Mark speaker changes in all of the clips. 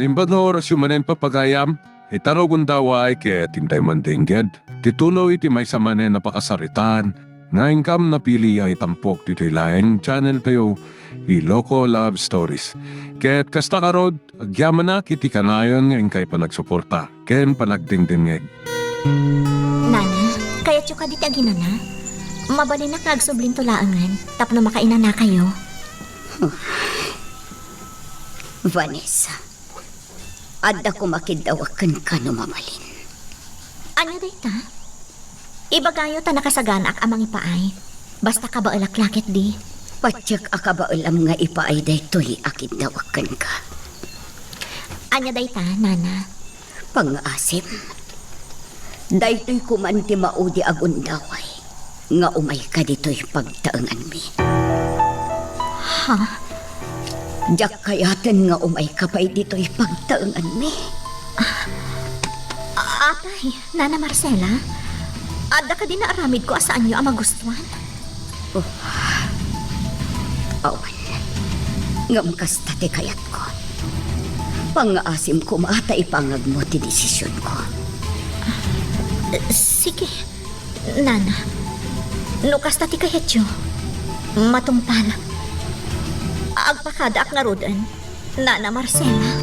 Speaker 1: Limbador sumanen papagayam, itaro gundaway kaya tintay mandingged. Titulo iti may samanen napakasaritan, nga ingkam na pili ay tampok dito laing channel kayo, Iloko Love Stories. Kaya't kasta karod, agyaman na kiti kanayon nga ingkay panagsuporta, ken panagdingdingeg.
Speaker 2: Nana, kaya tsuka di tagina na. Mabali na kagsubling tulaangan, tapno makaina na kayo.
Speaker 3: Vanessa, adda ko makidawakan ka no mamalin.
Speaker 2: Ano dayta? Ibagayo ta nakasaganak amang ipaay. Basta ka ba alaklakit di?
Speaker 3: Patyak akaba alam nga ipaay day tuli akidawakan ka.
Speaker 2: Anya dayta, Nana?
Speaker 3: Pang-asim, daytoy kumanti maudi agundaway, nga umay ka dito'y pagtaangan mi.
Speaker 2: Ha?
Speaker 3: Diyak kayaten nga umay ka pa'y dito'y pagtaangan mi.
Speaker 2: Atay, Nana Marcela? Adda ka din na aramid ko asaan nyo ang magustuhan?
Speaker 3: Awan, ngam kastati kayat ko. Pang-asim ko maata ipangag mo ti desisyon ko.
Speaker 2: Sige, Nana. Nukas tati kayetyo. Matungpal. Agpakada ak narudan, Nana Marcela.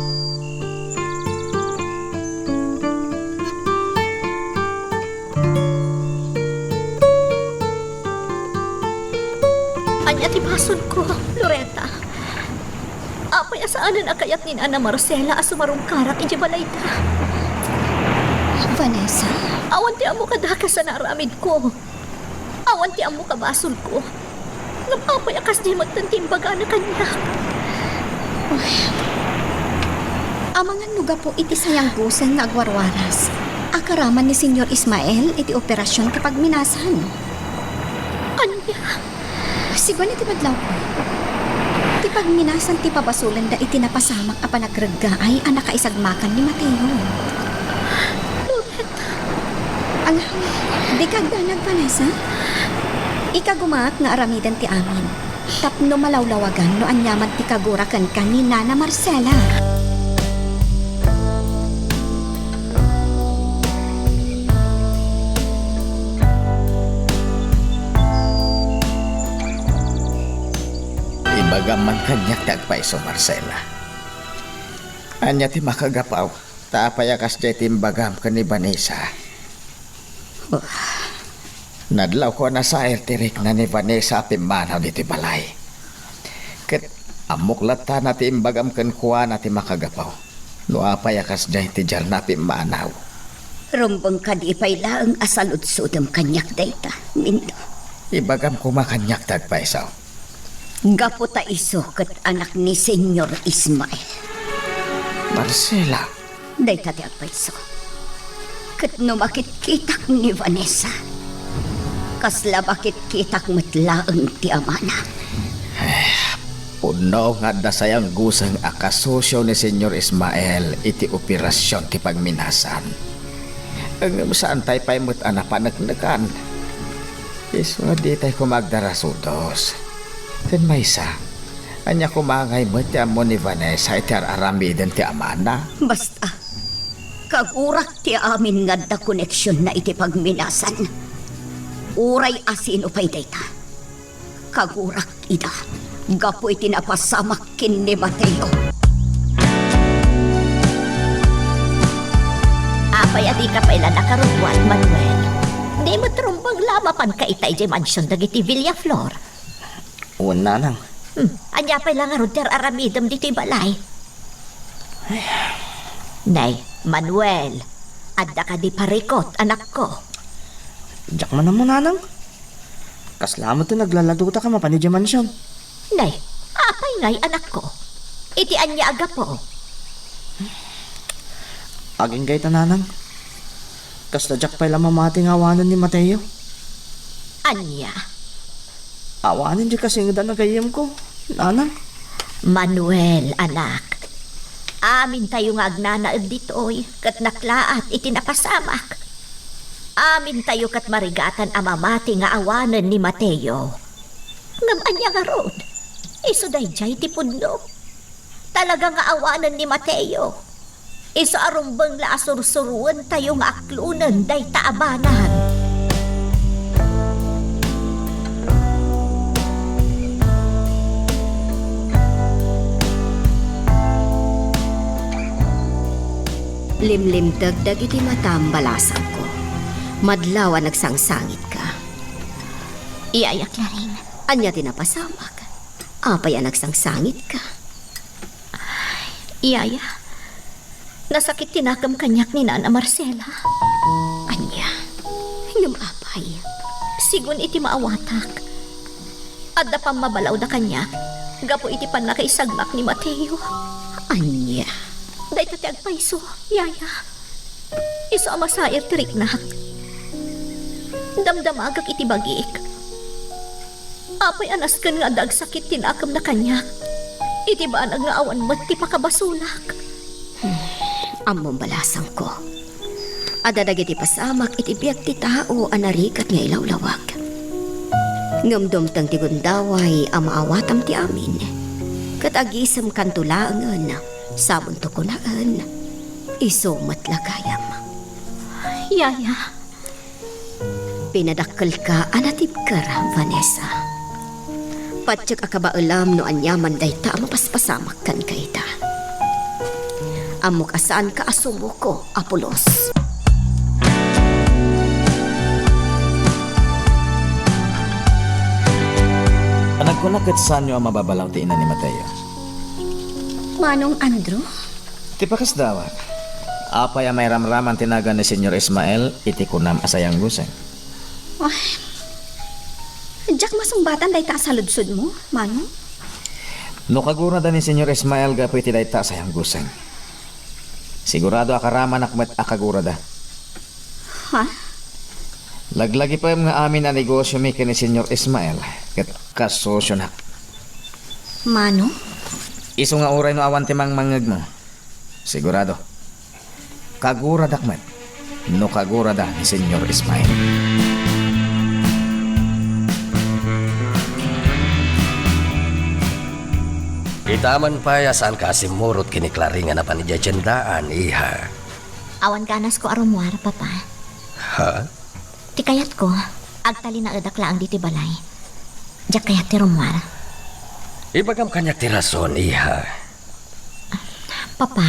Speaker 2: Anya ti bason ko, Loretta. Apay asaanan akayat ni Nana Marcela asumarong karak iti balayta.
Speaker 3: Vanessa,
Speaker 2: Awan ti amo kadaka sa naramid ko. Awan ti amo kabasol ko. Napapay akas di magtantimbaga na kanya.
Speaker 4: Amangan nuga po iti sayang gusen nga agwarwaras. Akaraman ni Senyor Ismael iti operasyon kapag minasan.
Speaker 2: Anya?
Speaker 4: Sigo na ti badlaw ko. Ti pagminasan ti pabasulan da iti napasamak a panagragga ay anak kaisagmakan ni Mateo.
Speaker 2: Loretta.
Speaker 4: Ang di kagda nagpanesa? Ikagumaak nga aramidan ti amin. Tapno malawlawagan no anyaman ti kagurakan ka ni Nana Marcela.
Speaker 5: Bagaman kanyak tagpaiso Marcela. Anya ti makagapaw, taapayakas jay timbagam ka ni Vanessa. Nadlaw ko na sa tirik na ni Vanessa pimanaw diti balay. Ket amuklat ta na timbagam kan kuha na ti makagapaw. No apayakas jay ti jar na pimanaw.
Speaker 3: rumbang ka di pa'y laang asalud-sudam kanyak dayta, Mindo.
Speaker 5: Ibagam ko makanyak tagpaisaw.
Speaker 3: Gapo ta iso kat anak ni Senyor Ismael.
Speaker 5: Marcela.
Speaker 3: Day ta di agpaiso. Kat no makit-kitak ni Vanessa. Kasla bakit kitak matlaang ti amana.
Speaker 5: Puno nga dasayang gusang akasosyo ni Senyor Ismael iti operasyon ti pagminasan. Ang saan tayo pa'y mutana panagnagan. Iso di tayo kumagdarasudos. Then may isa, anya kumangay mo ti amo ni Vanessa iti aramiden ti amana.
Speaker 3: Basta, kagurak ti amin nga da koneksyon na iti pagminasan. Uray asin upay dayta. Kagurak ida, gapo iti napasamak kin ni Mateo.
Speaker 2: Apay ati ka pa ilan nakarubuan, Manuel. Di mo trumbang lamapan ka itay di mansyon dagiti Villaflor.
Speaker 5: Una lang.
Speaker 2: Anya pa ilang aruder aramidam dito balay. Nay, Manuel, adda ka di parikot, anak ko.
Speaker 6: Diyak man naman nanang. Kaslamat to naglaladuta ka mapanidya mansyon.
Speaker 2: Nay, apay ngay anak ko. Iti anya aga po.
Speaker 6: Aging kay tananang. Kasla diyak pa ilang mamating awanan ni Mateo.
Speaker 2: Anya?
Speaker 6: Awanan di kasi nga na kayam ko. Nanang.
Speaker 2: Manuel, anak. Amin tayo nga agnanaag ditoy, kat naklaat iti napasamak. Amin tayo kat marigatan amamati nga awanan ni Mateo. Ngam anya nga rod, iso dayjay ti pudno. Talaga nga awanan ni Mateo. Iso arumbang la asursuruan tayo nga aklunan day taabanan.
Speaker 3: Limlim dagdag iti matambalasan ko. Madlaw ang nagsangsangit ka.
Speaker 2: Iyaya, Claring.
Speaker 3: Anya tinapasamak. Apay ang nagsangsangit ka.
Speaker 2: Iyaya. Nasakit tinakam kanyak ni Nana Marcela.
Speaker 3: Anya. Ngam apay.
Speaker 2: Sigun iti maawatak. Adda pang mabalaw da kanyak. Gapo iti pan nakaisagmak ni Mateo.
Speaker 3: Anya.
Speaker 2: Day tati agpaiso, yaya. Iso amasair tiriknak. Damdamagak iti bagik. Apay anas kan nga dag sakit tinakam na kanyak. Iti ba nga awan mo't ti pakabasulak.
Speaker 3: Among balasang ko. Adadag iti pasamak iti biyak ti tao anarikat nga ilawlawag. Ngamdom tang ti gundaway amaawatam ti amin. Katagisam kantulaangan sabon to kunaan. Iso matlagayam.
Speaker 2: Yaya,
Speaker 3: Pinadakkel ka anatib kara, Vanessa. Patsak akabaalam no anyaman day ta mapaspasamak kan kaita. Amok asaan ka asumo ko, Apolos.
Speaker 5: Panagkunakit saan nyo ang mababalaw ti ina ni Mateo?
Speaker 4: Manong Andrew?
Speaker 5: Ti pakas dawat. Apay ang may ramraman tinaga ni Senyor Ismael, iti kunam asayang guseng.
Speaker 4: Ay, Jack masumbatan day ta sa ludsud mo, Manong?
Speaker 5: No kagura da ni Senyor Ismael gapoy ti dayta sayang guseng. Sigurado akaraman akmet akagura da.
Speaker 4: Ha?
Speaker 5: Laglagi pa yung nga amin ang negosyo mi ni Senyor Ismael. Kat kasosyo na.
Speaker 4: Manong?
Speaker 5: Iso nga oray no awan timang mangag mo. Sigurado. Kagura dakmet. No kagura da ni Senyor Ismael.
Speaker 7: Itaman pa ya saan ka asimurot kini Claring nga na panidyadyandaan, iha.
Speaker 2: awan kanas ko arumwar, papa.
Speaker 7: Ha?
Speaker 2: Ti kayat ko, agtali na adakla ang diti balay. Diyak kayat ti rumwar.
Speaker 7: Ibagam kanyak ti rason, iha.
Speaker 2: Papa,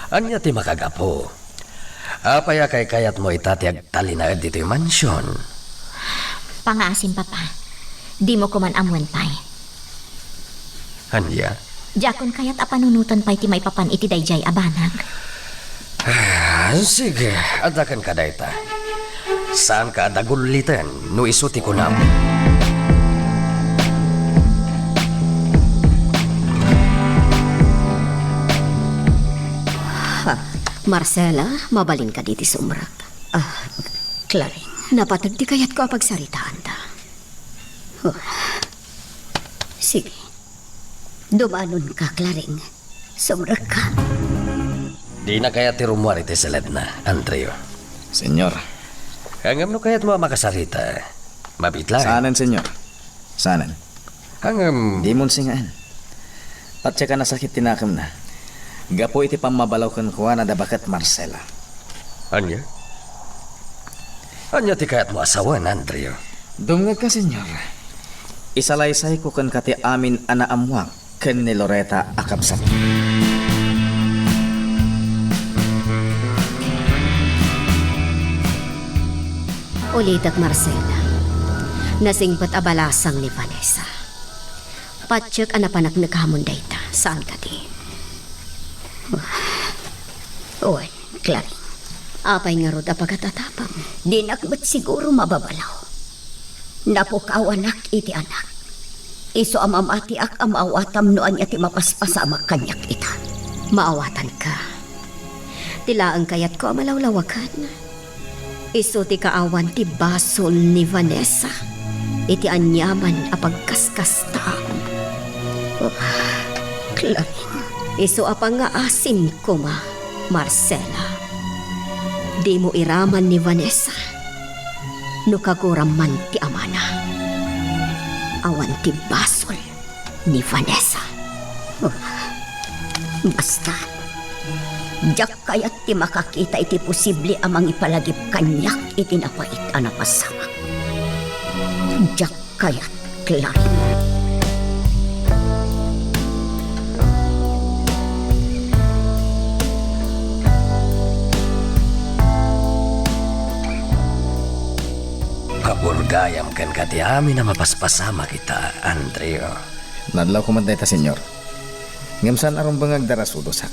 Speaker 7: Anya ti makagapo. Apaya kay kayat mo itati agtali na dito yung mansyon.
Speaker 2: pangasim, papa. Di mo ko man amuan pay.
Speaker 7: Anya?
Speaker 2: Jakon kayat apanunutan pay ti may papan iti dayjay abanag.
Speaker 7: Sige, adakan ka dayta. Saan ka adagulitan no isuti ko na?
Speaker 3: Marcela, mabalin ka diti sumrak. Claring, napatag di kayat ko pagsaritaan ta. Sige. Dumanon ka, Claring. Sumrak ka.
Speaker 7: Di na kaya ti rumwari ti salad na, Andreo.
Speaker 5: Senyor.
Speaker 7: Hangam no kayat mo makasarita. Mabitla.
Speaker 5: Saanan, senyor? Saanan?
Speaker 7: Hangam...
Speaker 5: Di mon singaan. Patsa ka nasakit tinakam na. Gapo iti pamabalaw kan kuha na dabakat Marcela.
Speaker 7: Anya? Anya ti kayat mo asawan, Andreo?
Speaker 5: Dumngag ka, senyor. Isalaysay ko kan kati amin anaamwak ken ni Loretta akabsat.
Speaker 3: Ulitak, Marcela. Nasingpat abalasang ni Vanessa. Patsak anapanak naghamon dayta. Saan ka di? Uwan, Claring. Apay nga rod apagatatapang. Di nakbat siguro mababalaw. Napukawanak iti anak. Iso amamati ak amawatam noan iti mapaspasamak kanyak ita. Maawatan ka. Tilaang kayat ko amalawlawakan. Iso ti kaawan ti basol ni Vanessa. Iti anyaman apagkaskas taon. Claring. Iso apang nga asim ko ma, Marcela. Di mo iraman ni Vanessa. No kaguraman ti amana. Awan ti basol ni Vanessa. Basta, Jak kaya't ti makakita iti posible amang ipalagip kanyak iti napait a napasama. Jak kaya't klaro.
Speaker 7: Kaburgayam kan kati amin na mapaspasama kita, Andrea.
Speaker 5: Nadlaw ko man dayta, senyor. Ngamsan aron bangag darasudosak.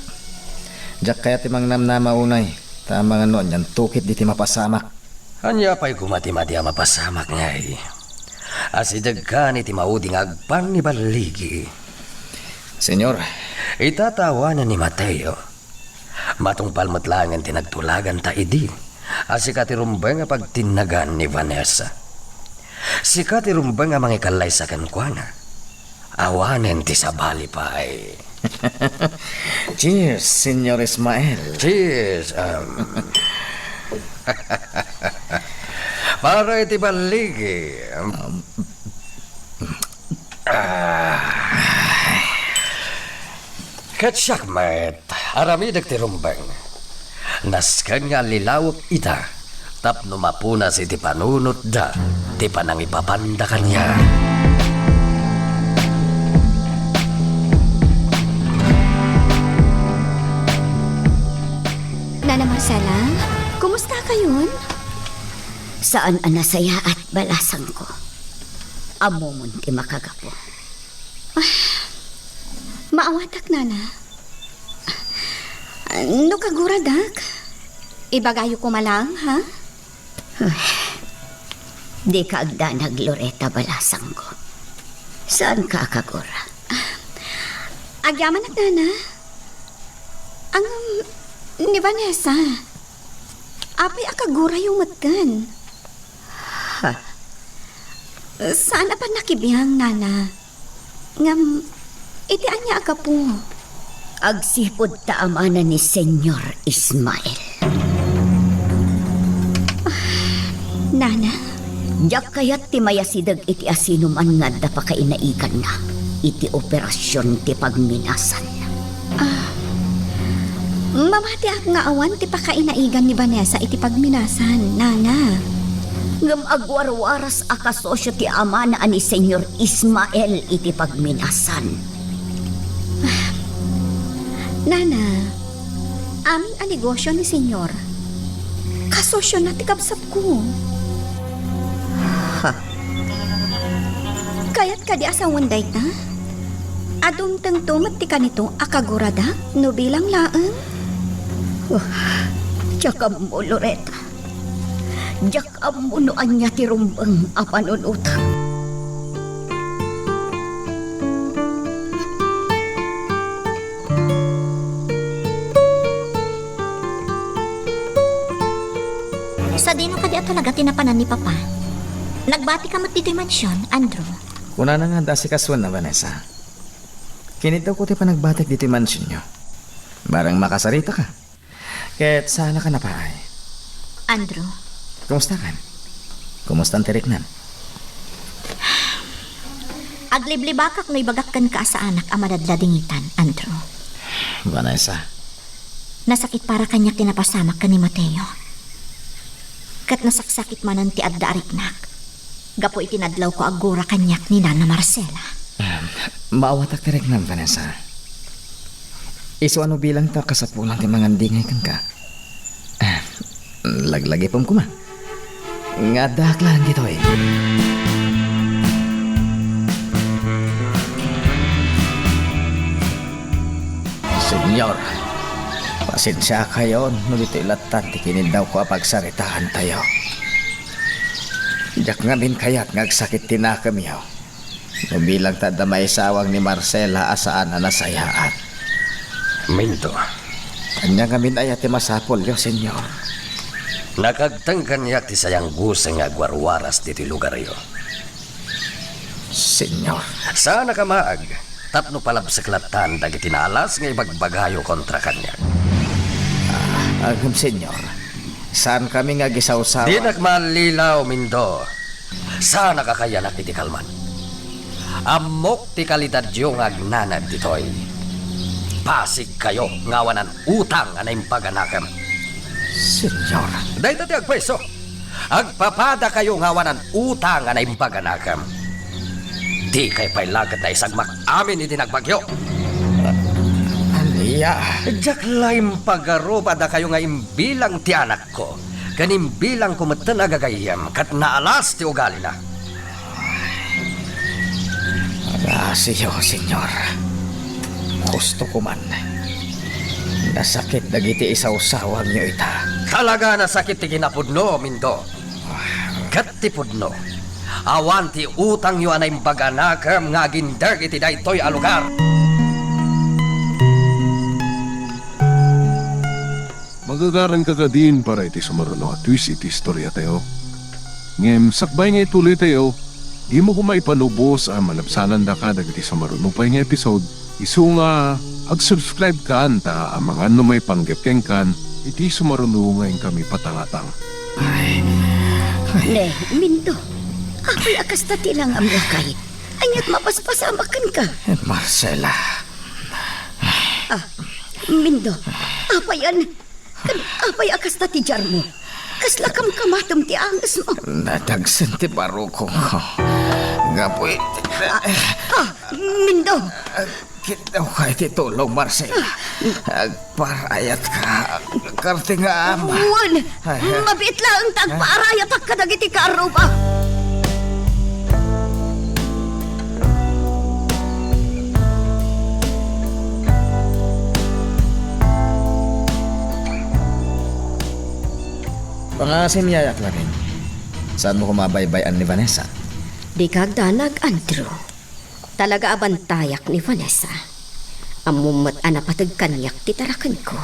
Speaker 5: Jak kaya timang namnama unay. Tama nga noon yan tukit di ti mapasamak.
Speaker 7: Anya pa'y kumati-mati ang mapasamak ngay. Asidag ka ni ti mauding agpang ni Baligi.
Speaker 5: Senyor,
Speaker 7: Itatawanan ni Mateo. Matungpal mo't lang ang tinagtulagan ta idi. Asi katirumbang nga pagtinagan ni Vanessa. Si katirumbang nga mangikalay sa kankwana. Awanen ti sabali pa ay.
Speaker 5: cheers, Senyor Ismael.
Speaker 7: Cheers. Para iti baligi. Katsakmet, aramidag ti rumbang. Naskan nga lilawak ita. Tapno mapunas iti panunot da. Ti panang ipapanda kanya.
Speaker 4: Nana Marcela, kumusta kayon?
Speaker 3: Saan ang nasaya at balasang ko? Amo mo ti makagapo.
Speaker 4: Maawatak, Nana. No kaguradak. Ibagayo ko malang, ha?
Speaker 3: Di ka agdanag, Loretta, balasang ko. Saan ka kagura?
Speaker 4: Agyaman at Nana. Ang ni Vanessa. Apay akagura yung matan. Saan pa nakibiyang, Nana? Ngam, iti anya ka po.
Speaker 3: Agsipod ta amana ni Senyor Ismael.
Speaker 4: Nana,
Speaker 3: Jak kayat ti mayasidag iti asinuman nga da pa kainaikan na. Iti operasyon ti pagminasan.
Speaker 4: mamati ak nga awan ti pakainaigan ni Vanessa iti pagminasan, Nana.
Speaker 3: Ngam agwarwaras akasosyo ti amana ani Senyor Ismael iti pagminasan.
Speaker 4: Nana, amin ang negosyo ni Senyor. Kasosyo na ti kabsat ko. Kaya't ka di asawan day ta? Adong tengtumat ti kanito akagurada no bilang laeng?
Speaker 3: Tsaka mo, Loretta. Jak amunuan niya ti rumbang apanunutang.
Speaker 2: Sa dino ka di talaga tinapanan ni Papa. Nagbati ka mo't dito'y mansyon, Andrew.
Speaker 5: Una na nga dasi kaswan na, Vanessa. Kinitaw ko ti panagbatak dito yung mansion nyo. Barang makasarita ka. Kaya't sana ka na pa ay.
Speaker 2: Andrew,
Speaker 5: Kumusta ka? Kumusta ang tiriknan?
Speaker 2: agliblibakak no ibagakkan ka sa anak ang madadladingitan, Andrew.
Speaker 5: Vanessa,
Speaker 2: Nasakit para kanya tinapasamak ka ni Mateo. Kat nasaksakit manan ti adda ariknak. Gapo itinadlaw ko agura kanyak ni Nana Marcela.
Speaker 5: maawatak tiriknan, Vanessa. Iso ano bilang ta kasapulan ti mga dingay kan ka? Laglagi pong kuma. Nga daklan dito eh. Senyor, pasensya kayo no dito ilatan ti kinidaw ko pagsaritahan tayo. Jak nga min kayat ngagsakit tinakam yaw. No bilang tada may sawang ni Marcela asaan na nasayaat.
Speaker 7: Minto,
Speaker 5: Kanya nga min ayat ti masapol yo, senyor.
Speaker 7: nakagtangkan yak ti sayang gusang agwarwaras diti lugar yo.
Speaker 5: Senyor,
Speaker 7: Sana ka maag. Tapno palabsaklatan dagiti nalas nga ibagbagayo kontra kanya.
Speaker 5: agam senyor. Saan kami nga gisawsawa?
Speaker 7: Di nagmalilaw, Mindo. Sana kakayanak iti kalman. Amok ti kalidad yung agnanad ditoy. basig kayo ngawanan utang anay paganakam.
Speaker 5: Senyor,
Speaker 7: Dahil tati agpwesto, agpapada kayo ngawanan utang anay paganakam. Di kay pailagat na isagmak amin itinagbagyo.
Speaker 5: Alia.
Speaker 7: Diyak laim pagarupa da kayo nga imbilang ti anak ko. Kanimbilang kumatan agagayam kat naalas ti ugali na.
Speaker 5: Siyo, senyor. Gusto ko man. Nasakit dagiti isaw-sawang niyo ita.
Speaker 7: Talaga na sakit ti kinapudno, Mindo. Kat ti pudno. Awan ti utang yu anay baganakam nga gindag iti daytoy a lugar.
Speaker 1: Magagaran ka ka din para iti sumaruno at twist iti istorya tayo. Ngem, sakbay nga ituloy tayo, di mo kumay panubos ang malapsanan da ka dagiti sumaruno pa nga episode. Isu nga, ag-subscribe ka anta ang mga numay panggepkeng kan, iti sumaruno ngayon kami patangatang.
Speaker 3: Ne, Mindo. Ako'y akas na tilang amlakay. Anyat mapaspasamakan ka.
Speaker 5: Marcela.
Speaker 3: Mindo, apayan. Apay akas na tijar mo. Kasla kam kamatom ti angas mo.
Speaker 5: Nadagsan ti baruko ko. Ngapoy.
Speaker 3: Mindo.
Speaker 5: Kitaw ka iti tulong, Marcela. Agparayat ka. Karte nga ama.
Speaker 3: Uwan. Mabit lang ang tagpaarayat ak kadagiti karupa.
Speaker 5: Pangasim yayak na rin. Saan mo kumabaybayan ni Vanessa?
Speaker 4: Di kagdanag, Andrew. Talaga abantayak ni Vanessa. Amumat anapatag kanyak titarakan ko.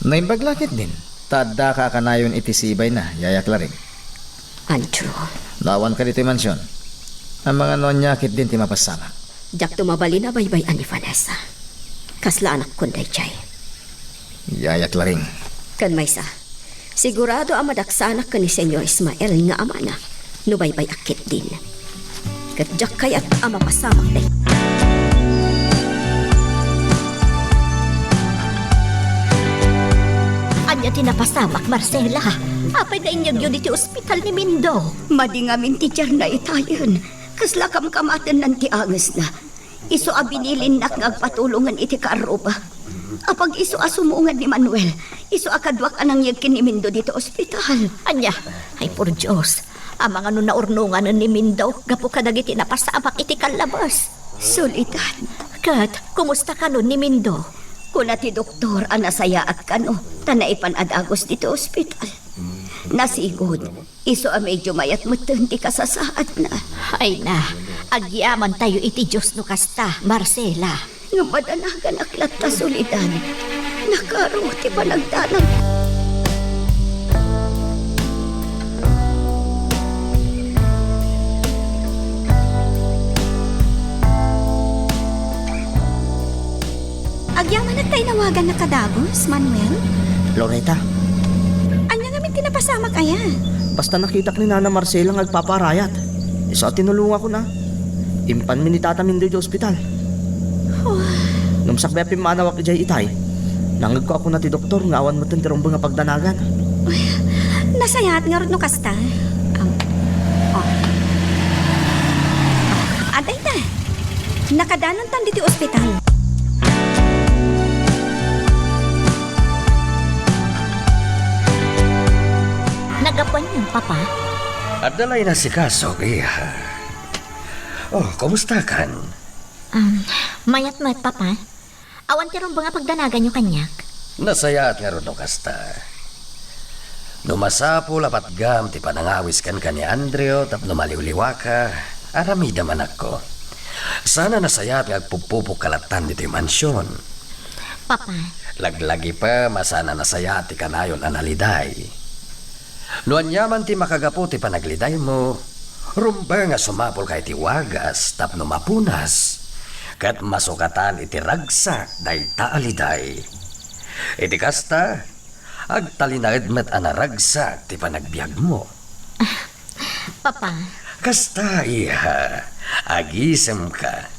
Speaker 5: Naimbaglakit din. Tada ka kanayon itisibay na, yayak la rin.
Speaker 4: Andrew,
Speaker 5: Lawan ka dito yung mansyon. Ang mga nonyakit din ti mapasama.
Speaker 4: jak tumabali na baybayan ni Vanessa. Kasla anak kunday chay.
Speaker 5: Yayak la rin.
Speaker 4: Kan may sa, sigurado ang madaksanak ka ni Senyor Ismael nga ama na, nubaybay akit din. Kadyak kaya't ama pasamak day.
Speaker 2: Anya tinapasamak, Marcela. Apay na inyag yun iti ospital ni Mindo.
Speaker 3: Madingamin ti jar na itayon. Kasla kam kamatan ng ti angas na. Iso abinilin nak ngagpatulungan iti kaarupa. Apag iso asumuungan ni Manuel, iso akadwak anang yagkin ni Mindo dito ospital.
Speaker 2: Anya, ay por Diyos. Ang mga nun naurnungan ni Mindo, gapo ka dagiti napasamak iti kalabas.
Speaker 3: Sulitan,
Speaker 2: Kat, kumusta ka nun ni Mindo?
Speaker 3: kuna ti doktor anasaya at kano, tanaipan adagos dito ospital. Nasigod, iso a medyo mayat mutan ti kasasaad na.
Speaker 2: Ay na, agyaman tayo iti Diyos no kasta, Marcela.
Speaker 3: Nga madanagan aklat ta sulidan, nakaro ti panagdanag.
Speaker 4: Agyaman at tayo nawagan na kadagos, Manuel.
Speaker 6: Loretta,
Speaker 4: Anya nga min tinapasamak ayan.
Speaker 6: basta nakita ni Nana Marcela nga agpaparayat. Isa tinulungan ko na. Impan mi ni Tata Mindoy di ospital. Nung sakbay pimanawak ijay itay, nangag ko ako na ti doktor nga awan mo tintirong nga pagdanagan.
Speaker 4: Nasayat nga ron no kasta. Aday na. Nakadanan tan diti ospital.
Speaker 2: Nagapan yung papa?
Speaker 7: Adalay na si Kaso, kaya... Oh, kumusta kan?
Speaker 2: Mayat papa. Awan tirong ba nga pagdanagan yung kanyak?
Speaker 7: Nasayaat nga ron no kasta. Numasapo lapat gam ti panangawis kan ni Andreo tap numaliw-liwa ka. Aramida man ako. Sana nasayaat nga agpupupok kalatan dito yung mansyon.
Speaker 2: Papa,
Speaker 7: Laglagi pa masana nasayaat ti kanayon analiday. Nuan yaman ti makagapo ti panagliday mo. Rumba nga sumapol kay ti wagas tapno mapunas. Kat masukatan iti ragsak day taaliday. Iti kasta, agtalinaid met anaragsak ti panagbiag mo.
Speaker 2: papa,
Speaker 7: Kasta iha, agisem ka.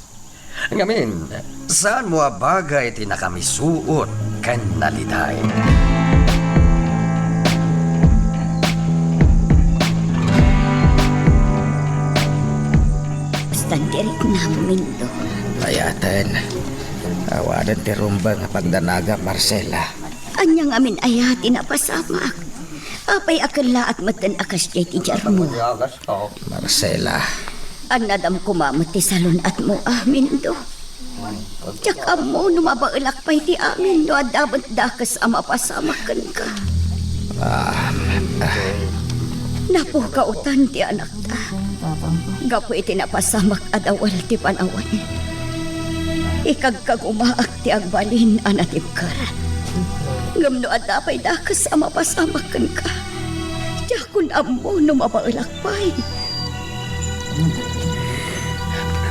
Speaker 7: Ngamin, Saan mo bagay ti nakamisuot kan naliday?
Speaker 3: Standerit namin do.
Speaker 5: Layatan. Awadan ti rumbang pagdanaga, Marcela.
Speaker 3: Anyang amin ayati na pasamak. Apay akala at matan akas jay ti jarmo.
Speaker 5: Marcela.
Speaker 3: Anadam kumamot ti salon at mo amin do. Tsaka mo numabailak pa'y ti amin do adabat dakas ama pasamakan ka. Napukautan ti anak ta. Gapu iti napasamak adawal ti panawan. Ikagkagumaak ti agbalin anatibkar. Ngamno adapay dakas ama pasamakan ka. Tsakun amo numabailak pa'y.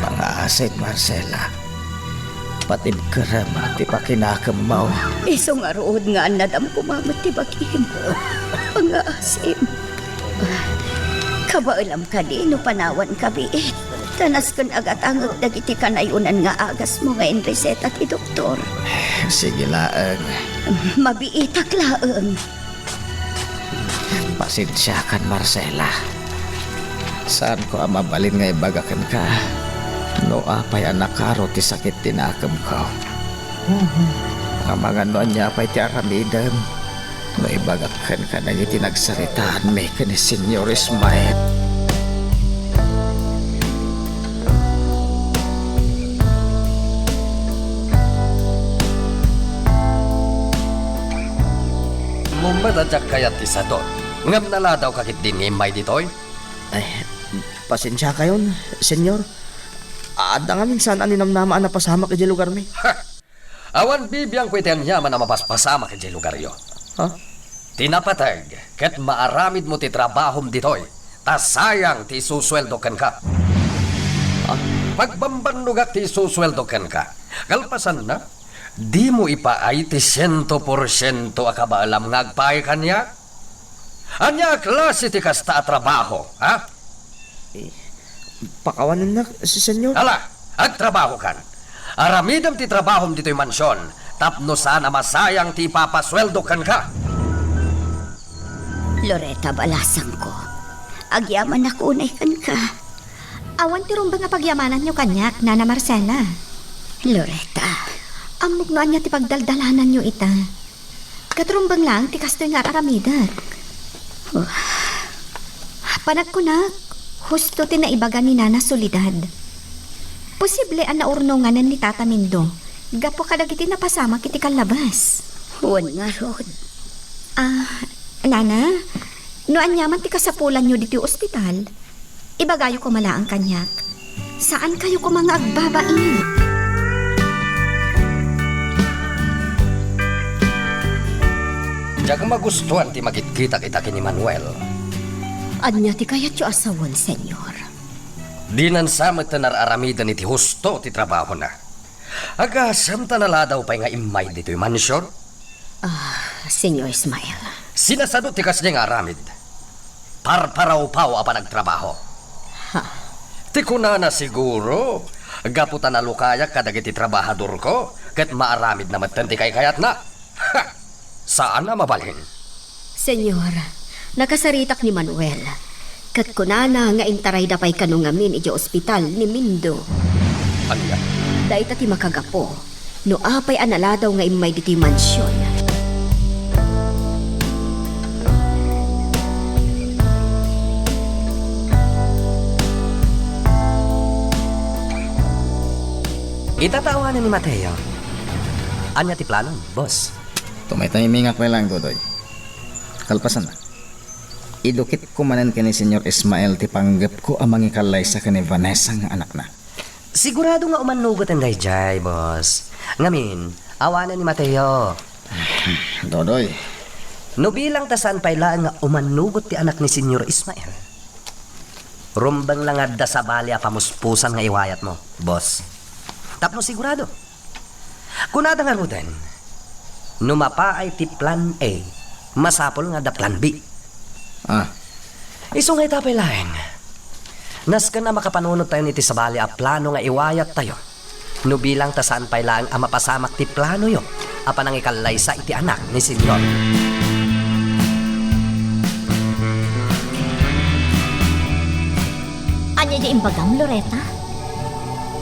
Speaker 5: Mga asit, Marcela. Patib karama, ti pakinakam mo.
Speaker 3: Iso nga rood nga anadam kumamot ti bagim. Pangaasim. Kabailam ka di no panawan ka biit. Tanas kan agatangag dagiti kanayunan nga agas mo nga reseta ti doktor.
Speaker 5: Sige laang.
Speaker 3: Mabiitak laeng.
Speaker 5: Pasensya kan, Marcela. Saan ko mabalin nga ibagakan ka? No apay anak karo ti sakit tinakam ko. Ang mga noon niya apay ti aramidam. No ibagakan ka na iti nagsaritaan may ka ni Senyor Ismael.
Speaker 7: Mumadadyak kayat ti sadot. Ngam naladaw kakit din ngimay ditoy?
Speaker 6: Ay, pasensya kayon, senyor. Ada nga minsan aninamnamaan na pasamak iti lugar mi.
Speaker 7: Ha! Awan bibiyang kweten yaman na mapaspasama ka lugar yo.
Speaker 6: Ha?
Speaker 7: Tinapatag, ket maaramid mo ti trabahom ditoy. Ta sayang ti susweldo ken ka. Pagbambanlugak ti susweldo ken ka. Kalpasan na, di mo ipaay ti 100% akabaalam ngagpay kanya? Anya klase ti kasta a trabaho, ha?
Speaker 6: Pakawanan na, si senyor.
Speaker 7: Hala, agtrabaho kan. Aramidam ti trabahom dito'y mansyon. Tapno sana masayang ti papasweldo kan ka.
Speaker 3: Loretta, balasang ko. Agyaman ako unay kan ka.
Speaker 4: Awan ti rumbang nga pagyamanan nyo kanyak, Nana Marcela.
Speaker 3: Loretta,
Speaker 4: Ang mugnoan niya ti pagdaldalanan nyo ita. Katrumbang lang ti kastoy nga aramidak. Panagkunak, husto ti naibaga ni Nana Solidad. Posible ang naurnonganan ni Tata Mindo. Gapo kadagiti napasama kiti kalabas.
Speaker 3: huwan nga rod.
Speaker 4: Nana, no anyaman ti kasapulan nyo diti ospital, ibagayo ko mala ang kanyak. Saan kayo ko mga agbabain?
Speaker 7: Diyak magustuhan ti magkita kita kini Manuel.
Speaker 3: Anya ti kayat yo asawan, senyor.
Speaker 7: Dinan samet na nararamidan iti husto ti trabaho na. Agasam ta naladaw pa'y nga imay dito'y mansyon.
Speaker 3: Senyor Ismael.
Speaker 7: Sinasado ti kas niya nga aramid. Parparaw-paw apa nagtrabaho. Ti kunana siguro, gaputa na lukayak kadagiti trabahador ko, ket maaramid na matanti kay kayat na. Ha! Saan na mabalhin?
Speaker 3: Senyor, nakasaritak ni Manuel. Kat kunana nga intaray dapay kanungamin iti ospital ni Mindo.
Speaker 7: Ano yan?
Speaker 3: Dahit ti makagapo, no apay analadaw nga imay diti mansyon.
Speaker 7: Itatawanan ni Mateo. Anya ti plano, boss?
Speaker 5: Tumitahimingak na lang, Godoy. Kalpasan na. Idukit ko manan ka ni Senyor Ismael ti panggap ko ang mangikalay sa kani Vanessa nga anak na.
Speaker 7: Sigurado nga umanugot ang dayjay, boss. Ngamin, awanan ni Mateo.
Speaker 5: Dodoy,
Speaker 7: No bilang tasan pailaan nga umanugot ti anak ni Senyor Ismael. Rumbang lang adda sa balya pamuspusan nga iwayat mo, boss. Tapno sigurado. Kunada nga ruden, numapaay ti plan A, masapol nga da plan B. Iso nga itapay laeng. Nas ka na makapanunod tayo niti sa balya a plano nga iwayat tayo. No bilang tasaan pay lang ang mapasamak ti plano yo. Apan ang ikalaysa iti anak ni Senyor.
Speaker 2: Anya di imbagam, Loretta?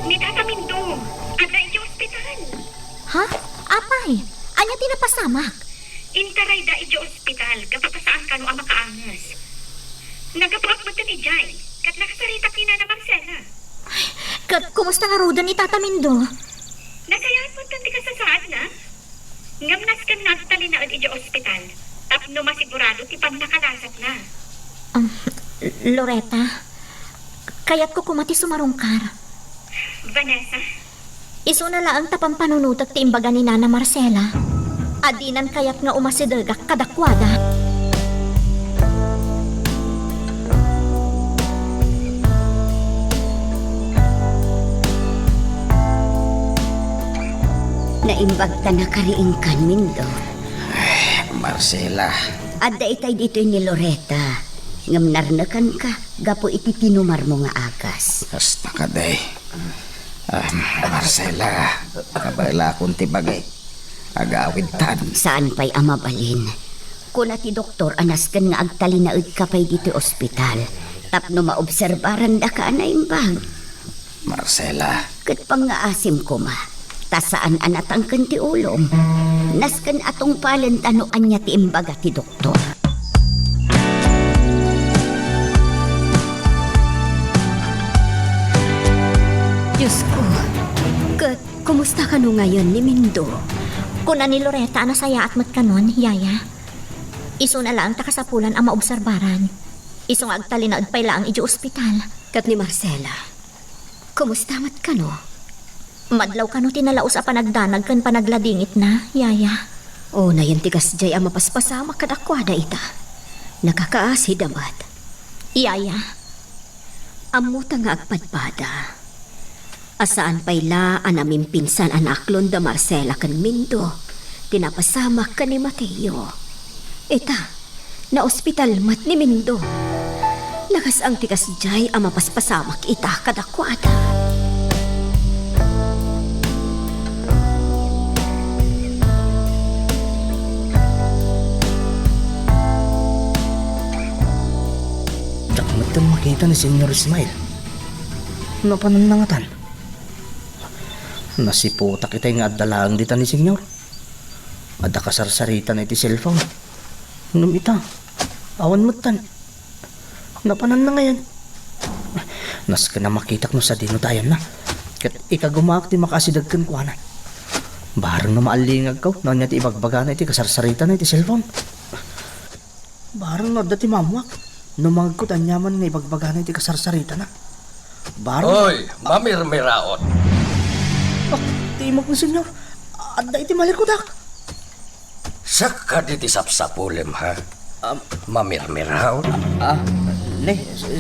Speaker 8: Ni Tata Mindo, ada iti ospital.
Speaker 2: Ha? Apay? Anya ti napasamak?
Speaker 8: Intaray da iti ospital, kapapasaan ka no ang makaangas. Nagapuak mo ito ni Jai, kat nakasarita kina na Marcela.
Speaker 2: Kat, kumusta nga ruda ni Tata Mindo?
Speaker 8: Nasayaan mo ito ti kasasaan na? Ngamnas kan nagtali na iti ospital, tapno masigurado ti pag nakalasat na.
Speaker 2: Loretta, kaya't ko kumati sumarungkar.
Speaker 8: Vanessa,
Speaker 2: Iso na lang tapang panunutat ti imbaga ni Nana Marcela. Adinan kaya't nga umasidagak kadakwada.
Speaker 3: Naimbag ta na kariingkan, Mindo.
Speaker 5: Marcela,
Speaker 3: Adda itay dito'y ni Loretta. Ngamnarnakan ka, gapo iti tinumar mo nga agas.
Speaker 5: hasta ka day. Marcela, kabala akong tibagay. Agawid tan.
Speaker 3: Saan pa'y amabalin? Kuna ti doktor anaskan nga agtalinaid ka pa'y dito ospital. Tapno maobserbaran da ka na imbag.
Speaker 5: Marcela,
Speaker 3: Kat pang nga asim ko ma. Tasaan anatang kan ti ulom. Naskan atong palentanoan niya ti imbaga ti doktor.
Speaker 4: Diyos ko. Kat, kumusta ka no ngayon ni Mindo?
Speaker 2: Kuna ni Loretta anasaya at matkanon, yaya. Iso na lang takasapulan ang maobserbaran. Iso nga agtalinaad pay lang iji ospital.
Speaker 4: Kat ni Marcela. Kumusta mat ka no?
Speaker 2: Madlaw ka no tinalaos a panagdanag kan panagladingit na, yaya.
Speaker 4: O na yan tigas jay ang mapaspasama kadakwada ita. Nakakaasi damat.
Speaker 2: Yaya,
Speaker 4: Amuta nga agpadpada. Asaan pa'y la anaming pinsan anaklon da Marcela kan Mindo. Tinapasama ka ni Mateo. Eta, na ospital mat ni Mindo. Lakas ang tigas jay ang mapaspasamak ita kadakwada.
Speaker 6: Dakmat makita ni Senyor Ismael. Napananangatan. Nasiputak itay nga addalaan dita ni Senyor. Adda kasarsarita na iti cellphone. Nung ita, awan matan. Napanan na ngayon. Nas ka na makitak no sa dinutayan na. Kat ikagumak ti makasidagkan ko na. Barang na maalingag ko, na niya ti ibagbaga na iti kasarsarita na iti cellphone. Barang na dati mamuak. Numangkot ang yaman nga ibagbaga na iti kasarsarita na. Barang...
Speaker 7: Hoy, mamirmiraot.
Speaker 6: Timok ni Senyor. Adda iti malikudak.
Speaker 7: Saka diti sapsapulim ha. Mamirmiraot.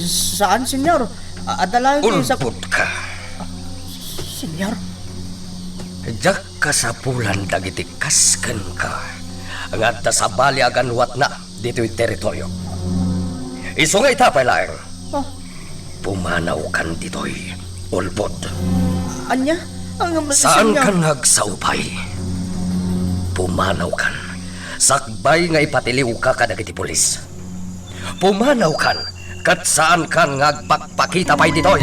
Speaker 6: Saan, Senyor? Adala iti sa...
Speaker 7: Ulpot ka.
Speaker 6: Senyor?
Speaker 7: Jak kasapulan dagiti kasken ka. Ang adda sa baliagan wat na dito'y teritoryo. Iso nga itapay lang. Pumanaw kan dito'y ulpot.
Speaker 6: Anya? Ang
Speaker 7: Saan
Speaker 6: Senyor?
Speaker 7: kan nagsaupay? Pumanaw kan. Sakbay nga ipatiliw ka kadagiti pulis. Pumanaw kan. Kat saan kan ngagpakpakita pa'y dito'y?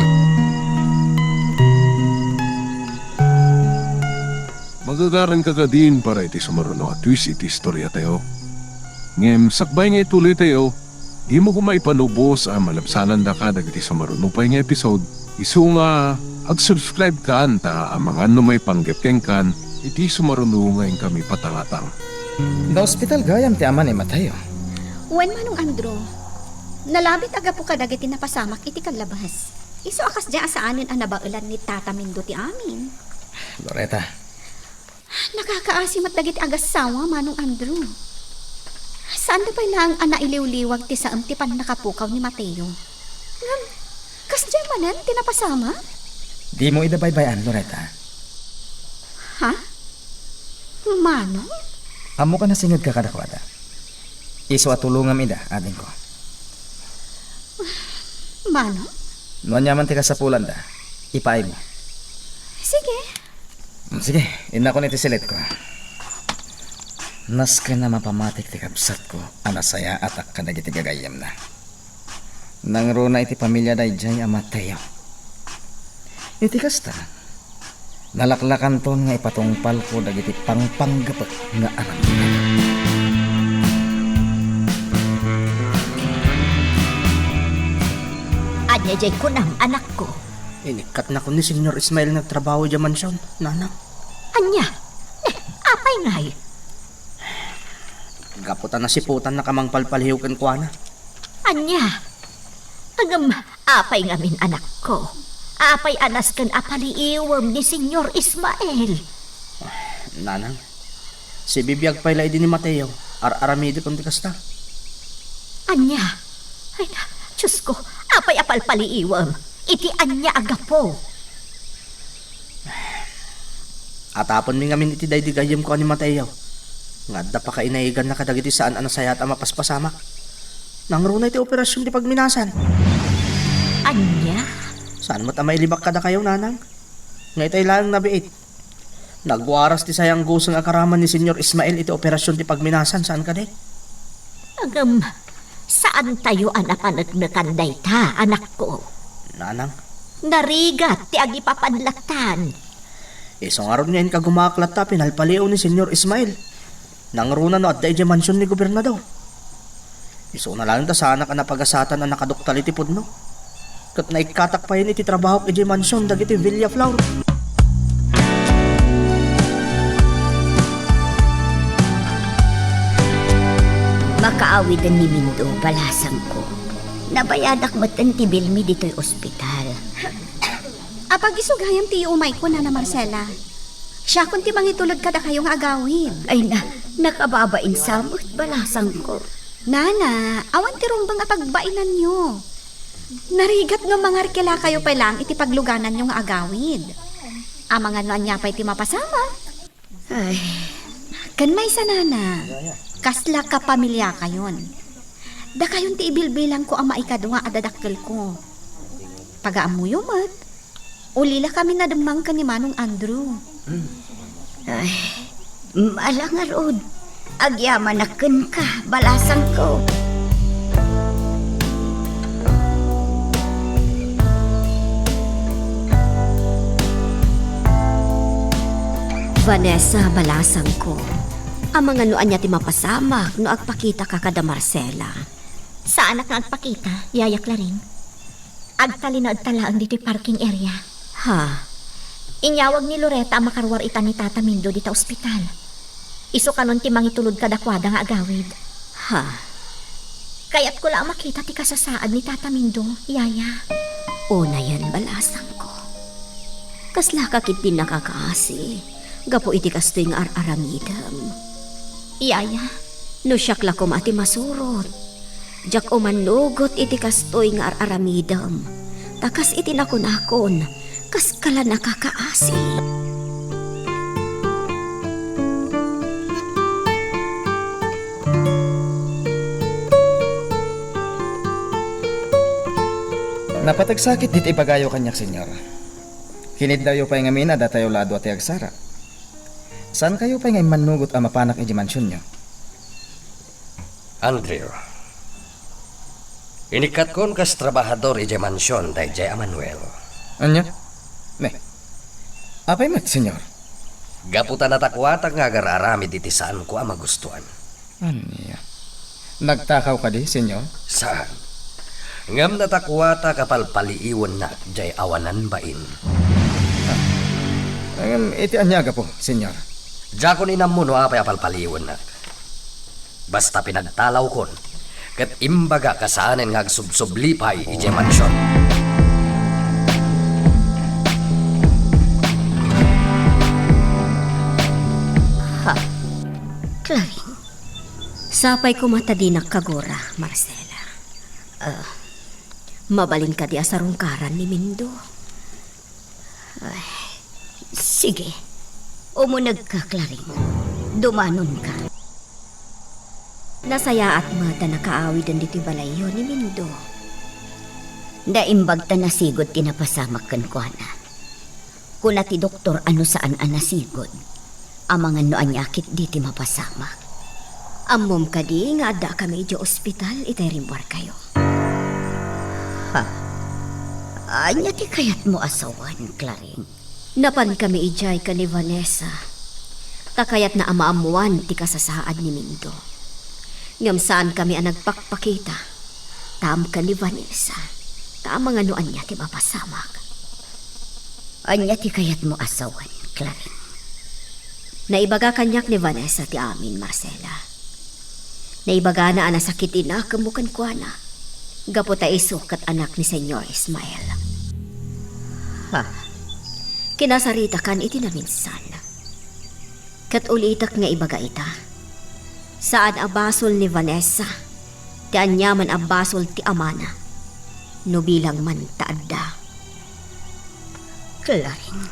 Speaker 1: Magagaran ka din para iti sumaruno at twist iti istorya tayo. Ngem, sakbay nga ituloy tayo, di mo kumaipanubos ang malapsanan da ka dagiti sumaruno pa nga episode. Isu nga, ag-subscribe ka anta ang mga numay panggepkeng kan, iti sumaruno ngayon kami patalatang.
Speaker 5: da ospital gayam ti ama ni Mateo.
Speaker 4: Wen manong Andro. Nalabit aga po kadagiti napasamak iti kalabas. Iso akas dya asaanin ang nabaulan ni Tata Mindo ti amin.
Speaker 5: Loretta,
Speaker 4: Nakakaasim at dagiti agasawa manong Andrew. Saan na pa lang ang nailiw-liwag ti saam ti pan nakapukaw ni Mateo? Ngam, kas dyan manan tinapasama?
Speaker 5: di mo idabaybayan, Loretta.
Speaker 4: Ha? Mano?
Speaker 5: Amo ka na singod ka kadakwada. Iso at tulungam ida, ading ko.
Speaker 4: Mano?
Speaker 5: Nuan yaman ti kasapulan da, ipaay mo.
Speaker 4: Sige.
Speaker 5: Sige, ina ko niti silit ko. Nas ka na mapamatik ti kabsat ko, anasaya atak ka nagiti gagayam na. Nang runa iti pamilya da ijay amataya. Iti kasta, nalaklakan ton nga ipatungpal ko dagiti pangpanggapag nga aram.
Speaker 2: Anya jay kunam anak ko.
Speaker 6: Inikat na ko ni Senyor Ismael nagtrabaho dyan mansyon, nanang.
Speaker 2: Anya, apay ngay.
Speaker 6: Gaputan na siputan na kamang palpalhiukan ko na.
Speaker 2: Anya, agam apay ngamin anak ko. Apay anas kan apaliiwam ni Senyor Ismael.
Speaker 6: Nanang, si bibiyag pala din ni Mateo, ar-aramidi kung di kasta.
Speaker 2: Anya, ay na, Diyos ko, apay apalpaliiwam. Iti anya agapo.
Speaker 6: Atapon mi ngamin iti daydigayam ko ni Mateo. Nga da pa kainaigan na kadagiti saan anasayat ang mapaspasamak. Nang runa iti operasyon di pagminasan.
Speaker 2: Anya?
Speaker 6: Saan mo tamay libak kada kayo, nanang? Nga itay lang nabiit. Nagwaras ti sayang gusang akaraman ni Senyor Ismael iti operasyon di pagminasan. Saan ka de?
Speaker 2: Agam, saan tayo anapanagnakan dayta, anak ko?
Speaker 6: Nanang,
Speaker 2: Narigat ti agipapanlatan.
Speaker 6: isang araw niya ka gumaklat ta pinalpaliw ni Senyor Ismael. Nang runa no at dahi mansyon ni gobernador. Iso na lang ta sana ka napagasatan ang nakaduktal iti pudno. Kat naikatak pa yun iti trabaho iti mansyon dagiti Villa Flower.
Speaker 3: Makaawid ni Mindo, balasang ko. Nabayadak matan ti Bilmi dito'y ospital.
Speaker 9: Apag isugayam ti umay ko na Marcela. Siya kun ti mangitulod kada kayong agawin.
Speaker 3: Ay na, nakababain samot, balasang ko.
Speaker 9: Nana, awan ti rumbang apagbainan nyo. Narigat nga mga arkela kayo pa lang iti pagluganan nyo nga agawin. Amangan nga niya pa iti mapasama.
Speaker 3: Ay,
Speaker 9: Kan may sa nana, kasla ka pamilya kayon. Da kayon ti ibilbilang ko ang maikado nga adadakkel ko. Pagaamuyo mat, ulila kami nadamang ka ni Manong Andrew.
Speaker 3: ay, malangar od. Agyaman na ka, balasang ko.
Speaker 4: Vanessa, balasang ko. Ang mga nuan niya ti mapasamak no agpakita ka kada Marcela.
Speaker 2: Saan na nga agpakita, yayak la rin? Agtalinood tala ang dito parking area.
Speaker 4: Ha?
Speaker 2: Inyawag ni Loretta ang makarwar ita ni Tata Mindo dita ospital. Iso kanon ti mangitulod kadakwada nga agawid.
Speaker 4: Ha?
Speaker 2: Kaya't ko lang makita ti kasasaad ni Tata Mindo, yaya.
Speaker 4: Una yan, balasang ko. Kasla kakit din nakakaasi. Gapo iti kastoy nga ar-aramidam.
Speaker 2: Yaya,
Speaker 4: No siyakla ko mati masurot. Jak umanugot iti kastoy nga ar-aramidam. Takas iti nakon-akon. Kas kala nakakaasi.
Speaker 5: Napatagsakit dit ipagayo kanyak, senyor. Kinid daw pa nga mina datayo lado at agsara. Saan kayo pa nga manugot ang mapanak iti mansyon nyo?
Speaker 7: Andrew, inikat kon kas trabahador ije mansyon da ije Manuel.
Speaker 5: Anya? Ne. Apay mat, senyor?
Speaker 7: Gaputan at akwatag nga agar-aramid iti saan ko ang magustuhan.
Speaker 5: Anya? Nagtakaw ka di, senyor?
Speaker 7: Saan? Ngam natakwata kapal paliiwan na jay awanan bain.
Speaker 5: Iti anyaga po, senyor.
Speaker 7: Jakon inam mo no apay apal paliiwan na. Basta pinagtalaw kon, kat imbaga kasaanan nga agsubsublipay ije mansyon.
Speaker 2: ha, Claring,
Speaker 4: Sapay ko matadinak kagora, Marcela. Mabalin ka di asarungkaran ni Mindo.
Speaker 3: Sige, umunag ka, Claring. Dumanon ka.
Speaker 4: Nasaya at mata nakaawi din dito balayo ni Mindo.
Speaker 3: Naimbag ta na sigod tinapasamak kan ko na. Kuna ti doktor ano saan anasigod. Amangan no anyakit di ti mapasamak.
Speaker 4: Ammom kadi nga adda kami di ospital iti rimbar kayo.
Speaker 3: Anya ti kayat mo asawan, Claring.
Speaker 4: Napan kami ijay ka ni Vanessa. Takayat na amaamuan ti kasasaad ni Mindo. Ngam saan kami ang nagpakpakita. Tam ka ni Vanessa. Tamang anuan niya ti mapasamak.
Speaker 3: Anya ti kayat mo asawan, Claring.
Speaker 4: Naibaga kanyak ni Vanessa ti amin, Marcela. Naibaga na anasakit ina kamukan kwa na. Gapo ta isukat anak ni Senyor Ismael. Kinasarita kan iti na minsan. Kat ulitak nga ibaga ita. Saan abasol ni Vanessa, ti anyaman abasol ti amana. No bilang man taadda.
Speaker 3: Claring.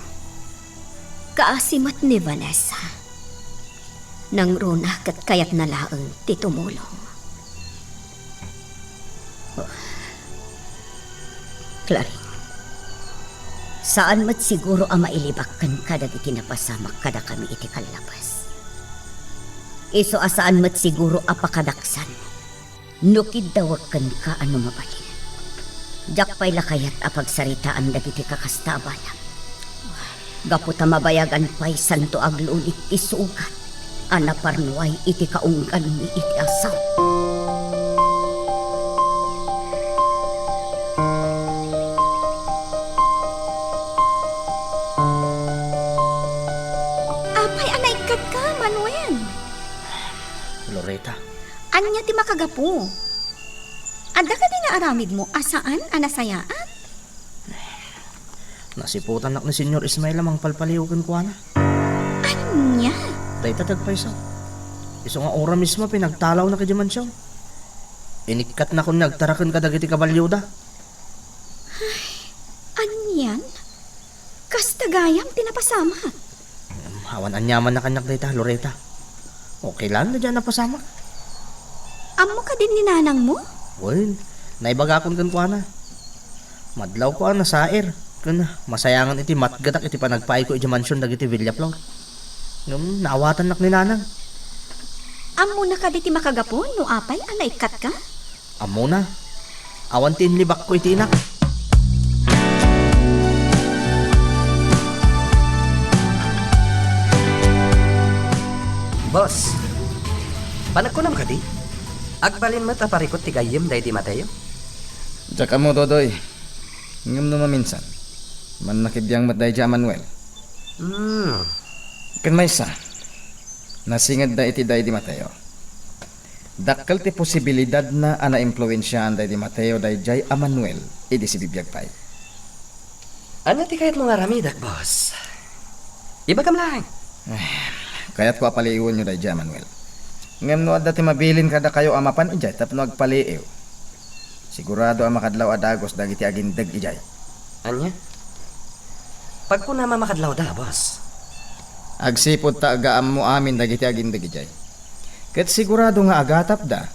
Speaker 4: Kaasimat ni Vanessa. Nang runa kat kayat na laang ti tumulong.
Speaker 3: Claring. Saan mat siguro ang mailibakkan kada iti napasamak kada kami iti kalabas. Iso asaan mat siguro apakadaksan. Nukid dawagkan ka ano mabalin. Jak pa'y lakayat apagsaritaan dagiti kakastabanak. Gaputa mabayagan pa'y santo aglunit isugat. Anaparnuay iti kaunggan ni iti asaw.
Speaker 9: Apay anaikat ka, Manuel.
Speaker 6: Loretta,
Speaker 9: Anya ti makagapu. Adda ka di nga aramid mo, asaan anasayaan?
Speaker 6: nasiputan nak ni Senyor Ismael amang palpaliugan ko na.
Speaker 9: Anya?
Speaker 6: Day tatagpay sa. Iso nga ora mismo pinagtalaw na kadyaman siya. Inikat na kung nagtarakan ka dagiti kabalyuda.
Speaker 9: Anyan? Kastagayam tinapasamak.
Speaker 6: Hawan anyaman na kanyak dayta, Loretta. Okay lang na dyan napasamak.
Speaker 9: Amo ka din ni nanang mo?
Speaker 6: Well, naibagakon kan ko na. Madlaw ko na sair. Kun masayangan iti matgatak iti panagpaay ko iti mansyon dagiti Villaflor. Ngam naawatan nak ni nanang.
Speaker 9: Amo na ka diti makagapo, no apay anaikat ka?
Speaker 6: Amo na. Awan tinlibak ko iti inak.
Speaker 7: Boss, panagkunam ka di? Agbalin mo taparikot ti gayem dahi ti Mateo?
Speaker 5: Diyak mo, Dodoy. Ngam no maminsan. Man nakibyang mat dahi dya Manuel. Kan may isa. Nasingad da iti dahi di Mateo. Dakkel ti posibilidad na ana-impluensyaan dahi di Mateo dahi jay a Manuel idi si bibiyag pay.
Speaker 7: Ano ti kahit mga ramidak, boss? Iba kam lang.
Speaker 5: Kaya't ko apaliiwan nyo dahi dya Manuel. Ngam no adda ti mabilin kada kayo amapan ijay tapno agpaliiw. Sigurado ang makadlaw adagos dagiti agindag ijay.
Speaker 7: Anya? Pag ko naman makadlaw da, boss.
Speaker 5: Agsipod ta agaam mo amin dagiti agindag ijay. Ket sigurado nga agatap da,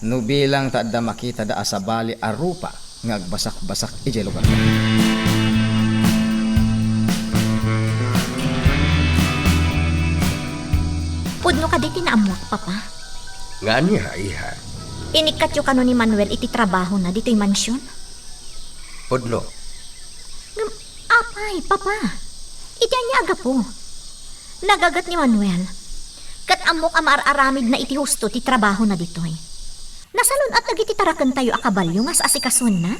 Speaker 5: no bilang ta da makita da asabali a rupa nga agbasak-basak ijay lugar da.
Speaker 2: Pudno ka di tinaamwak, papa.
Speaker 7: Nga niya, iha.
Speaker 2: Inikat yung kano ni Manuel iti trabaho na dito'y mansyon.
Speaker 7: Pudno.
Speaker 2: Apay, papa. Iti niya aga po. Nagagat ni Manuel. Kat amok amar-aramid na iti husto ti trabaho na dito'y. Nasalun at nagiti tarakan tayo akabalyo nga sa asikason na.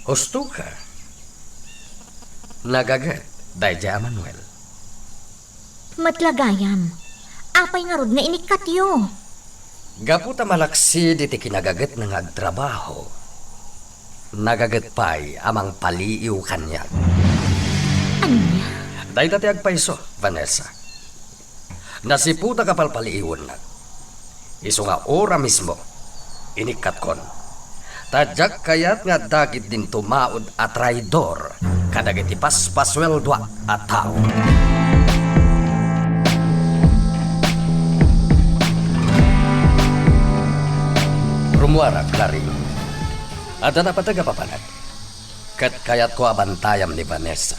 Speaker 7: Husto ka. Nagagat, dahi dya Manuel.
Speaker 2: Matlagayam. Apay nga rod nga inikat yo.
Speaker 7: Gaputa malaksi diti kinagagat ng agtrabaho. Nagagat pa'y amang paliiw kanya.
Speaker 2: Anya?
Speaker 7: Dahi dati agpaiso, Vanessa. Nasiputa kapal paliiwan na. Iso nga ora mismo, inikat kon. Tadyak kayat nga dagit din tumaod at traidor kadagiti paspasweldwa at tao. Rumuara, Clary. Ada na pataga papanag. Kat kayat ko abantayam ni Vanessa.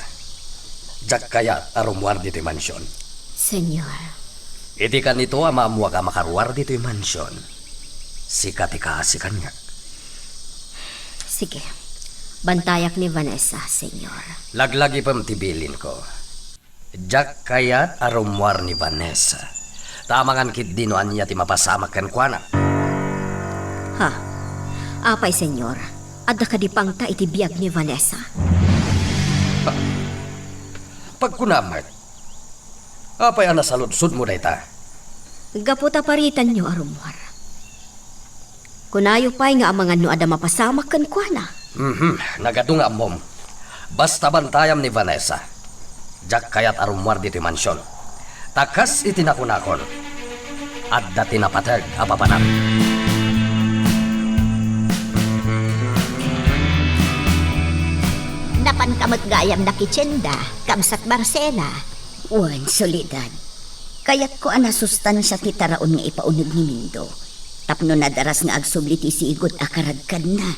Speaker 7: Jak kaya arumwar dito'y mansyon.
Speaker 4: Senyor,
Speaker 7: Iti kan ito amamuwa ka makaruar dito'y mansyon. Sikat ikaasi kanya.
Speaker 4: sige. Bantayak ni Vanessa, senyor.
Speaker 7: Laglagi pam tibilin ko. Jak kayat arumwar ni Vanessa. Tamangan kit dinoan niya ti mapasamak kan kuana.
Speaker 4: Ha? Apay, senyor. Adda ka di pangta iti biyag ni Vanessa.
Speaker 7: Pagkunamat. Apay ana saludsud mo dayta.
Speaker 4: Gaputa paritan nyo, arumwar. Kunayo pa'y nga amangan no ada mapasamak kan kuana.
Speaker 7: Nagadunga mom. Basta bantayam ni Vanessa. Jak kayat arumwar dito'y mansyon. Takas itinakunakon. Adda tinapatag apapanam.
Speaker 2: Napan kamot gayam na kitsyenda, kamsat Marcela.
Speaker 3: Wan, solidad. Kayat ko ana sustansya ti taraon nga ipaunod ni Mindo. Tapno nadaras nga agsubli ti sigot akaragkad na.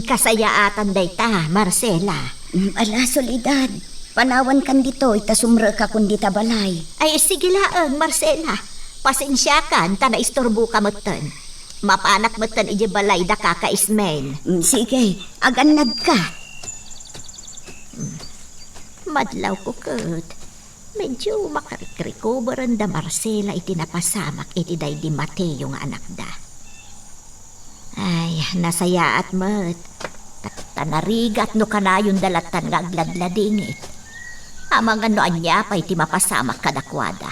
Speaker 2: Kasayaatan dayta, Marcela.
Speaker 3: Ala, solidad. Panawan kan dito, itasumra ka kundi tabalay.
Speaker 2: Ay, sige laang, Marcela. Pasensya kan, ta na istorbo ka moten. Mapanak moten ije balay da kakaismen.
Speaker 3: Sige, aganad ka.
Speaker 2: Madlaw ko kat. Medyo makarik-recoveran da Marcela iti napasamak iti day di Mateo nga anak da. Ay, nasayaat mat. Tanarigat no kanayon dalatan nga agladladingit. Amang ano anya pa iti mapasamak kadakwada.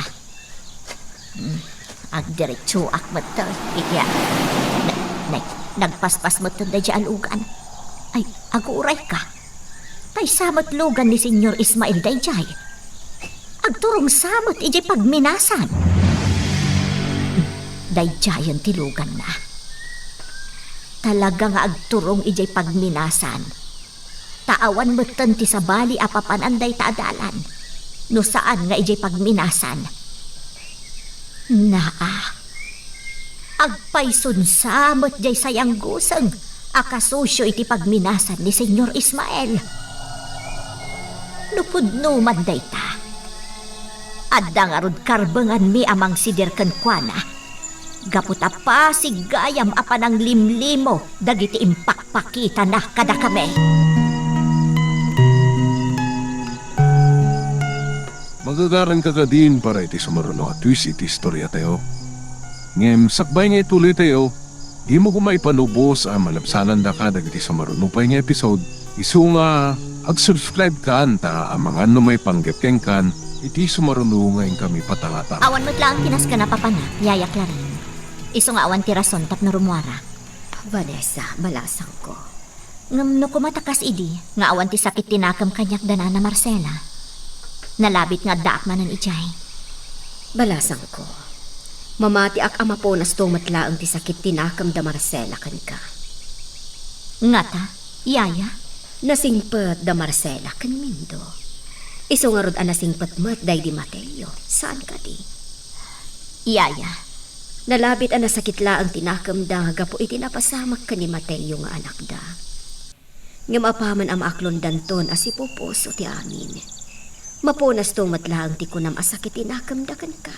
Speaker 2: Agdiretso ak mat iti nagpaspas mat da dyan ugan. Ay, aguray ka. Tay samot lugan ni Senyor Ismael dayjay. Agturong samot ijay pagminasan. Dayjayan tilugan na. Talaga nga agturong ijay pagminasan. Taawan moten ti sabali apapan anday taadalan. No saan nga ijay pagminasan. Naa. Agpaysun samot jay sayang guseng. Akasosyo iti pagminasan ni Senyor Ismael. Nupudno man dayta. Adda nga rod karbengan mi amang siderken kuana. Gaputa pa sigayam apanang limlimo dagiti impakpakita na kada kami.
Speaker 1: Magagaran ka ka din para iti sumaruno at twist iti istorya tayo. Ngem sakbay nga ituloy tayo, di mo kumay panubos ang malapsanan da ka dagiti sumaruno pa nga episode. Isu nga ag-subscribe ka ta ang mga may panggepkeng kan iti sumaruno ngayon kami patangata.
Speaker 2: Awan mo't lang kinas ka na papana, yayak la rin. Iso nga awan tirason tap na rumwara.
Speaker 4: Vanessa, balasang ko.
Speaker 2: Ngam no kumatakas idi, nga awan ti sakit tinakam kanyak dana na Marcela. Nalabit nga daak manan ijay.
Speaker 4: Balasang ko. Mamati ak ama po nas tumatlaang ti sakit tinakam da Marcela kan ka.
Speaker 2: Ngata, yaya?
Speaker 4: Nasingpet da Marcela kan Mindo. Iso nga rod anasingpet mat day di Mateo. Saan ka di?
Speaker 2: Yaya.
Speaker 4: Nalabit ang nasakit laang tinakam da gapo iti napasamak ka ni Mateo nga anak da. Ngam apaman am aklon danton as ipupuso ti amin. Mapunas tong matlaang ti kunam asakit tinakam da kan ka.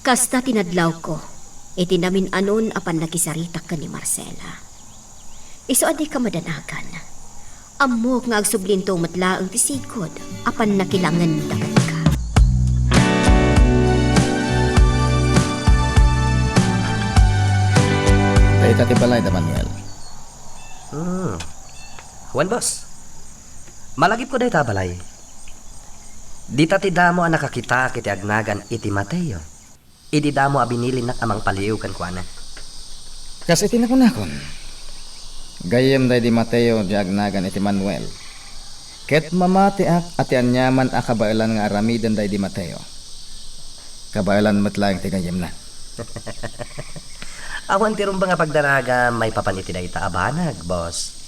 Speaker 4: Kasta tinadlaw ko, iti namin anon apan nakisaritak ka ni Marcela. Iso adi ka madanagan. Amok nga agsublin tong matlaang ti sikod, apan nakilangan da kan ka.
Speaker 5: Dayta ti balay da Manuel.
Speaker 7: Juan boss. Malagip ko day tabalay. Di ti damo ang nakakita kiti agnagan iti Mateo. Idi damo abinili nak amang paliw kan kuana.
Speaker 5: Kasi tinakunakon. Gayem day di Mateo di agnagan iti Manuel. Ket mamati ak ati anyaman a kabailan nga aramiden day di Mateo. Kabailan matlang ti gayem na.
Speaker 7: Awan ti rumba nga pagdaraga may papaniti day taabanag, boss.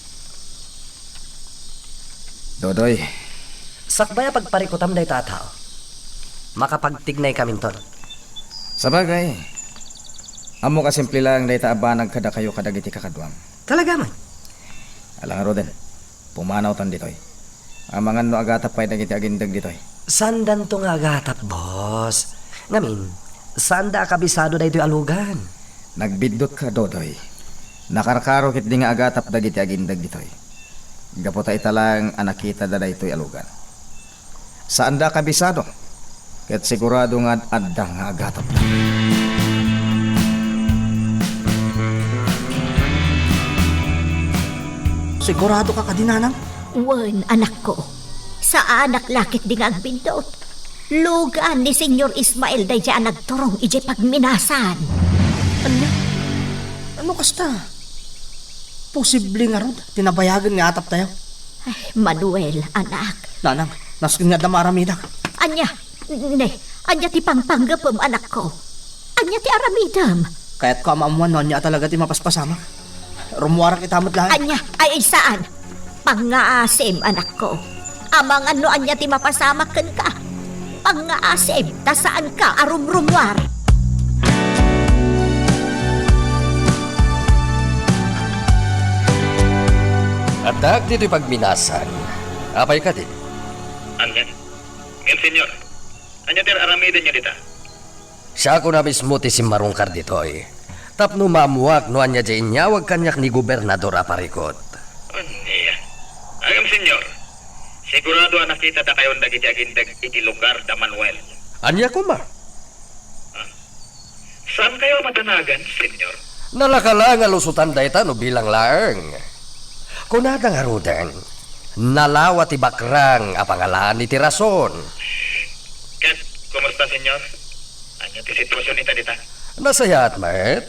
Speaker 5: Dodoy,
Speaker 7: Sakbaya pagparikutam day tatao. Makapagtignay kami ton.
Speaker 5: sabagay. Amo kasimple lang day taabanag kada kayo kadagiti kakadwam.
Speaker 7: Talaga man.
Speaker 5: Alang Roden, pumanaw tan ditoy. Amangan no agatap pa'y nagiti agindag dito eh.
Speaker 7: Sandan to nga agatap, boss. Ngamin, sanda kabisado na ito'y alugan.
Speaker 5: Nagbidot ka, Dodoy. Nakarkaro kit di nga agatap dagiti agindag dito eh. Gaputa italang anakita da daytoy alugan. Saan da kabisado? Ket sigurado nga adda nga agatap na.
Speaker 6: Sigurado ka kadinanang?
Speaker 2: Wen, anak ko. Sa anak lakit di nga agbindot. Lugan ni Senyor Ismael day dyan nagturong ije pagminasan.
Speaker 6: Ano kasta? Posible nga rod. Tinabayagan nga atap tayo.
Speaker 2: Ay, Manuel, anak.
Speaker 6: Nanang, naskin nga damaramidak.
Speaker 2: Anya, anya ti pangpanggapam anak ko. Anya ti aramidam.
Speaker 6: Kaya't kamamuan nun niya talaga ti mapaspasama. Rumuwarak itamat lahat.
Speaker 2: Anya, ay saan? Pangaasim, anak ko. Amang ano anya ti mapasamakan ka. Pangaasim, ta saan ka arumrumwar.
Speaker 7: At dag dito'y pagminasan. Apay ka din.
Speaker 10: Anya? Ngayon, senyor. Anya ter aramida niya dita?
Speaker 7: Siya ko na mismo ti si Marungkar dito'y. Tapno mamuak no anya dyan nyawag kanyak ni Gobernador Aparikot.
Speaker 10: Anya? Agam, senyor. Sigurado ang nakita ta kayon dagiti agindag iti lugar da Manuel.
Speaker 7: Anya ko ma?
Speaker 10: Saan kayo matanagan, senyor?
Speaker 7: Nalakala nga lusutan dayta no bilang laeng. Kunada nga rudan, nalawa ti bakrang a pangalan ni Tirason.
Speaker 10: Kat, kumusta, senyor? Anya ti sitwasyon ita dita?
Speaker 7: Nasayat, met.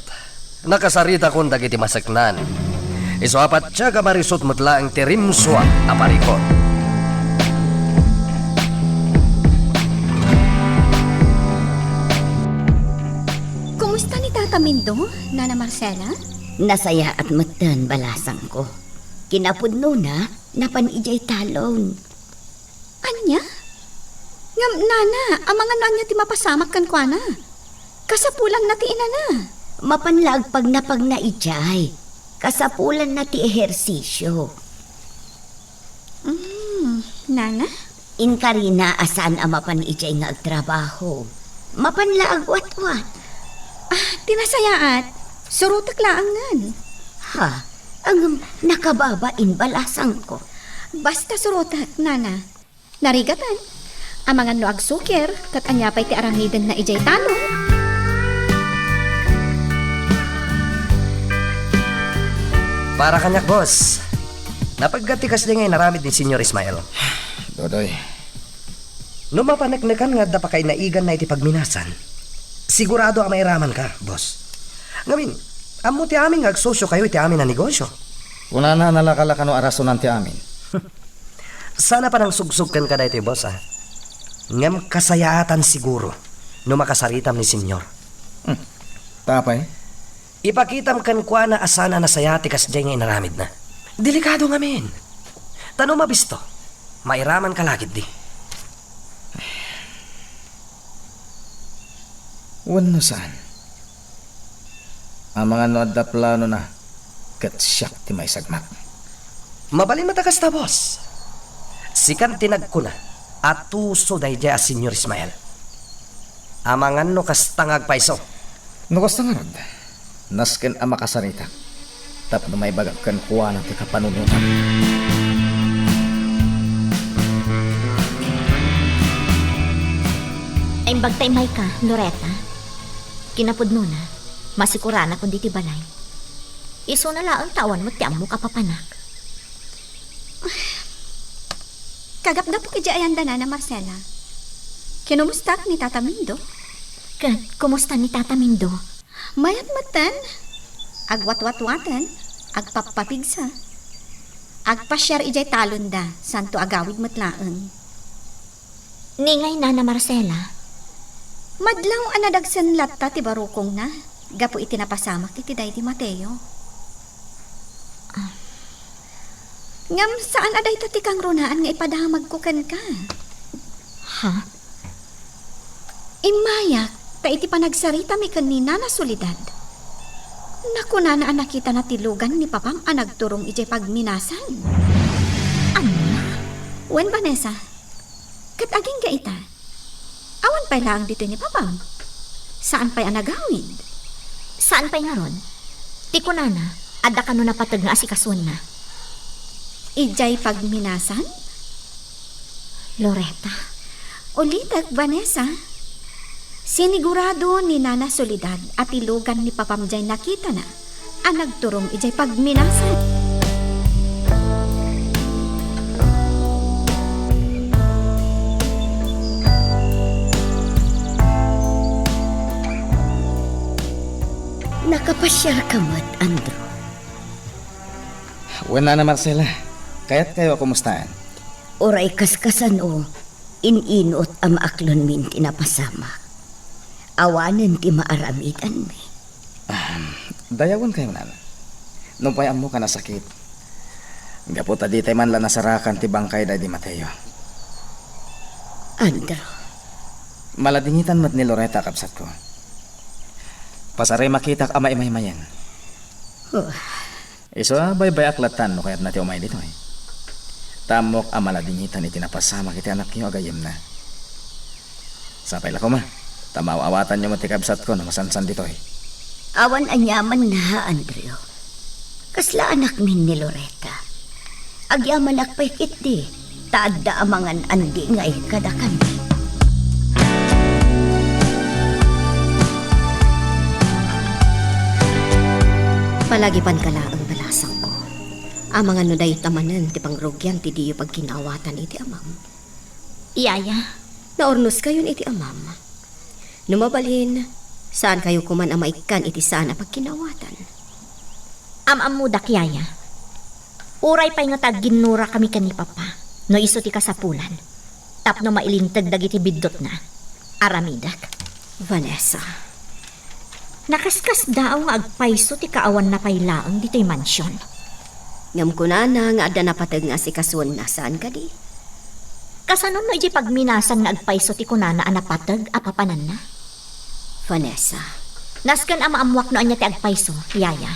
Speaker 7: Nakasarita kong dagiti masaknan. Iso apat siya kamarisot mutla ang tirimswa aparikot.
Speaker 9: Kumusta ni Tata Mindo, Nana Marcela?
Speaker 3: Nasaya at matan balasang ko. Kinapudno na, napan ijay talon.
Speaker 9: Anya? Ngam, Nana, amang ano anya ti mapasamak kan kwa na. Kasapulang na ti ina na.
Speaker 3: Mapanlag pag napag na ijay. Kasapulan na ti ehersisyo.
Speaker 9: Nana?
Speaker 3: Inkarina asan ang mapan ijay nga agtrabaho. Mapanlaag wat-wat.
Speaker 9: Tinasayaat. Surutak laangan.
Speaker 3: Ha? Ang nakababain balasang ko.
Speaker 9: Basta surutak, Nana. Narigatan. Amangan no agsuker, kat anyapay ti aramidan na ijay talon.
Speaker 7: Para kanyak, boss. Napagkatikas din ngayon naramid ni Senyor Ismael.
Speaker 5: Dodoy,
Speaker 7: No mapanagnakan nga da pa kay naigan na iti pagminasan. Sigurado ang mairaman ka, boss. Ngamin, amo ti amin agsosyo kayo iti amin na negosyo.
Speaker 5: una na nalakalaka no arasonan ti amin.
Speaker 7: Sana pa nang sugsugkan ka da ito, boss, ha? Ngam kasayaatan siguro no makasaritam ni Senyor.
Speaker 5: Tapay,
Speaker 7: Ipakitam kan kwa na asana na sayati kas dyan nga inaramid na. Delikado ngamin. Tanong mabisto, mairaman ka lagid di.
Speaker 5: wano saan? Ang mga no adda plano na kat siyak ti may sagmak.
Speaker 7: Mabalin matakas na, boss. Sikan tinag ko na at tuso dahi dya as Senyor Ismael. Amangan no kas tangag paiso.
Speaker 5: Nukas na nga rod, nasken ang makasarita. Tap na may bagag kan kuha ng ti kapanunutan.
Speaker 2: Ay bagtay may ka, Loretta. Kinapod mo na, masikurana kundi ti balay. Iso na lang tawan mo tiyang mo kapapanak.
Speaker 9: Kagapda po kaya ayanda na Marcela. Kinumustak ni Tata Mindo?
Speaker 2: Kat, kumusta ni Tata Mindo?
Speaker 9: Mayat matan. Agwat-wat-watan. Agpapapigsa. Agpasyar ijay talon da. Santo agawid matlaang.
Speaker 2: Ningay na Marcela.
Speaker 9: Madlaw anadagsan latta ti barukong na. Gapo itinapasamak iti day di Mateo. Ngam saan aday ta ti kang runaan nga ipadamag ko kan ka?
Speaker 2: Ha?
Speaker 9: Imayak, ta iti panagsarita mi kanina na solidad. Naku na nakita na tilugan ni papam ang nagturong ijay pagminasan.
Speaker 2: Ano?
Speaker 9: Wen Vanessa, kataging ka ita. Awan pa lang dito ni Papang. Saan pa'y anagawid?
Speaker 2: Saan pa'y nga ron? Ti ko nana, adda ka no napatag nga asikasuan na.
Speaker 9: Ijay pagminasan?
Speaker 2: Loretta,
Speaker 9: Ulitak, Vanessa. Sinigurado ni Nana Soledad at ilugan ni Papamjay nakita na ang nagturong ijay pagminasan.
Speaker 3: Nakapasyar ka mat, Andrew.
Speaker 5: Wala na Marcela. Kaya't kayo kumustaan?
Speaker 3: Oray kaskasan o, ininot ang maaklon min tinapasama. Awanan ti maaramidan mi.
Speaker 5: Dayawan kayo nana. Nung payam mo ka nasakit. Gaputa di tayo man lang nasarakan ti bangkay da di Mateo.
Speaker 3: Andrew,
Speaker 5: Maladingitan mat ni Loretta kapsat ko. Pasaray makitak ama imay-mayan. Iso bay-bay aklatan no kaya't nati umay dito eh. Tamok ang maladingitan itinapasama kiti anak niyo agayem na. Sapay lako ma. Tamaw-awatan niyo mati kabsat ko na masansan dito eh.
Speaker 3: awan anyaman na, Andrew. Kasla anak min ni Loretta. Agyaman akpay kiti, taadda amangan andi ngay kadakan.
Speaker 4: Palagi pan kala ang balasang ko. Ang mga nuday tamanan ti pangrugyan ti diyo pagkinawatan iti amam.
Speaker 2: Iyaya,
Speaker 4: Naornos kayon iti amam. Numabalhin, saan kayo kuman amaikan iti sana pagkinawatan?
Speaker 2: amamudak yaya. Uray pa'y nga ginura kami kani Papa, no iso ti kasapulan. Tapno mailintag dagiti biddot na. Aramidak.
Speaker 4: Vanessa,
Speaker 2: Nakaskas daw nga agpaiso ti kaawan na pailaang dito'y mansyon.
Speaker 4: ngam ko na nga adda napatag nga si kasuan na saan ka di?
Speaker 2: Kasanon no iti pagminasan nga agpaiso ti kunana anapatag apapanan na.
Speaker 4: Vanessa,
Speaker 2: Naskan amaamuak no anya ti agpaiso, yaya.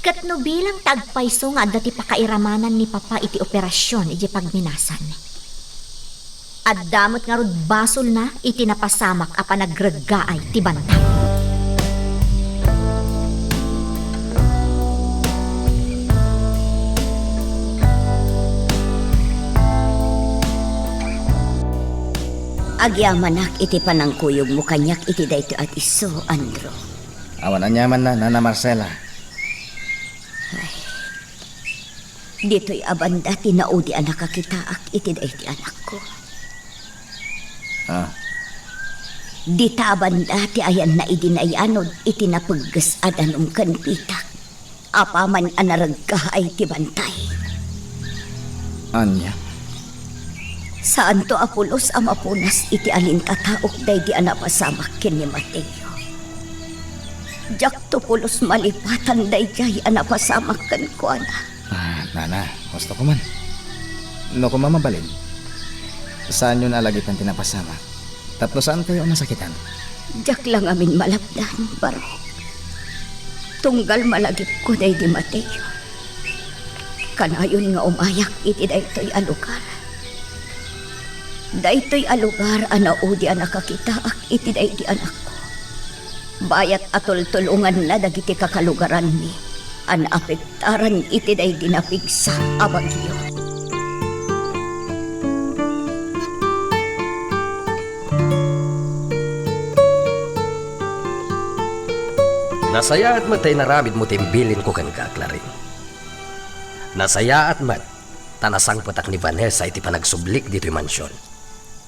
Speaker 2: Kat no bilang tagpaiso nga adda ti pakairamanan ni Papa iti operasyon iti pagminasan. At damot nga rod basol na iti napasamak a panagraggaay ti bantay.
Speaker 3: Agyamanak iti panangkuyog mo kanyak iti dayto at iso, Andrew.
Speaker 5: Awan anyaman na, Nana Marcela.
Speaker 3: Dito'y abanda tinaudi anak kakitaak iti dayti anak ko.
Speaker 5: Ah,
Speaker 3: Dita abanda ti ayan na idinayanod iti napaggas adanong kanpitak. Apaman anaragkahay ti bantay.
Speaker 5: anya.
Speaker 3: Saan to Apolos amapunas iti alintataok day di anapasamak ken ni Mateo. Jak to pulos malipatan day jay anapasamak ken ko ana.
Speaker 5: Nana, gusto ko man. No ko mamabalin. Saan yun alagitan tinapasama? Tapos saan kayo ang masakitan?
Speaker 3: Jak lang amin malapdan, baro. Tunggal malagip ko day di Mateo. Kanayon nga umayak iti daytoy alugar. Daytoy alugar anaudi anakakitaak iti dayti anak ko. Bayat atol-tulungan na dagiti kakalugaran ni. Anapektaran iti day dinapigsa abagyo.
Speaker 7: Nasaya at matay naramid mo timbilin ko kan kaklaring. Nasaya at mat, tanasang patak ni Vanessa iti panagsublik dito'y mansyon.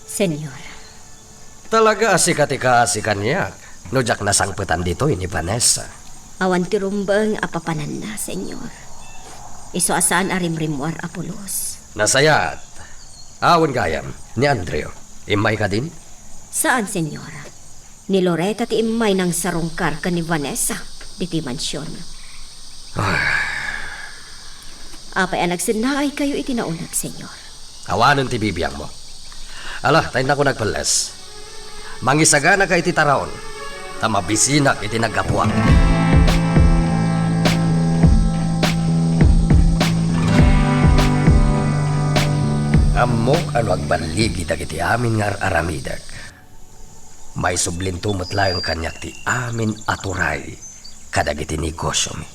Speaker 4: Senyor,
Speaker 7: Talaga asikat-ikasikan niya. No jak nasangputan dito ni Vanessa.
Speaker 4: awan ti rumbang apapanan na, senyor. Iso asaan arimrimwar Apolos.
Speaker 7: Nasaya at awan gayam ni Andreo. Imay ka din?
Speaker 4: Saan, senyor? Ni Loretta ti imay ng sarungkar ka ni Vanessa diti mansyon. Apay ang nagsinaay kayo itinaunag, senyor.
Speaker 7: Awanon ti bibiyang mo. Ala, tayo na ko nagpalas. Mangisagana ka iti taraon. Tamabisinak iti nagkapuak. Amok ano agbaligi dagiti amin nga aramidag. May sublintumot lang kanyak ti amin aturay kadagiti negosyo mi.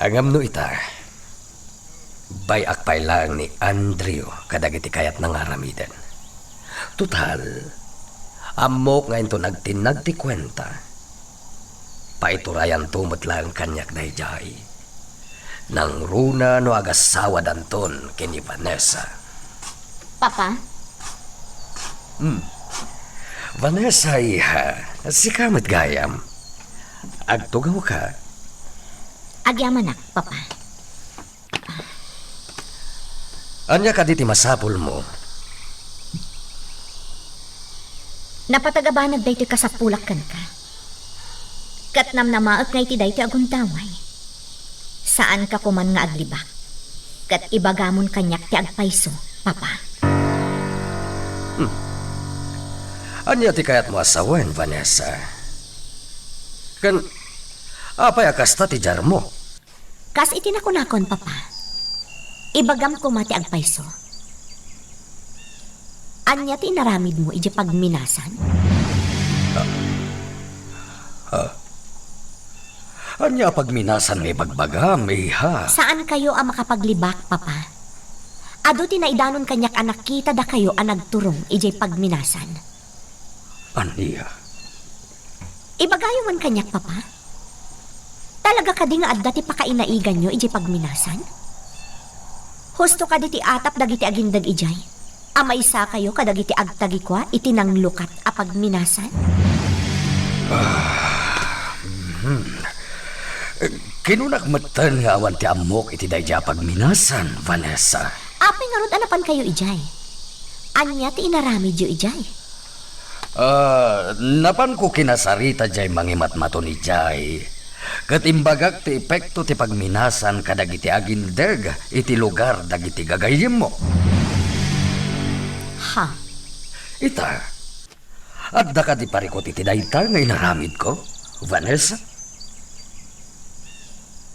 Speaker 7: Angam no ita, bayak pay lang ni Andrew kadagiti kayat ng aramidan. Tutal, amok nga ito nagtinag ti kwenta. Paiturayan tumot lang kanyak na ijay. Nang runa no agasawa danton kini Vanessa.
Speaker 2: Papa,
Speaker 7: Vanessa, iha, si kamat gayam. Agtugaw ka.
Speaker 2: agyaman na, Papa.
Speaker 7: Anya ka diti masapul mo.
Speaker 2: Napatagabanag dahi ka sa pulakan ka. Katnam na maag nga iti dahi aguntaway. Saan ka kuman nga aglibak? Kat ibagamon kanyak ti agpaiso, Papa.
Speaker 7: Anya ti kayat mo asawen, Vanessa. Kan, apay akasta ti jar mo.
Speaker 2: Kas itinakunakon, Papa. Ibagam ko mati agpaiso. Anya ti inaramid mo iji pagminasan?
Speaker 7: Anya pagminasan may bagbagam, iha.
Speaker 2: Saan kayo ang makapaglibak, Papa? Ado ti naidanon kanyak anak kita da kayo ang nagturong iji pagminasan.
Speaker 7: Anya?
Speaker 2: Ibagayo man kanyak, Papa? Talaga ka di nga adda ti pakainaigan nyo iji pagminasan? Husto ka di ti atap dagiti agindag ijay. Amay sa kayo kadagiti agtagikwa iti nang lukat a pagminasan?
Speaker 7: Kinunakmatan nga awan ti amok iti dayja pagminasan, Vanessa.
Speaker 2: Apay nga ron anapan kayo ijay. Anya ti inaramid yo ijay.
Speaker 7: Napan ko kinasarita jay mangimatmato ni jay. Katimbagak ti epekto ti pagminasan kadagiti agindag iti lugar dagiti gagayim mo.
Speaker 2: Ha?
Speaker 7: Ita, adda ka di parikot iti dayta nga inaramid ko, Vanessa?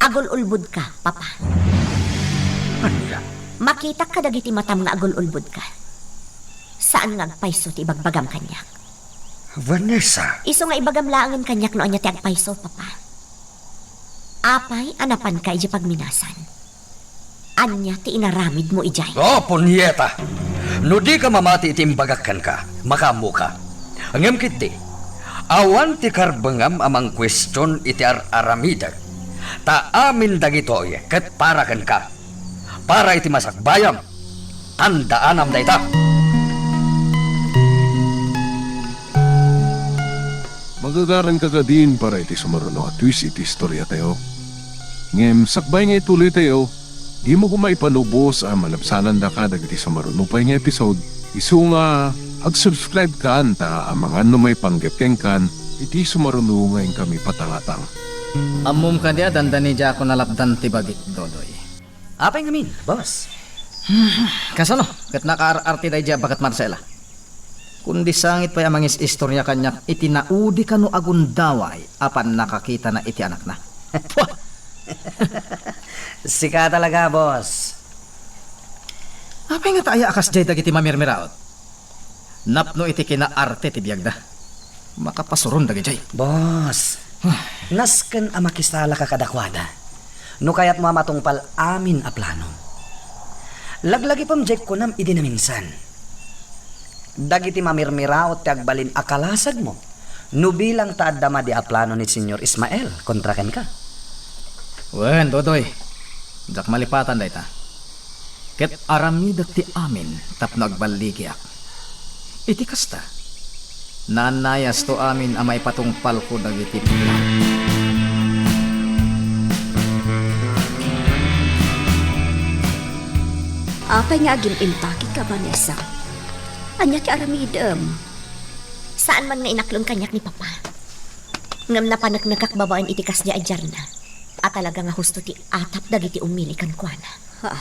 Speaker 2: Agul-ulbud ka, Papa.
Speaker 7: Anya?
Speaker 2: Makita ka dagiti matam nga agul-ulbud ka. Saan nga agpaiso ti ibagbagam kanyak?
Speaker 7: Vanessa?
Speaker 2: Iso nga ibagamlaangan kanyak no anya ti agpaiso, Papa. Apay, anapan ka iji pagminasan. Anya ti inaramid mo ijay.
Speaker 7: Oh, punyeta! No di ka mamati iti imbagakan ka, makamu ka. Angem kiti, awan ti karbangam amang question iti aramidag. Ta amin dagitoy, ket parakan ka. Para iti masakbayam, tandaanam da ita.
Speaker 1: Magagaran ka din para iti sumaruno at twist iti istorya tayo. Ngem, sakbay nga ituloy tayo, di mo kumay panubos ang malabsanan da ka dagiti sumaruno pa nga episode. Isu nga, ag-subscribe ka anta ang mga numay panggapkeng kan, iti sumaruno ngayon kami patangatang.
Speaker 6: Amom ka dia dandani ja ako nalapdan ti bagit Dodoy.
Speaker 5: Apay ngamin, boss.
Speaker 6: Kasano? Kat nakaarti day ja bakat Marcela. Kundi sangit pa amangis istorya kanyak iti naudi kano agundaway apan nakakita na iti anak na.
Speaker 5: Sika talaga, boss.
Speaker 6: Apay nga taaya akas jay dagiti mamirmiraot. Napno iti kinaarte ti biyagda. Makapasuron dagi jay.
Speaker 5: Boss, nasken a makisala ka kadakwada. No kayat mo matungpal amin a plano. Laglagi pam jek ko nam idi na minsan. Dagiti mamirmiraot ti agbalin akalasag mo. No bilang taadama di a plano ni Senyor Ismael kontraken ka.
Speaker 6: Wen, Dodoy. Jak malipatan day ta. Ket aramidak ti amin tapno agbaligyak. Iti kasta. Nanayas to amin a may patungpal ko dagiti plan.
Speaker 4: Apay nga agim impaki ka, Vanessa. Anya ti aramidem.
Speaker 2: Saan man nga inaklon kanyak ni Papa? Ngam na panagnagkakbabaen itikas niya ajar na. At talaga nga husto ti atap dagiti umili kan kuana.
Speaker 4: Ha?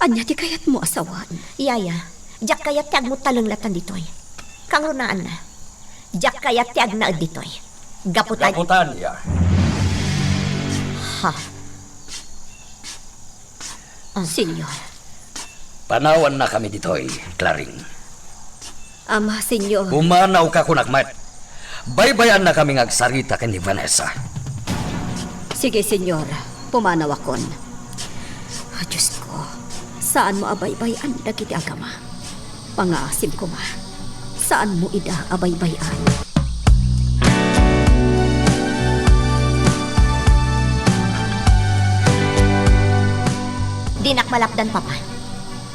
Speaker 4: Anya ti kayat mo asawan?
Speaker 2: Yaya, jak kayat ti agmut talunglatan ditoy. Kang runaan na. Jak kayat ti agnaad ditoy. Gaputan.
Speaker 7: Gaputan ya.
Speaker 2: Ha?
Speaker 4: Senyor,
Speaker 7: Panawan na kami ditoy, Claring.
Speaker 4: Ama, senyor.
Speaker 7: Pumanaw ka kunakmat. Baybayan na kami agsarita kay ni Vanessa.
Speaker 4: Sige, senyor. Pumanaw akon. Diyos ko, saan mo abaybayan dagiti agama? Pangaasim ko ma. Saan mo ida abaybayan?
Speaker 2: Dinak malapdan, Papa.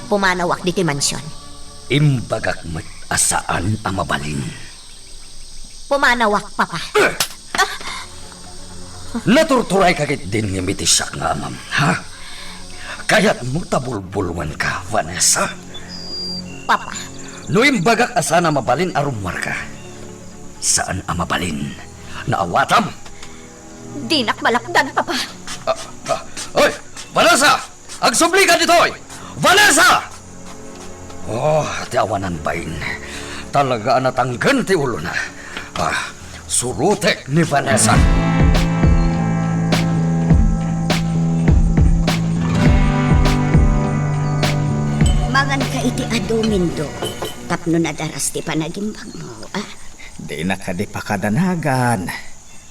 Speaker 2: Pumanawak di ti mansyon.
Speaker 7: Imbagak met asaan ang mabalin.
Speaker 2: Pumanawak, Papa.
Speaker 7: Naturturay kagit din ng mitisyak nga amam, ha? Kaya't mo tabulbulwan ka, Vanessa.
Speaker 2: Papa,
Speaker 7: No imbagak asaan ang mabalin arumwar ka. Saan ang mabalin? Naawatam?
Speaker 2: dinak malapdan, Papa.
Speaker 7: Oy, Vanessa! Agsubli ka dito, oy! Vanessa! Oh, tiawanan bain. Talaga natanggan ti ulo na. Surute ni Vanessa.
Speaker 3: Mangan ka iti adomindo. Tapno na daras ti panagimbang mo, ah?
Speaker 5: Di na ka di pakadanagan.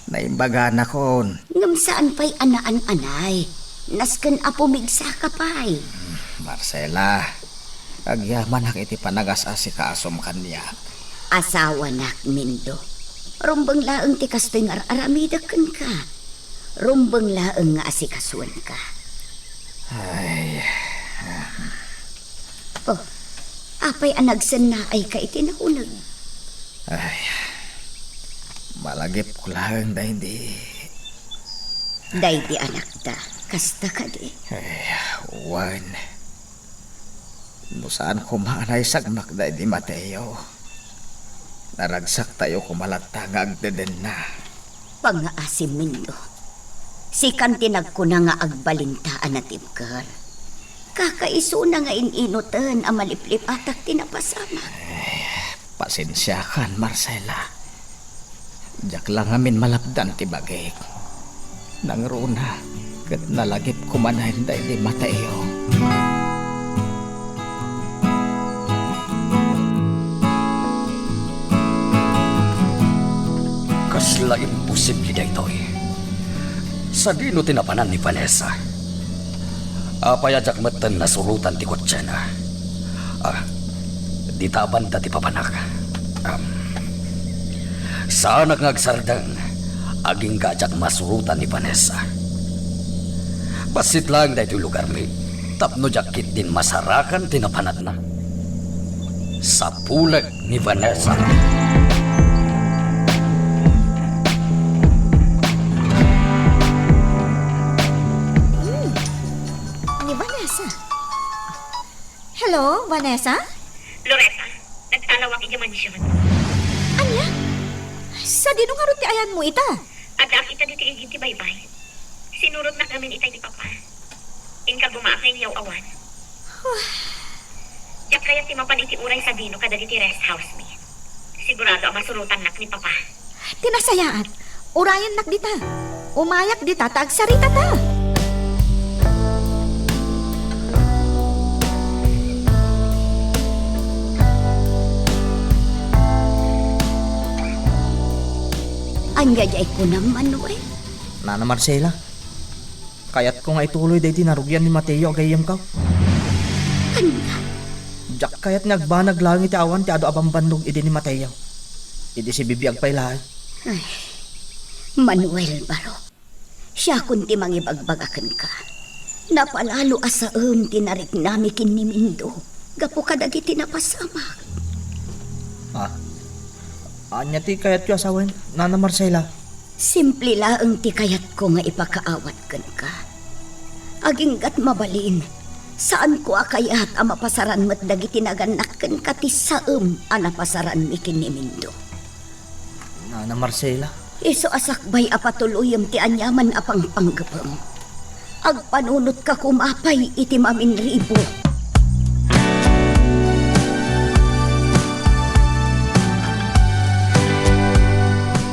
Speaker 5: Naimbaga na kon.
Speaker 3: Ngam saan pa'y anaan-anay. Nasken apumigsa ka pa'y.
Speaker 5: Marcela, agyaman ak iti panagas-asi kaasom kanya.
Speaker 3: Asawa nak, Mindo. Rumbang laeng ti kastoy nga aramidakan ka. Rumbang laeng nga asikasuan ka.
Speaker 5: Ay,
Speaker 3: Oh, apay anagsen na ay ka iti naunag.
Speaker 5: ay, malagip ko lang na hindi.
Speaker 3: Day di anak ta, kasta ka di.
Speaker 5: Ay, Juan. No saan kumanay sagmak da di Mateo. Naragsak tayo kumalatangag deden na.
Speaker 3: Pangaasim, Mindo. Sikan tinagkuna nga agbalintaan na tibkar. Kakaiso na nga ininutan ang maliplip atak tinapasama.
Speaker 5: Pasensyakan, Marcela. Diyak lang amin malapdan ti bagay. Nangruna, kat nalagip kumanahin da di Mateo.
Speaker 7: Kasla imposible na ito eh. Sa dino tinapanan ni Vanessa. Apayajak matan na surutan ti kotsena. Di taban dati papanak. Saan nagsardang aging gajak masurutan ni Vanessa. Basit lang na ito'y lugar mi. Tapno jakit din masarakan tinapanat na. Sa pulag ni Vanessa.
Speaker 9: Ni Vanessa. Hello, Vanessa?
Speaker 8: Loretta, nagtalawak iti mansyon.
Speaker 9: Anya? Sa dino nga ron ti ayan mo ita?
Speaker 8: Adak ita diti igin ti baybay. Sinurot na namin itay di Papa. Inka gumakay niyaw awan. Yak kaya timapan iti uray sa dino kada diti rest house mi. Sigurado ang masurutan nak ni Papa.
Speaker 9: Tinasayaan. Urayan nak dita. Umayak dita, tagsarita ta.
Speaker 3: Anyayay ko na, Manuel.
Speaker 6: Nana Marcela, kayat ko nga ituloy day tinarugyan ni Mateo agayam ka.
Speaker 3: Kanya,
Speaker 6: Diyak kayat nagbanag lang iti awan ti ado abang bandog idi ni Mateo. Idi si bibiyag pa'y lahat.
Speaker 3: ay, Manuel Baro. Siya kunti mangibagbagakan ka. Napalalo asaem tinarik nami kin ni Mindo. Gapo kadagi tinapasama.
Speaker 6: Anya ti kayat ko asawan, Nana Marcela.
Speaker 3: Simple laeng ti kayat ko nga ipakaawat kan ka. Aginggat mabalin. Saan ko akayat ang mapasaran mo't dagiti naganak kan kati saem ang napasaran mi kin ni Mindo.
Speaker 6: Nana Marcela.
Speaker 3: Iso asakbay apatuluyem ti anyaman apang panggapem. Agpanunot ka kumapay iti maminribo.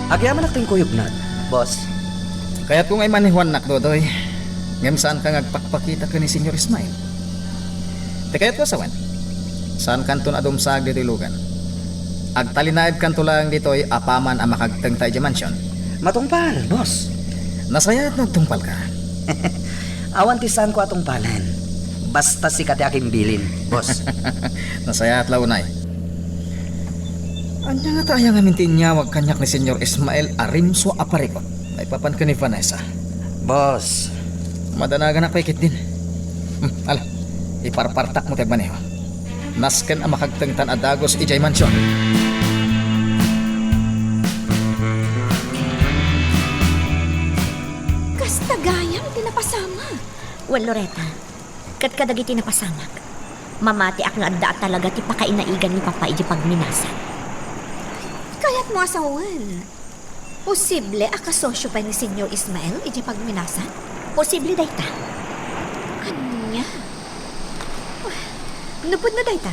Speaker 7: Agyaman natin kuyog na, boss.
Speaker 5: Kaya't kung ay manihuan nak, Dodoy. Ngam saan ka ngagpakpakita ka ni Senyor Ismael? Tikayat ko sawan. Saan kanto na dumsag dito ilugan? Agtalinaid kanto lang dito'y apaman ang makagteng tayo mansion.
Speaker 7: Matungpal, boss.
Speaker 5: Nasayat nagtungpal ka.
Speaker 7: Awantisan ko atong palan. Basta sikat aking bilin, boss.
Speaker 5: Nasayat launay. Anya nga tayo nga mintin niya wag kanyak ni Senyor Ismael Arimso Aparicot. Ay papan ka ni Vanessa.
Speaker 7: Boss,
Speaker 5: Madanagan na paikit din. Ala, iparpartak mo tagmaneho. Nasken ang makagtengtan adagos ijay mansyon.
Speaker 9: Kasta gayam, tinapasama.
Speaker 2: Well, Loretta, kat kadagiti napasamak. Mamati ak nga adda talaga ti pakainaigan ni Papa iji pagminasan.
Speaker 9: Kaya't mo asawan. Posible akasosyo pa ni Senyor Ismael iti pagminasan?
Speaker 2: Posible dayta.
Speaker 9: Anya? Nupod na dayta.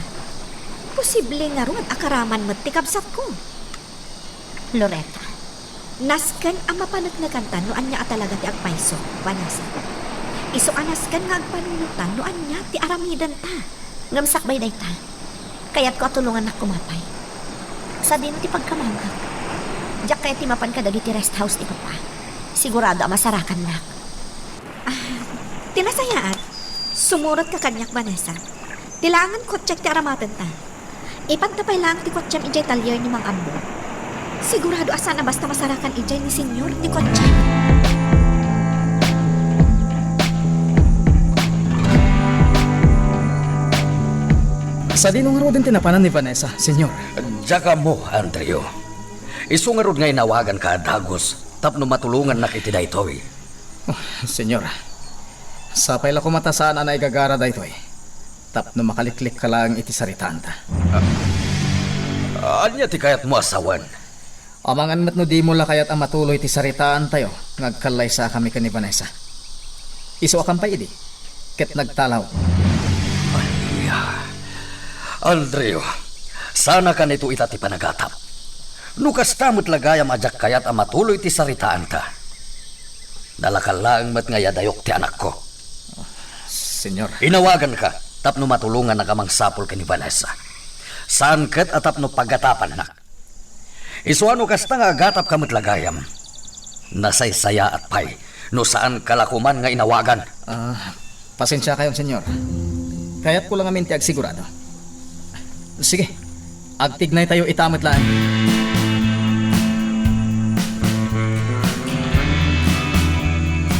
Speaker 9: Posible nga ron akaraman mo't tikabsat ko.
Speaker 2: Loretta,
Speaker 9: Naskan ang mapanagnagantan no anya talaga ti agpaiso, Vanessa. Iso anaskan nga agpanunutan no anya ti aramidan ta.
Speaker 2: ngamsakbay dayta. Kaya't ko atulungan na kumapay. Sa din ti pagkamangag. Diyak kaya ti mapan ka dagiti rest house ti Papa. Sigurado masarakan na.
Speaker 9: Tinasayaat, sumurot ka kanyak, Vanessa. Tilangan kotsyak ti aramatan ta. Ipantapay lang ti kotsyam ijay talyer ni Mang Ambo. Sigurado asan na basta masarakan ijay ni Senyor ti kotsyam.
Speaker 5: Sa dinong nga din tinapanan ni Vanessa, Senyor.
Speaker 7: Diyaga mo, Andreo. Isungarod nga inawagan ka dagos, tapno matulungan na kiti daytoy.
Speaker 5: Senyor, sapay la kumatasaan na igagara daytoy. Tapno makaliklik ka lang iti saritaan ta.
Speaker 7: Anya ti kayat mo asawan?
Speaker 5: Amangan mat no di mo la kayat ang matuloy ti saritaan tayo, ngagkalay sa kami ka ni Vanessa. Iso akam pa idi, ket nagtalaw.
Speaker 7: Andreo, sana ka nito itati panagatap. Nukas tamot lagayam ajak kayat ang matuloy ti saritaan ta. Dalakal lang mat nga yadayok ti anak ko.
Speaker 5: Senyor,
Speaker 7: Inawagan ka, tapno matulungan na kamang sapol ka ni Vanessa. Saan kat at tapno pagatapan na. Isuano kasta nga agatap kamot lagayam. Nasaysaya at pay, no saan kalakuman nga inawagan.
Speaker 5: pasensya kayong senyor. Kayat ko lang amin ti agsigurado. Sige, agtignay tayo itamot lang.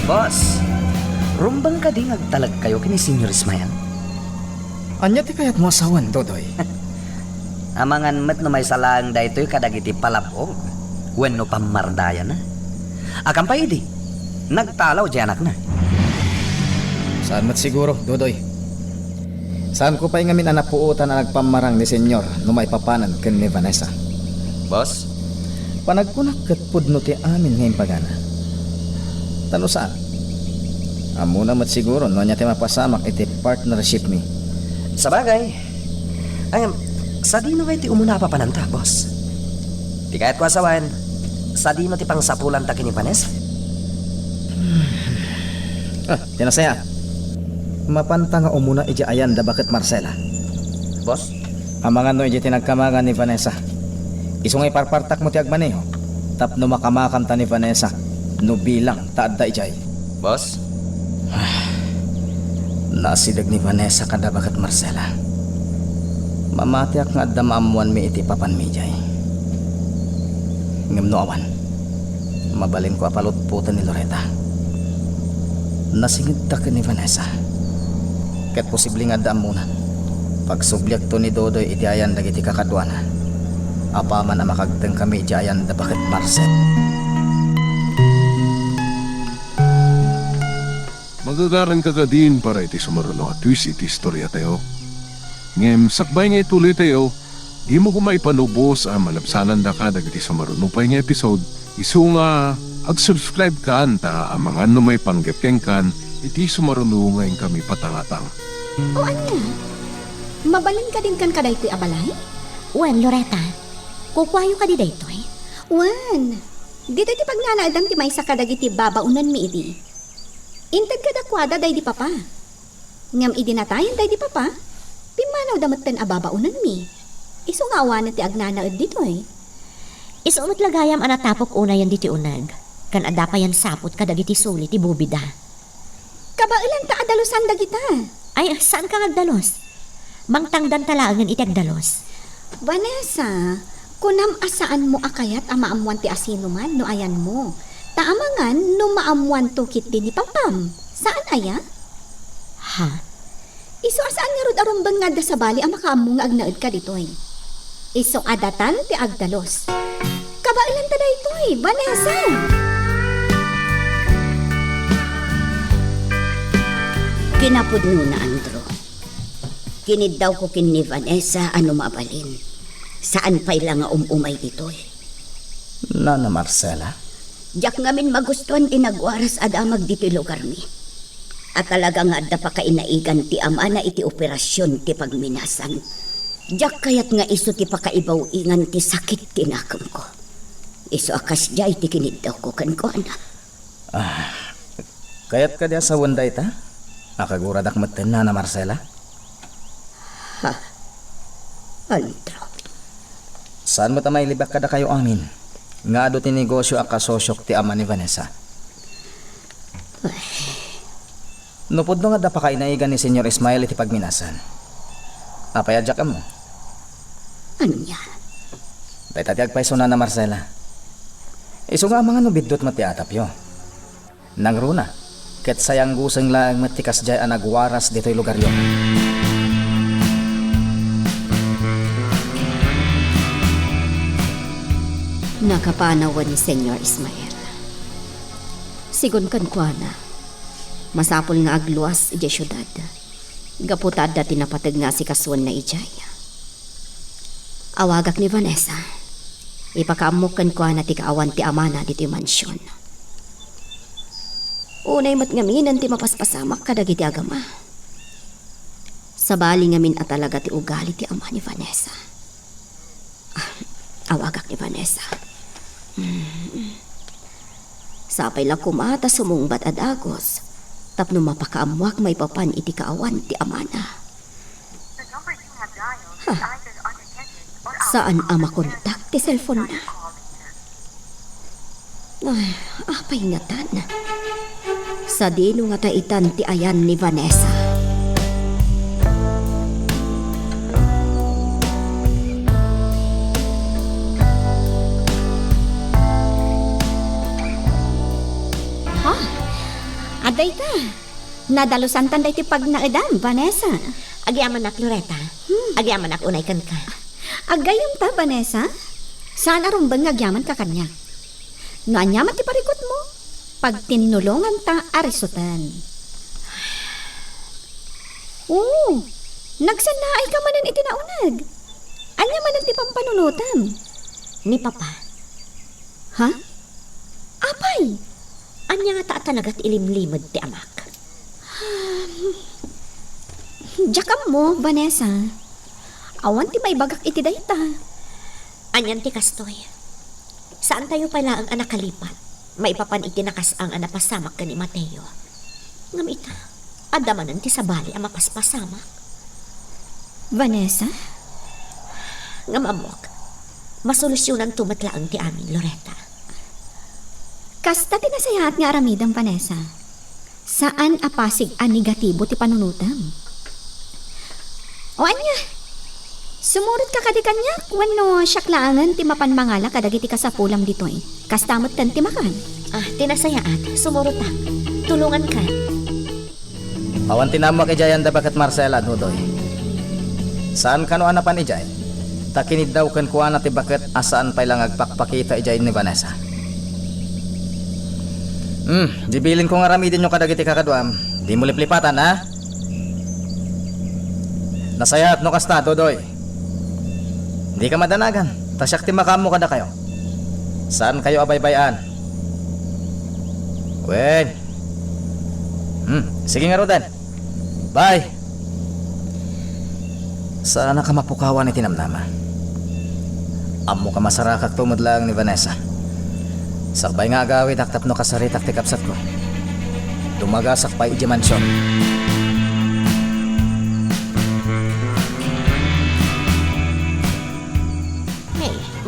Speaker 7: Boss, rumbang ka ding agtalag kayo kini Senyor Ismael.
Speaker 5: Anya ti kayat mo asawan, Dodoy?
Speaker 7: Amangan met no may salang daytoy kadagiti palabog. Wenno pamardaya na. Akam pa idi. Nagtalaw di anak na.
Speaker 5: Saan mat siguro, Dodoy? Saan ko pa'y ngamin anak puutan na nagpamarang ni Senyor no may papanan ken ni Vanessa?
Speaker 7: Boss,
Speaker 5: Panagkunak kat pudno ti amin ngayon pagana. Tano saan? Amuna mat siguro no niya ti mapasamak iti partnership mi.
Speaker 7: sa bagay. Ay, sa dino kay ti umuna pa pananta, boss. Di kahit ko asawan, sa dino ti pang sapulan ta kini Vanessa.
Speaker 5: Tinasaya. Mapanta nga umuna iti ayan da bakit Marcela.
Speaker 7: Boss,
Speaker 5: Amangan no iti tinagkamagan ni Vanessa. Isungay parpartak mo ti agmaneho. Tapno makamakam ta ni Vanessa. No bilang taadda ijay.
Speaker 7: boss,
Speaker 5: Nasidag ni Vanessa kada bakit Marcela. Mamatiak nga adda maamuan mi iti papan mi ijay. Ngem no awan. Mabalin ko apalot putan ni Loretta. Nasingid ta ni Vanessa. Ket posible nga adda muna. Pagsublyak to ni Dodoy iti ayan dagiti kakadwana. Apaman ang makagteng kami iti ayan da bakit Marcel.
Speaker 1: Magagaran ka ka din para iti sumaruno at twist iti istorya tayo. Ngem, sakbay nga ituloy tayo, di mo kumay panubos ang malabsanan da ka dagiti sumaruno pa nga episode. Isu nga, ag-subscribe ka anta ang mga numay panggapkeng kan, iti sumaruno ngayon kami patangatang.
Speaker 9: O anya? Mabalin ka din kan kaday ti abalay?
Speaker 2: Wen, Loretta, kukwayo ka di daytoy.
Speaker 9: Wan, dito ti pagnanaadam ti maysa kadagiti babaunan mi idi. Intag kadakwada day di papa. Ngam idi natayan day di papa. Timanaw damatan ababaunan mi. Iso nga awanan ti agnanaod dito eh.
Speaker 2: Isuot lagayam anatapok una yan diti unag. Kan ada pa yan sapot kadagiti suli ti bubida.
Speaker 9: Kabailan ta adalusan dagita.
Speaker 2: Ay, saan ka agdalos? Mangtangdan talaangan iti agdalos.
Speaker 9: Vanessa, kunam asaan mo akayat amaamuan ti asino man no ayan mo. Taamangan no maamuan to kit din ni Pampam. Saan aya?
Speaker 2: Ha?
Speaker 9: Iso asaan nga rod arumbang nga da sa bali ang makaamu nga agnaed ka dito eh. Iso adatan ti agdalos. Kabailan ta da ito eh, Vanessa.
Speaker 3: Kinapudno na, Andro. Kinid daw ko kin ni Vanessa ano mabalin. Saan pa'y lang nga umay dito eh.
Speaker 5: Nana Marcela?
Speaker 3: Diyak ngamin magustuhan tinagwaras adamag dito lugar mi. At talaga nga da pa kainaigan ti ama na iti operasyon ti pagminasan. Diyak kayat nga iso ti pakaibaw ingan ti sakit tinakam ko. Iso akas jay ti kinid daw ko kan ko ana.
Speaker 5: Kayat ka diya sa wanday ta? Nakaguradak maten Nana Marcela?
Speaker 3: Andro.
Speaker 5: Saan mo tamay libak kada kayo amin? Nga do ti negosyo akasosyok ti ama ni Vanessa. Nupod no nga da pa kainaigan ni Senyor Ismael iti pagminasan. Apayadya ka mo.
Speaker 3: Anya?
Speaker 5: Dahil tatiag pa iso Nana Marcela. Iso nga mga nubidot mati atapyo. Nangruna, ket sayang guseng lang matikas jay anagwaras dito'y lugar yon.
Speaker 4: Nakapanawan ni Senyor Ismael. Sigon kan kuana, masapol nga agluas ijay syudad. Gaputad da tinapatag nga si kasuan na ijay. Awagak ni Vanessa. Ipakaamok kan kuana ti kaawan ti amana dito yung mansyon. Unay mat ngaminan ti mapaspasamak kadagiti agama. Sabali ngamin at talaga ti ugali ti ama ni Vanessa. Awagak ni Vanessa. Sapay lang kumata sumungbat at agos. Tapno mapakaamuak may papan iti kaawan ti amana. Saan ama kontak ti cellphone na? Ay, apay nga tan. Sa dino nga taitan ti ayan ni Vanessa.
Speaker 9: Aday ta. Nadalusan tan day ti pag naedam, Vanessa.
Speaker 2: Agyaman nak Loretta. Agyaman nak unay kan ka.
Speaker 9: Agayam ta, Vanessa. Saan arumbang agyaman ka kanya? Naanyaman ti parikot mo. Pag tinulungan ta arisutan. Oo. Nagsanaay ka manan iti naunag. Anya manan ti pampanunutan.
Speaker 2: Ni Papa.
Speaker 9: Ha? Apay?
Speaker 2: Anya nga ta talagat ilimlimod ti amak.
Speaker 9: Jakam mo, Vanessa. Awan ti may bagak iti dayta.
Speaker 2: Anyan ti kastoy. Saan tayo pala ang anak kalipat? Maipapan itinakas ang anapasamak ka ni Mateo. Ngamita, adamanan ti sabali ang mapaspasamak.
Speaker 9: Vanessa?
Speaker 2: Ngamamok, masolusyonan tumatlaang ti amin, Loretta.
Speaker 9: Kasta tinasayahat nga aramidang, Vanessa. Saan apasig ang negatibo ti panunutam? O anya, sumurot ka kadi kanya wano syaklangan ti mapanmangala kadagiti kasapulam dito eh. Kastamot tan ti makan.
Speaker 2: Tinasayaat, sumurot ta. Tulungan ka.
Speaker 5: Awan tinamo kay Jayan da bakat Marcela Dudoy. Saan kano anapan ijay? Takinid daw kan kuana ti bakat asaan pay lang agpakpakita ijay ni Vanessa. Dibilin ko nga ramidin yung kadagiti kakaduam. Di mo liplipatan, ha? Nasayat no kasta, Dodoy. Di ka madanagan. Tasyak ti makamo kada kayo. Saan kayo abaybayan? Wen. Sige nga, Rodan. Bye. Saan ka mapukawan ni tinamnama? Amo ka masarakak tumod lang ni Vanessa. Sakbay nga agawid aktap no kasaritak ti kapsat ko. Dumagasak pa iji mansyon.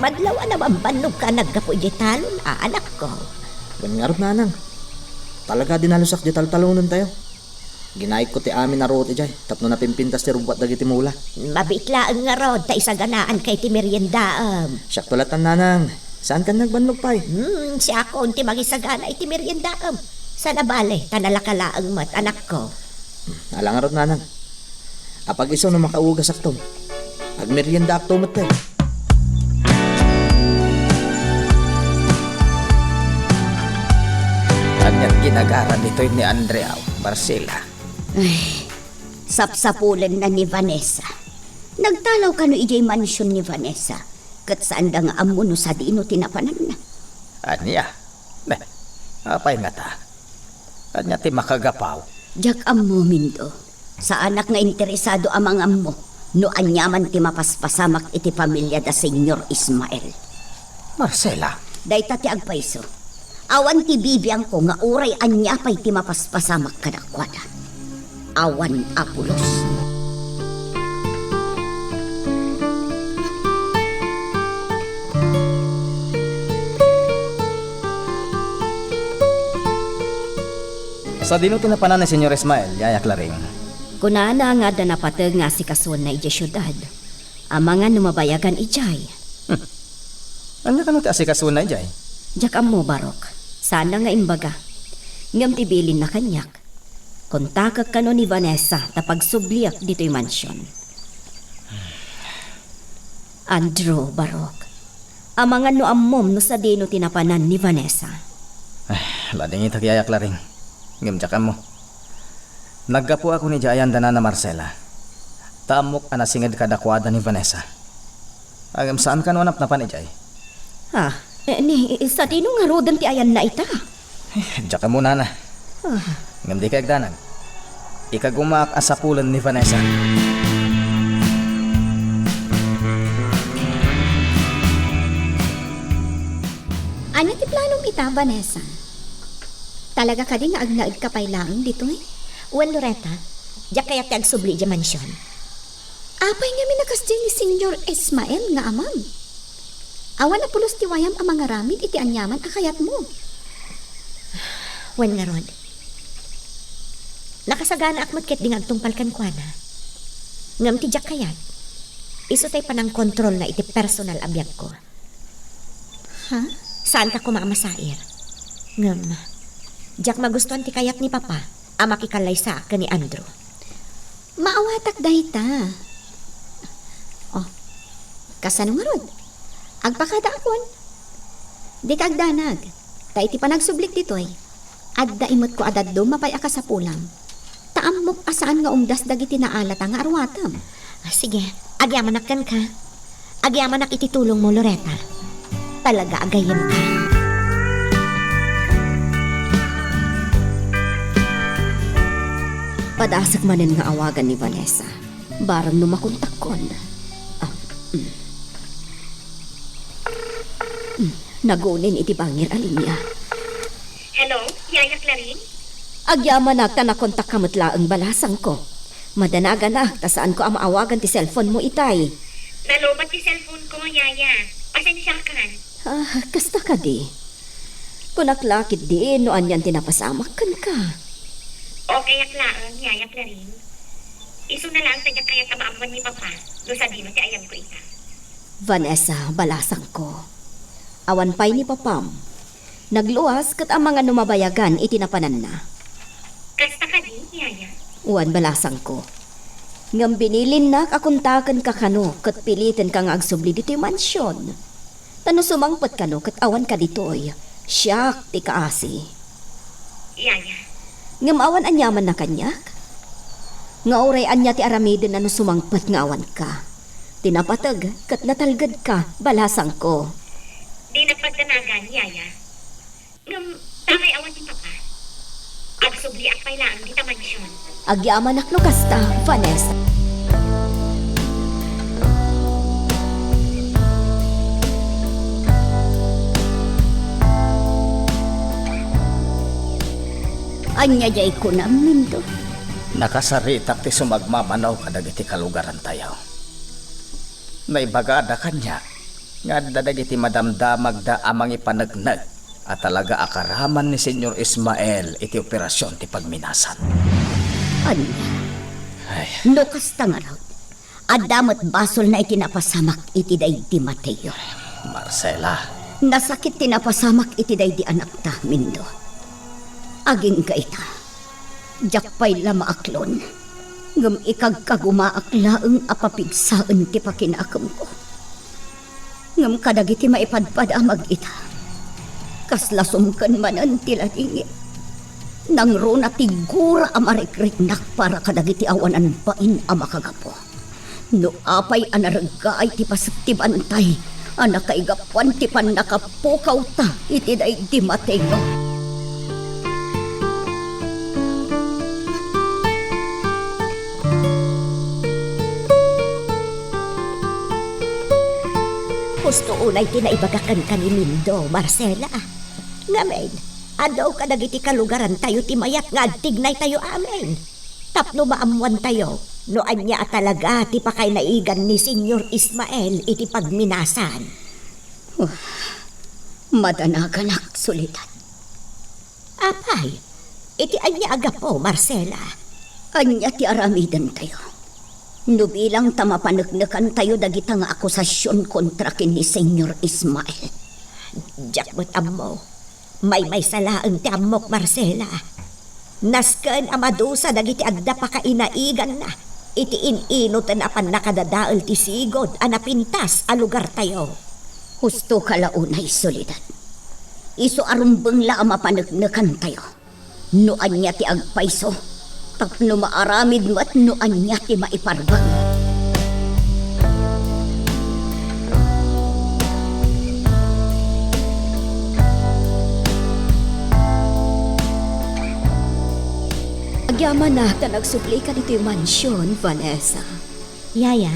Speaker 2: Madlaw naman banog ka nagkapo di talon, anak ko.
Speaker 6: Yan nga rin, nanang. Talaga dinalusak di taltalunan tayo. Ginaik ko ti amin na rote jay. Tapno na pimpintas ti rubat dagiti mula.
Speaker 2: Mabitlaan nga rod, ta isaganaan kay ti meriendaam.
Speaker 6: Siyak tulatan, nanang. Saan ka nagbanlog pay?
Speaker 2: Si ako unti magisagana iti meriendaam. Sa nabale, tanalakalaang mat, anak ko.
Speaker 6: Alang nga rin, nanang. Apag iso na makaugas aktom. Agmerienda aktom at tayo.
Speaker 5: Kanyang ginagaran nito'y ni Andrea Marcela.
Speaker 3: Sapsapulan na ni Vanessa. Nagtalaw ka no ijay mansyon ni Vanessa. Kat saan da nga amuno sa dino tinapanan na.
Speaker 5: Anya? Ne, apay nga ta. Anya ti makagapaw.
Speaker 3: Jak ammo mindo. Sa anak nga interesado amang ammo. No anyaman ti mapaspasamak iti pamilya da Senyor Ismael.
Speaker 5: Marcela,
Speaker 3: Dayta ti agpaiso. Awan ti bibiyang ko nga uray anya pay ti mapaspasamak kadakwada. Awan Apulos.
Speaker 5: sa dino tinapanan ni Senyor Ismael, Yaya Claring.
Speaker 4: Kunana nga da napatag nga si kasun na ijay syudad. Ang mga numabayagan ijay.
Speaker 5: Anya ka no ti asikasunan na ijay?
Speaker 4: Jak mo barok. Sana nga imbaga. Ngam tibilin na kanyak. Kontakak kano ni Vanessa tapag subliak dito'y mansyon. Andrew barok. Ang mga no ammom no sa dino tinapanan ni Vanessa.
Speaker 5: Lading ita Yaya Claring. Ngam jakan mo. Naggapo ako ni Jayan dana na Marcela. Tamok anasingad kadakwada ni Vanessa. Agam saan ka no anap na panijay?
Speaker 4: Ni sa dino nga rodan ti ayan na ita.
Speaker 5: Jaka mo na. Ngam di kayag danag. Ikagumak asapulan ni Vanessa.
Speaker 9: Ano ti planong ita, Vanessa? Talaga ka din nga agnaag ka pay lang dito eh?
Speaker 2: Well, Loretta, diya kaya ti agsubli di mansyon.
Speaker 9: Apay nga minakas din ni Senyor Ismael nga amam. Awan na pulos ti wayam ang mga ramid iti anyaman akayat mo.
Speaker 2: Wen nga rod. Nakasagana akmat ket ding agtungpal kan kuana. Ngam ti diya kayat. Iso tay panang kontrol na iti personal abiyag ko.
Speaker 9: Ha?
Speaker 2: Saan ka kumamasair? Ngam, diyak magustuhan ti kayat ni Papa ang makikalay sa akin ni Andrew.
Speaker 9: Maawatak dayta. Oh, kasano nga rod? Agpakada akon. Di kagdanag. Ta iti panagsublik ditoy. Adda imot ko adaddo mapay aka sa pulang. Taamok asaan nga umdas dagiti naalat nga arwatam.
Speaker 2: Sige, agyamanak ka. Agyamanak ititulong mo, Loretta. Talaga agayam ka.
Speaker 4: Padasak manin nga awagan ni Vanessa. Barang numakontak kon. Nagunin iti bangir alinya.
Speaker 8: Hello, Yaya Claring?
Speaker 4: Agyaman na nakontak kamutla ang balasang ko. Madanaga na, tasaan ko ang maawagan ti cellphone mo itay.
Speaker 8: Nalobat ti cellphone ko, Yaya. Pasensya ka.
Speaker 4: Kasta ka di. Kunaklakit di, noan yan tinapasamak kan ka.
Speaker 8: Okay aklaan, Yaya Claring. Iso na lang sadya kaya tabaamuan ni Papa. Doon sa dino ti ayam ko ita.
Speaker 4: Vanessa, balasang ko. Awan pay ni Papam. Nagluwas kat ang mga numabayagan itinapanan na.
Speaker 8: Kasta ka din, Yaya.
Speaker 4: Uwan balasang ko. Ngam binilin na kakuntakan ka kano kat pilitin kang agsubli dito yung mansyon. Tano sumangpat kano kat awan ka ditoy. Siyak ti kaasi.
Speaker 8: Yaya.
Speaker 4: Ngam awan anyaman na kanyak. Nga oray anya ti aramidin na no sumangpat nga awan ka. Tinapatag kat natalgad ka balasang ko.
Speaker 8: Di nagpagdanagan, Yaya. Ngam, tamay awan ni Papa. Agsubli at pailaan di tamansyon.
Speaker 4: Agyaman akno kasta, Vanessa.
Speaker 3: Anya jay ko namin to.
Speaker 5: Nakasaritak ti sumagmamanaw kadag iti kalugaran tayo. Naibagada kanya. nga dadagiti madamdamag da amang ipanagnag at talaga akaraman ni Senyor Ismael iti operasyon ti pagminasan.
Speaker 3: Anya,
Speaker 5: Ay,
Speaker 3: no kasta nga raw. Adamat basol na itinapasamak iti day di Mateo.
Speaker 5: Marcela,
Speaker 3: Nasakit tinapasamak iti day di anak ta, Mindo. Aging kaita. Jakpay lamaaklon. Ngam ikagkagumaak apapigsaan ti pakinakam ko. Ngam kadagiti maipadpadamag ita. Kaslasumkan manan ti latingi. Nang rona tigura amarikritnak para kadagiti awanan pain amakagapo. No apay anarga ay ti pasakti bantay. Anak kaigapuan ti pan nakapukaw ta iti day di Mateo.
Speaker 2: Gusto unay tinaibagakan ka ni Mindo, Marcela. Ngamen, adaw ka dagiti kalugaran tayo timayat nga tignay tayo amin. Tapno maamuan tayo, no anya talaga ti pakay naigan ni Senyor Ismael iti pagminasan.
Speaker 3: Madanaganak sulitan.
Speaker 2: Apay, iti anya aga po, Marcela.
Speaker 3: Anya ti aramidan tayo. No bilang tamapanagnakan tayo dagita nga akusasyon kontra kin ni Senyor Ismael.
Speaker 2: Jakbot ammo, may salaan ti ammok, Marcela. Nasken amadusa dagiti agda pakainaigan na. Iti ininutan apan nakadadaal ti sigod anapintas a lugar tayo.
Speaker 3: Husto kalaunay solidan. Iso arumbeng la mapanagnakan tayo. No anya ti agpaiso. Tapno maaramid mo at no anya ti maiparbang.
Speaker 4: Agyaman na ta nagsupli ka dito yung mansyon, Vanessa.
Speaker 2: Yaya,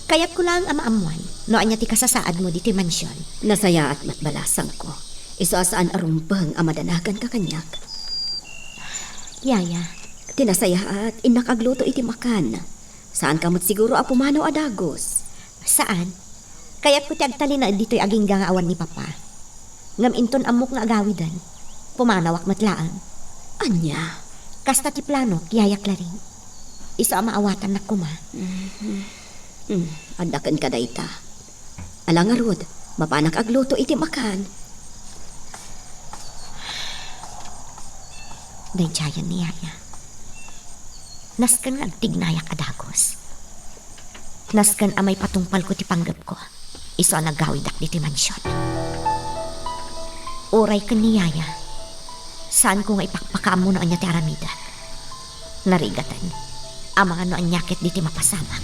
Speaker 2: kayat ko lang amaamuan. No anya ti kasasaad mo diti mansyon.
Speaker 4: Nasaya at matbalasang ko. Iso asaan arumbang amadanagan ka kanyak.
Speaker 2: Yaya,
Speaker 4: Tinasaya at inakagluto iti makan. Saan kamot siguro apumanaw adagos?
Speaker 2: saan? Kayat ko ti agtali na dito'y aging gangawan ni Papa. Ngam inton amok nga agawidan. Pumanawak matlaan.
Speaker 4: Anya?
Speaker 2: Kasta ti plano, kiyayak la rin. Isa maawatan na kuma.
Speaker 4: Andakan ka dayta. Alang arod, mapanak agluto iti makan.
Speaker 2: Dayjayan ni Yaya. Naskan nga agtignayak adagos. Naskan amay patungpal ko ti panggap ko. Iso ang nagawidak diti mansyon. Uray ka ni Yaya. Saan ko nga ipakpakaam mo no anya ti aramidan. Narigatan. Ang mga no anyakit diti mapasamak.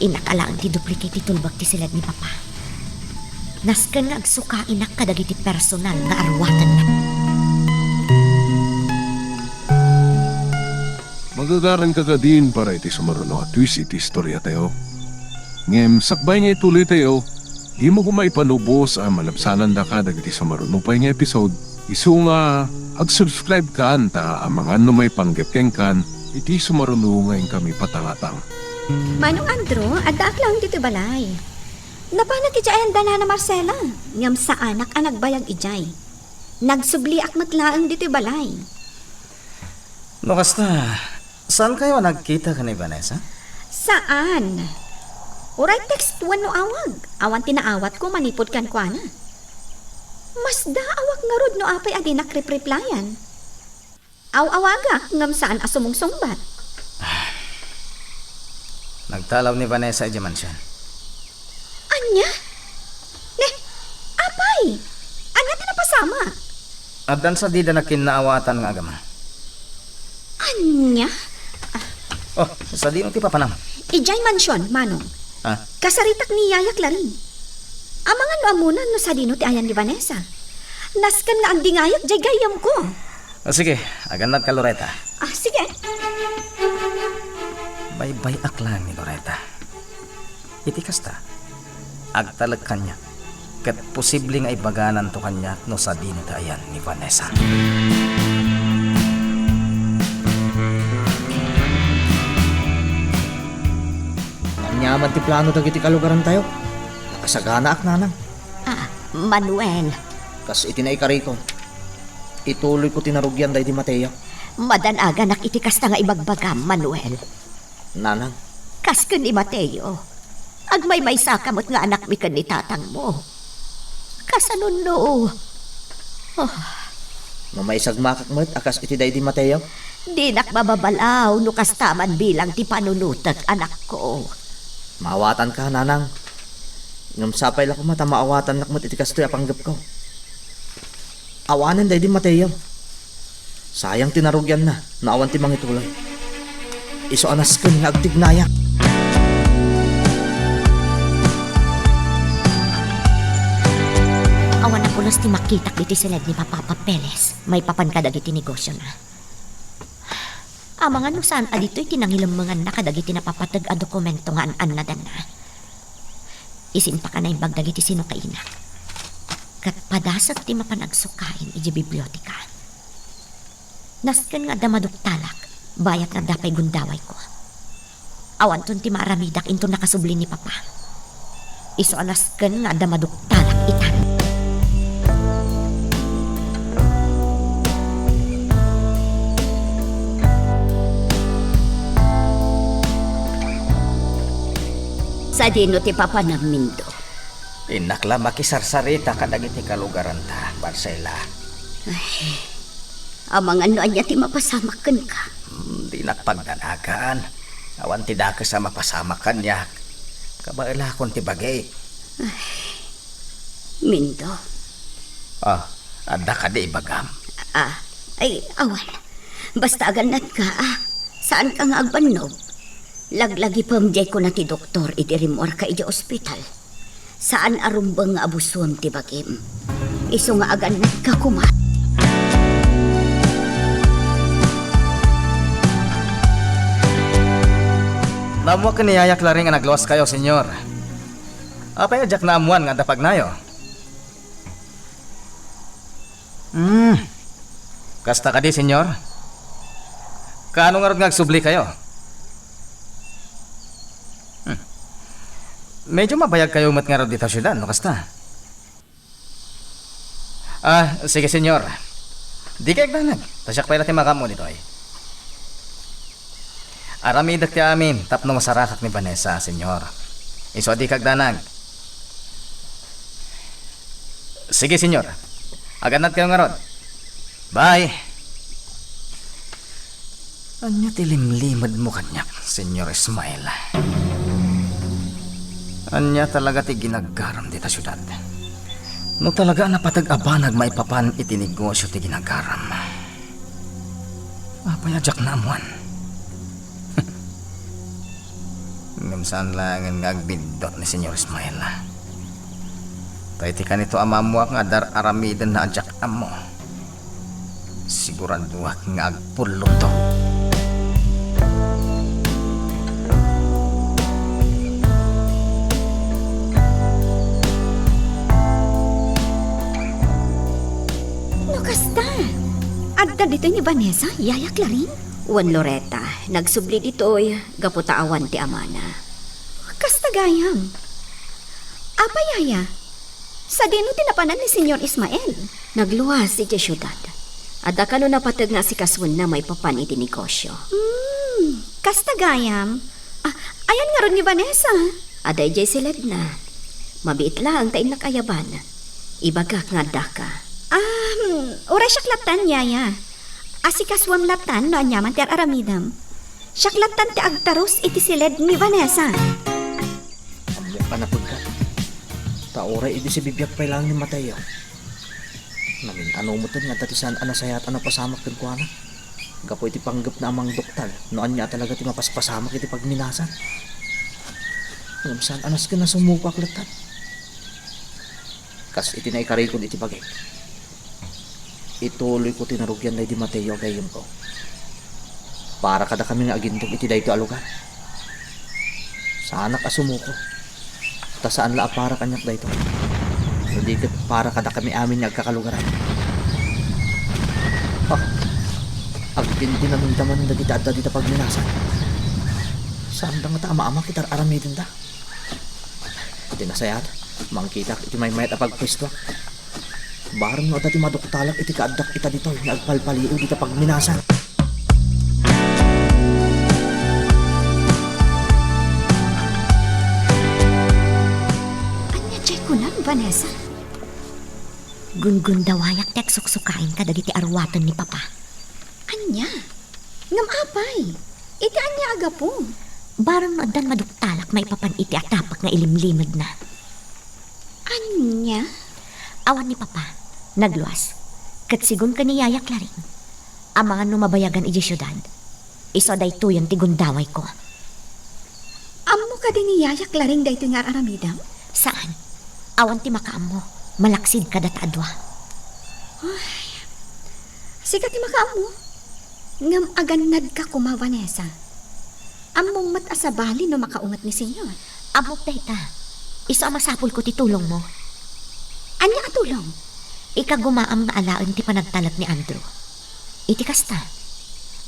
Speaker 2: Inakalaan ti duplicate ti tulbag ti silad ni Papa. Naskan nga agsuka inak kadagiti personal nga arwatan na.
Speaker 1: Magagaran ka din para iti sumaruno at twist iti istorya tayo. Ngem, sakbay niya ituloy tayo. Di mo kumaipanubos ang malabsanan da ka dagiti sumaruno pa yung episode. Isu nga, ag-subscribe ka ta ang mga numay panggapkeng kan iti sumaruno ngayon kami patangatang.
Speaker 9: Manong Andro, adak lang dito balay. Napanak ijayan dana na Marcela. Ngam sa anak ang nagbayag ijay. Nagsubli ak matlaang dito balay.
Speaker 5: no kasta, saan kayo nagkita ka ni Vanessa?
Speaker 9: Saan? Uray text tuwan no awag. Awan tinaawat ko manipod kan kwa na. Mas da awag nga rod no apay adi nakreplayan. Aw-awaga ngam saan asumong sungbat.
Speaker 5: Nagtalaw ni Vanessa iti mansyon.
Speaker 9: Anya? Ne, apay? Anya tinapasama?
Speaker 5: At dan sa di na kinaawatan nga agama.
Speaker 9: Anya?
Speaker 5: Oh, sa di mo ti papanam.
Speaker 9: Ijay mansyon, manong.
Speaker 5: Ha?
Speaker 9: Kasaritak ni Yaya Clarin. Amangan no amunan no sa dino ti ayan ni Vanessa. Naskan nga ang dingayat jay gayam ko.
Speaker 5: O sige, aganat ka Loretta.
Speaker 9: Ah, sige.
Speaker 5: Baybay aklang ni Loretta. Iti kasta, agtalag kanya. Kat posible nga ibaganan to kanya no sa dino ti ayan ni Vanessa.
Speaker 6: Nyaman ti plano dagiti kalugaran tayo. Kasagana ak nanang.
Speaker 2: Manuel,
Speaker 6: Kas itinaikari ko. Ituloy ko tinarugyan day di Mateo.
Speaker 2: madanaga nak itikas na nga ibagbagam, Manuel.
Speaker 6: Nanang,
Speaker 2: Kas ka ni Mateo. Agmay may sakamot nga anak mi kan ni tatang mo. Kasanon no.
Speaker 6: no may sagmakak mo't akas iti day di Mateo.
Speaker 2: Di nakmababalaw no kastaman bilang ti panunutag anak ko.
Speaker 6: Maawatan ka, nanang. Ngam sapay lang ko mata maawatan nak mo't iti kastoy apanggap ko. Awanan day di Mateo. Sayang tinarugyan na, naawan ti mangituloy. Iso anas ko nga agtignayak.
Speaker 2: Awan na pulos ti makitak diti silid ni Papa Papeles. May papankadag iti negosyo na. Mga no saan adito'y tinangilamangan na kadag iti napapatag a dokumento nga an na dan na. Isin pa ka na yung bagdag iti sino kaina. Kat padasat ti mapanagsukain iti biblioteka. Nasken nga damaduktalak, bayat nga dapay gundaway ko. Awan ton ti maramidak into nakasubli ni Papa. Iso anasken nga damaduktalak itan.
Speaker 3: Sa dino ti Papa ng Mindo.
Speaker 5: Inakla makisarsarita kadag iti kalugaran ta, Marcela.
Speaker 3: Amang ano anya ti mapasamakan ka.
Speaker 5: Di nakpagdanagan. Awan ti dakas sa mapasamakan niya. Kabaila kon ti bagay.
Speaker 3: Mindo.
Speaker 5: Anda ka di ibagam.
Speaker 3: Ay, awan. Basta aganat ka, Saan ka nga agbanog? Laglagi pamjay ko na ti doktor iti rimor ka iti ospital. Saan arumbang nga abuson ti bagim? Iso nga aganat ka kumat.
Speaker 5: Namuha ka niyayak laring nga nagluwas kayo, senyor. Apay ajak na amuan nga dapag nayo. Kasta ka di, senyor. Kaano nga rin nagsubli kayo? Medyo mabayag kayo umat nga rin dito syudad, no kasta? Sige, senyor. Di kayo agdanag. Tasyak pa natin makamo dito ay. Aramidak ti amin, tapno masarakak ni Vanessa, senyor. Iso di kagdanag. Sige, senyor. Aganat kayo nga rod. Bye. Anya tilimlimad mo kanyak, senyor Ismael. Anya talaga ti ginagaram dita syudad. No talaga napatag-abanag maipapan iti negosyo ti ginagaram. Apayajak na amuan. Ngumsaan lang nga agbindot ni Senyor Ismael. Tayo ti kanito amamuak nga dar aramidan na ajak amo. Siguraduak nga agpulong to.
Speaker 9: Kasta? Adda dito ni Vanessa, yayak larin?
Speaker 4: Juan Loretta, nagsubli dito'y gaputaawan ti amana.
Speaker 9: Kasta gayam. Apa yaya? Sa dino tinapanan ni Senyor Ismael.
Speaker 4: Nagluwas iti syudad. Ada ka no napatag nga si Kaswan na may papan iti negosyo.
Speaker 9: Kasta gayam. Ayan nga ron ni Vanessa.
Speaker 4: Ada ijay silad na. Mabiit lang tayo nakayaban. Ibagak nga daka.
Speaker 9: Ura syaklatan yaya. Asikaswam latan no anyaman ti aramidam. Syaklatan ti agtaros iti silid ni Vanessa.
Speaker 6: Amya panapod ka. Taoray iti si bibyak pa lang ni Mateo. Namin ano mo nga tatisan anasayat anapasamak din ko anak. Gapo iti panggap na amang doktal. Noan niya talaga ti mapaspasamak iti pagminasan. Saan anas ka na sumupak latan. Kas iti naikari ko iti bagay. Ituloy ko tinarugyan na di Mateo gayon ko. Para kada kami nga agintog iti dayto alugan. Sana ka sumuko. Ta saan la para kanyak dayto. Hindi kat para kada kami amin nga agkakalugaran. Agpinti na nung daman na dita dita pagminasan. Saan da nga tama-ama kitar aramidin da. Iti nasayat. Mangkita iti may mayat apagpwesto. Barang no dati maduktalak iti kaaddak ita dito nagpalpaliw dita pagminasan.
Speaker 9: Anya chay ko na, Vanessa.
Speaker 2: Gungun dawayak tek suksukain ka dagiti arwatan ni Papa.
Speaker 9: Anya? Ngam apay. Iti anya aga po.
Speaker 2: Barang no addan maduktalak may papan iti atapak nga ilimlimad na.
Speaker 9: Anya?
Speaker 2: Awan ni Papa, nagluwas. Katsigon ka ni Yaya Claring. Ang mga numabayagan iji syudad. Iso day tuyon ti gundaway ko.
Speaker 9: Amo ka din ni Yaya Claring dayto nga aramidam?
Speaker 2: Saan? Awan ti makaam mo. Malaksid ka datadwa.
Speaker 9: Sikat ti makaamo. Ngam aganad ka kuma, Vanessa. Among matasabali no makaungat ni senyor.
Speaker 2: Amok dayta. Iso ang masapul ko ti tulong mo.
Speaker 9: Anya atulong?
Speaker 2: Ikagumaam na alaen ti panagtalag ni Andrew. Iti kasta.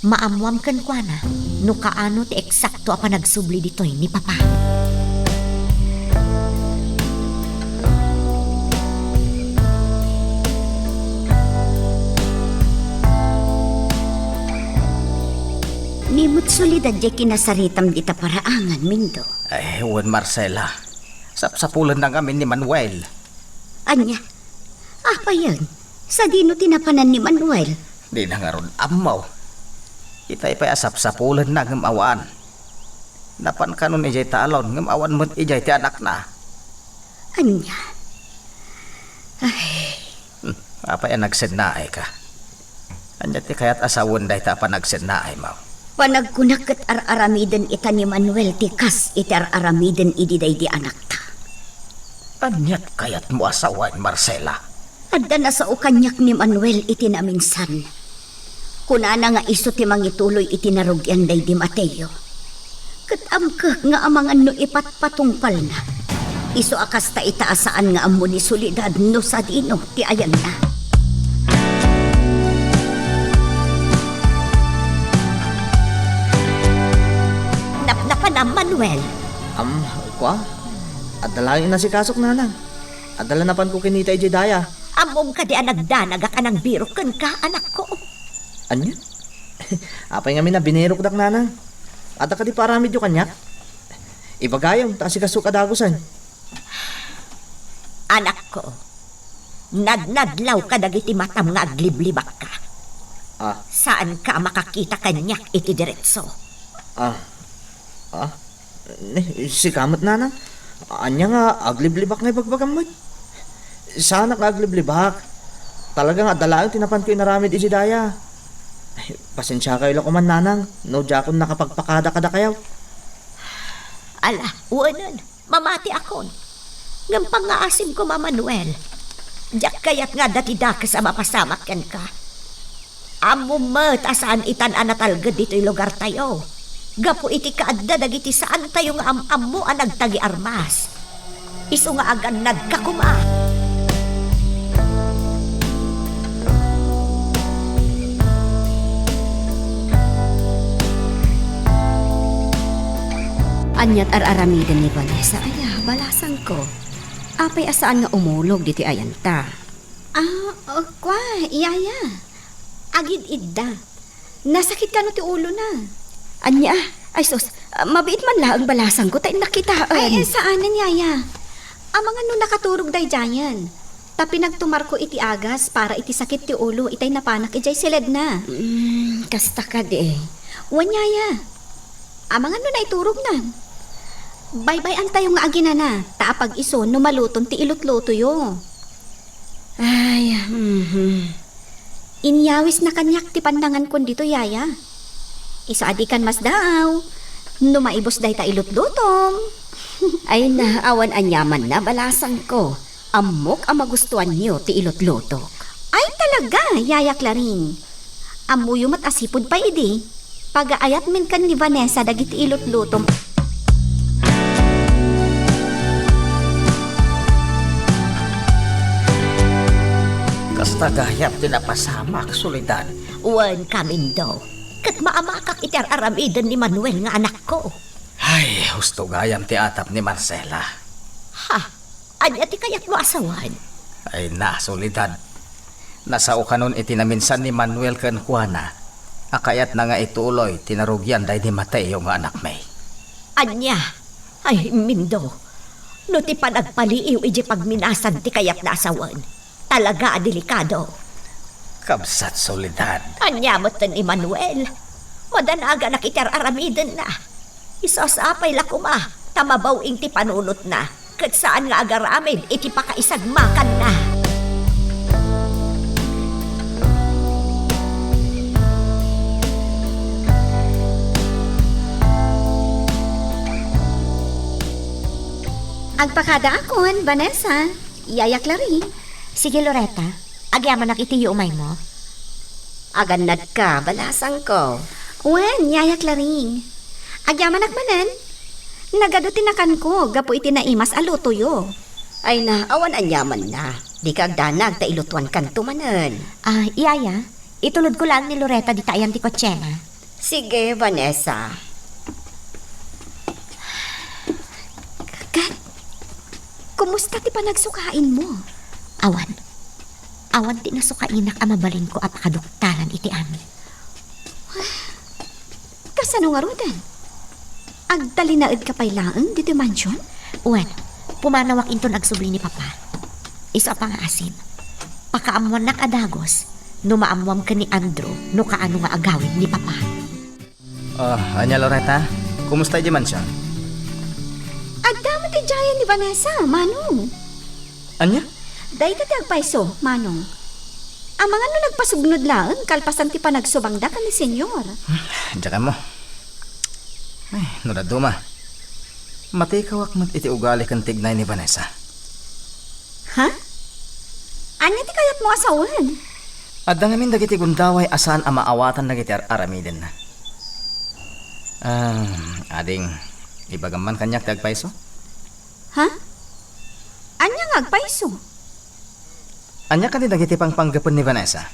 Speaker 2: Maamwam ken kuana no kaano ti eksakto a panagsubli ditoy ni Papa.
Speaker 3: Nimut solidad di kinasaritam dita paraangan, Mindo.
Speaker 5: Ay, Juan Marcela. Sapsapulan na kami ni Manuel.
Speaker 3: Anya? Apa yan? Sa dino tinapanan ni Manuel?
Speaker 5: Di na nga ron amaw. Itay pa'y asap-sapulan na ng awan. Napan ka nun ijay talon, ng awan mo't ijay ti anak na.
Speaker 3: Anya?
Speaker 5: Apay nagsennaay ka. Anya ti kaya't asawon day ta pa nagsennaay, maw.
Speaker 3: Panagkunak kat ar-aramiden ita ni Manuel tikas iti ar-aramiden ididay di anak ta.
Speaker 5: Anyat kayat mo asawan, Marcela.
Speaker 3: Adda na sa ukanyak ni Manuel iti naminsan. Kunana nga iso ti mangituloy iti narugyan day di Mateo. Katam ka nga amangan no ipatpatungpal na. Iso akas ta itaasaan nga amo ni Solidad no sa dino ti ayan na.
Speaker 2: Napnapan ang Manuel.
Speaker 6: Kwa? Adalangin na si kasok nanang. Adala napan ko kinita iti daya.
Speaker 2: Amom ka di ang nagdanaga ka ng biro ken ka, anak ko.
Speaker 6: Anya? Apay nga mina binirok dak nanang. Ada ka di paramid yung kanyak. Ibagayong ta si kasok adagusan.
Speaker 2: Anak ko, nagnadlaw ka dagiti matam nga agliblibak ka. Saan ka makakita kanyak iti diretso?
Speaker 6: Si kamat nanang. Anya nga agliblibak nga ibagbagamad. Sana nga agliblibak. Talagang adalaang tinapan ko inaramid iti daya. Ay, pasensya kayo lang kuman nanang. No jakon nakapagpakada-kada kayaw.
Speaker 2: Ala, uwanan, mamati akon. Ngam pangaasim ko, Manuel. Diyak kayat nga dati dakas ang mapasamak yan ka. Amumat asaan itan anatalgad dito'y lugar tayo. Gapo iti kaadda dagiti saan tayo nga am mo ang nagtagi armas. Iso nga agan nagkakuma.
Speaker 4: Anyat ar-aramiden ni Vanessa. Aya, balasan ko. Apay asaan nga umulog diti ayanta.
Speaker 9: Kwa, Yaya. Agid idda. Nasakit ka no ti ulo na.
Speaker 4: Anya, ay sus, mabiit man lang ang balasan ko tayo nakitaan.
Speaker 9: Ay, saanan, Yaya? Ang mga no nakaturog day jayan. Tapi nagtumar ko iti agas para iti sakit ti ulo itay napanak ijay siled na.
Speaker 4: Kasta ka di.
Speaker 9: Wan, Yaya. Ang mga no na iturog na. Bye-bye tayo nga agina na. Taapag iso no maluton ti ilutluto yo.
Speaker 4: Ay,
Speaker 9: Inyawis na kanyak ti pandangan kon dito, Yaya. Isa adikan mas daw. No maibos day ta ilutlutom.
Speaker 4: ay na, awan anyaman na balasan ko. Amok ang magustuhan niyo ti ilutluto.
Speaker 9: Ay talaga, Yaya Claring. Amuyo mat asipod pa idi. Pagaayat min kan ni Vanessa dagiti ilutlutom.
Speaker 5: Kasta gayap din napasamak, Solidad.
Speaker 2: Uwan kamin daw. Kat maamakak iti aramidan ni Manuel nga anak ko.
Speaker 5: Ay, husto gayam ti atap ni Marcela.
Speaker 2: Ha, Anya ti kayat mo asawan.
Speaker 5: Ay na, Soledad. Nasao kanon itinaminsan ni Manuel ken Juana. Akayat na nga ituloy, tinarugyan dahil ni Mateo nga anak may.
Speaker 2: Anya, ay Mindo. No ti panagpaliiw iji pagminasan ti kayat na asawan. Talaga delikado.
Speaker 5: Kabsat, Soledad.
Speaker 2: Anya mo tan Emmanuel. Madanaga na kitar aramiden na. Isasapay la kuma, tamabawing ti panunot na. Kat saan nga agaramin, iti pakaisagmakan na.
Speaker 9: Agpakada akon, Vanessa. Iyayak lari.
Speaker 2: Sige Loretta, agyaman nakitiyo umay mo.
Speaker 4: Agannad ka, balasang ko.
Speaker 9: Wen, yayak laring. Agyaman akmanan. Nagadutin ko, gapo iti naimas alutoyo.
Speaker 4: Ay na, awan anyaman na. Di ka agdanag, ta ilutuan kan tumanan.
Speaker 2: Iyaya, itulod ko lang ni Loretta di tayan ti kotsena.
Speaker 4: Sige, Vanessa.
Speaker 9: Kat, kumusta ti panagsukain mo?
Speaker 2: Awan ti nasukainak amabalin ko apakaduktalan iti amin.
Speaker 9: Kasano nga rodan? Agtalinaed ka pa'y laang dito mansion?
Speaker 2: Uwan, pumanawak into nagsubli ni Papa. Isa pa nga asin. Pakaamuan na kadagos, numaamuam ka ni Andrew, no kaano nga agawid ni Papa.
Speaker 5: Anya Loretta, kumusta di man siya?
Speaker 9: Agdama ti Jayan ni Vanessa, Manong.
Speaker 5: Anya?
Speaker 9: Day ka ti agpaiso, Manong. Ang mga no nagpasugnod laang, kalpasan ti panagsubangda ka ni Senyor.
Speaker 5: Diyan mo. Ay, nudaduma. Matay kawak mat iti ugali kan tignay ni Vanessa.
Speaker 9: Ha? Anya ti kayat mo asawan?
Speaker 5: At dangamin dagiti gundaway asaan ang maawatan dagiti aramiden na. Ading, ibagaman kanyak tagpaiso?
Speaker 9: Ha? Anya nga agpaiso?
Speaker 5: Anya ka ni dagiti pangpanggapon ni Vanessa?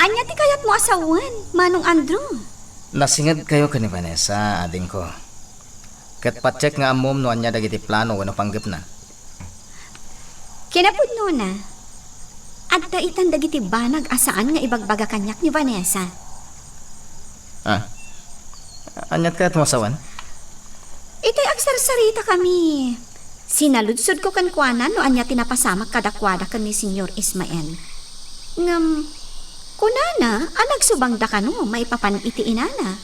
Speaker 9: Anya ti kayat mo asawan, Manong Andrew?
Speaker 5: Nasingad kayo ka ni Vanessa, ading ko. Kat pacheck nga amom no anya dagiti plano wano panggap na.
Speaker 9: Kinapudno na. Adta itan dagiti banag asaan nga ibagbaga kanyak ni Vanessa.
Speaker 5: Anyat ka at masawan?
Speaker 9: Itay agsarsarita kami. Sinaludsod ko kan kuanan no anya tinapasamak kadakwada kan ni Senyor Ismael. Ngam, kunana, nagsubang da ka no, maipapan iti inana.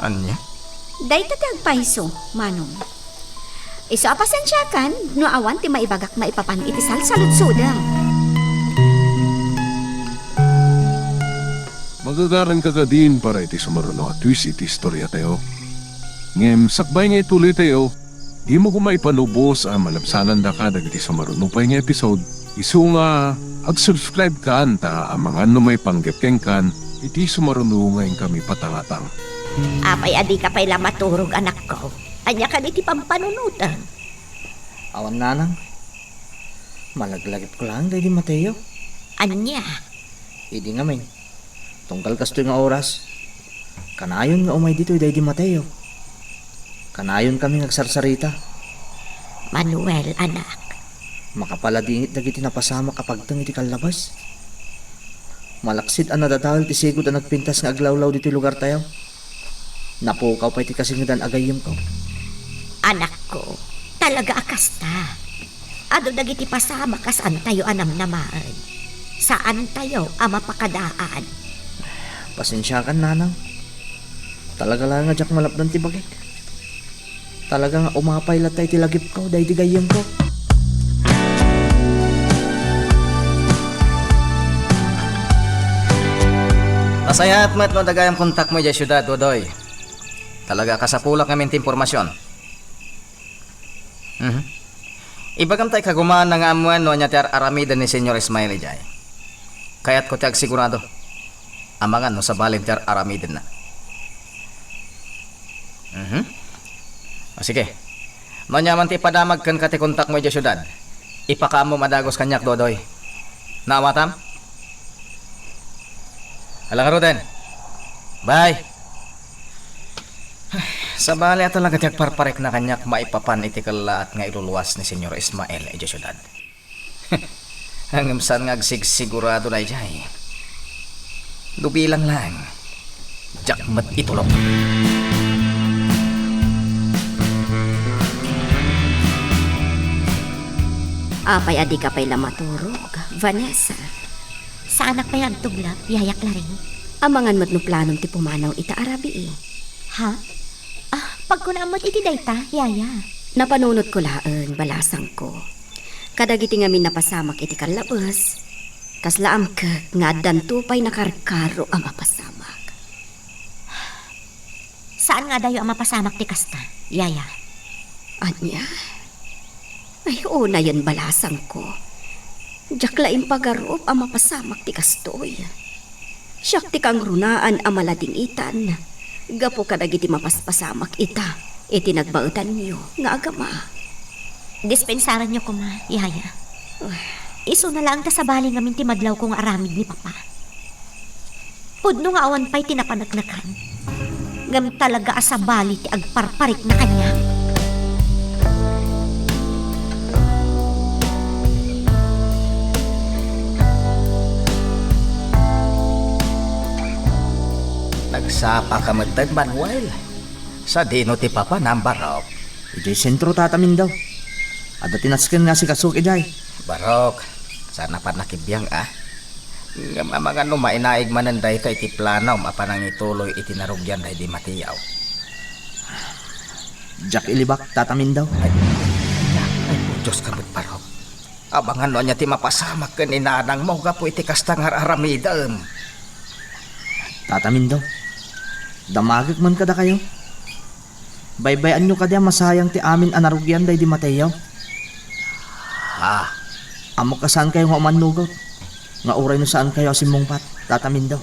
Speaker 5: Anya?
Speaker 9: Day tatag paiso, Manong. Iso apasensyakan, no awan ti maibagak maipapan iti salsaludsudam.
Speaker 1: Magagaran ka ka din para iti sumaruno at twist iti istorya tayo. Ngem, sakbay nga ituloy tayo, di mo kumaipanubos ang malabsanan da ka dagiti sumaruno pa nga episode. Isu nga, ag-subscribe ka ta ang mga may panggapkeng kan, iti sumaruno ngayon kami patangatang.
Speaker 2: Apay adi ka pa'y lamaturog anak ko. Anya ka iti pampanunutan.
Speaker 6: Awan nanang. Malaglagit ko lang dahil di Mateo.
Speaker 2: Anya,
Speaker 6: Idi nga men. Tunggal kasto nga oras. Kanayon nga umay dito dahil di Mateo. Kanayon kami nagsarsarita.
Speaker 2: Manuel anak.
Speaker 6: Makapaladingit dagiti napasama kapag tang iti kalabas. Malaksid ang nadadahal ti sigod ang nagpintas nga aglawlaw dito lugar tayo. Napukaw pa iti kasingadan agayim ko.
Speaker 2: Anak ko, talaga akasta. Ado dagiti pasama saan tayo anam namaan. Saan tayo ama pakadaan.
Speaker 6: Pasensya ka nanang. Talaga lang nga jak malapdan ti bagay. Talaga nga umapay latay ti lagip ko dahil ti gayim ko.
Speaker 5: Nasayat mo at no dagayang kontak mo dyan syudad, Dodoy. Talaga kasapulak namin ti impormasyon. Ibagam tayo kagumaan na nga amuan no anya ti aramidan ni Senyor Ismael jay. Kaya't ko tiyag sigurado. Amangan no sa balin ti aramidan na. O sige. No nyaman ti padamag kan kati kontak mo dyan syudad. Ipakaamo madagos kanyak, Dodoy. Naawatam? Alang Roden. Bye. Sa bali at talaga tiyak parparek na kanyak maipapan iti kalaat nga iluluwas ni Senyor Ismael iti syudad. Hanggang saan nga sigurado na ijay. Dubilang lang. Jakmat itulog.
Speaker 4: Apay adi ka pa'y lamaturog, Vanessa.
Speaker 2: Sa anak pa yan tuglap, yayak la rin.
Speaker 4: Amangan mo't no planong ti pumanaw ita arabi eh.
Speaker 2: Ha? Pag kunamot iti dayta, yaya.
Speaker 4: Napanunot ko laan, balasang ko. Kadagiti ngamin napasamak iti kalabas. Kaslaam ka, nga dantupay nakarkaro ang mapasamak.
Speaker 2: Saan nga dayo ang mapasamak ti kasta, yaya?
Speaker 4: Anya? Ay, una yan balasang ko. Diyak laing pagarop ang mapasamak ti kastoy. Siyak ti kang runaan ang malading itan. Gapo kadagiti mapaspasamak ita. Iti nagbautan niyo nga agama.
Speaker 2: Dispensaran niyo ko ma, yaya. Iso na lang ta sa bali ngamin ti madlaw kong aramid ni papa. Pudno nga awan pa'y tinapanagnakan. Ngam talaga asa bali ti agparparik na kanya.
Speaker 5: Nagsapa ka matag Manuel. Sa dino ti papa nambarok.
Speaker 6: Ijay sentro tatamin daw. Ada tinasken nga si Kasuk ijay.
Speaker 5: Barok. Sana pa nakibiyang Nga mga numainaig mananday ka iti planaw mapanang ituloy iti narugyan day di matiyaw.
Speaker 6: Jack ilibak tatamin daw.
Speaker 5: Ay, Diyos ka barok. Abangan no niya ti mapasamak ka ni nanang mo gapo iti kastang aramidam.
Speaker 6: Tatamin daw. Damagik man kada kayo. Baybayan nyo kada masayang ti amin anarugyan day di Mateo. Amok ka saan kayo nga manugot. Nga uray no saan kayo asimong pat. Tatamin daw.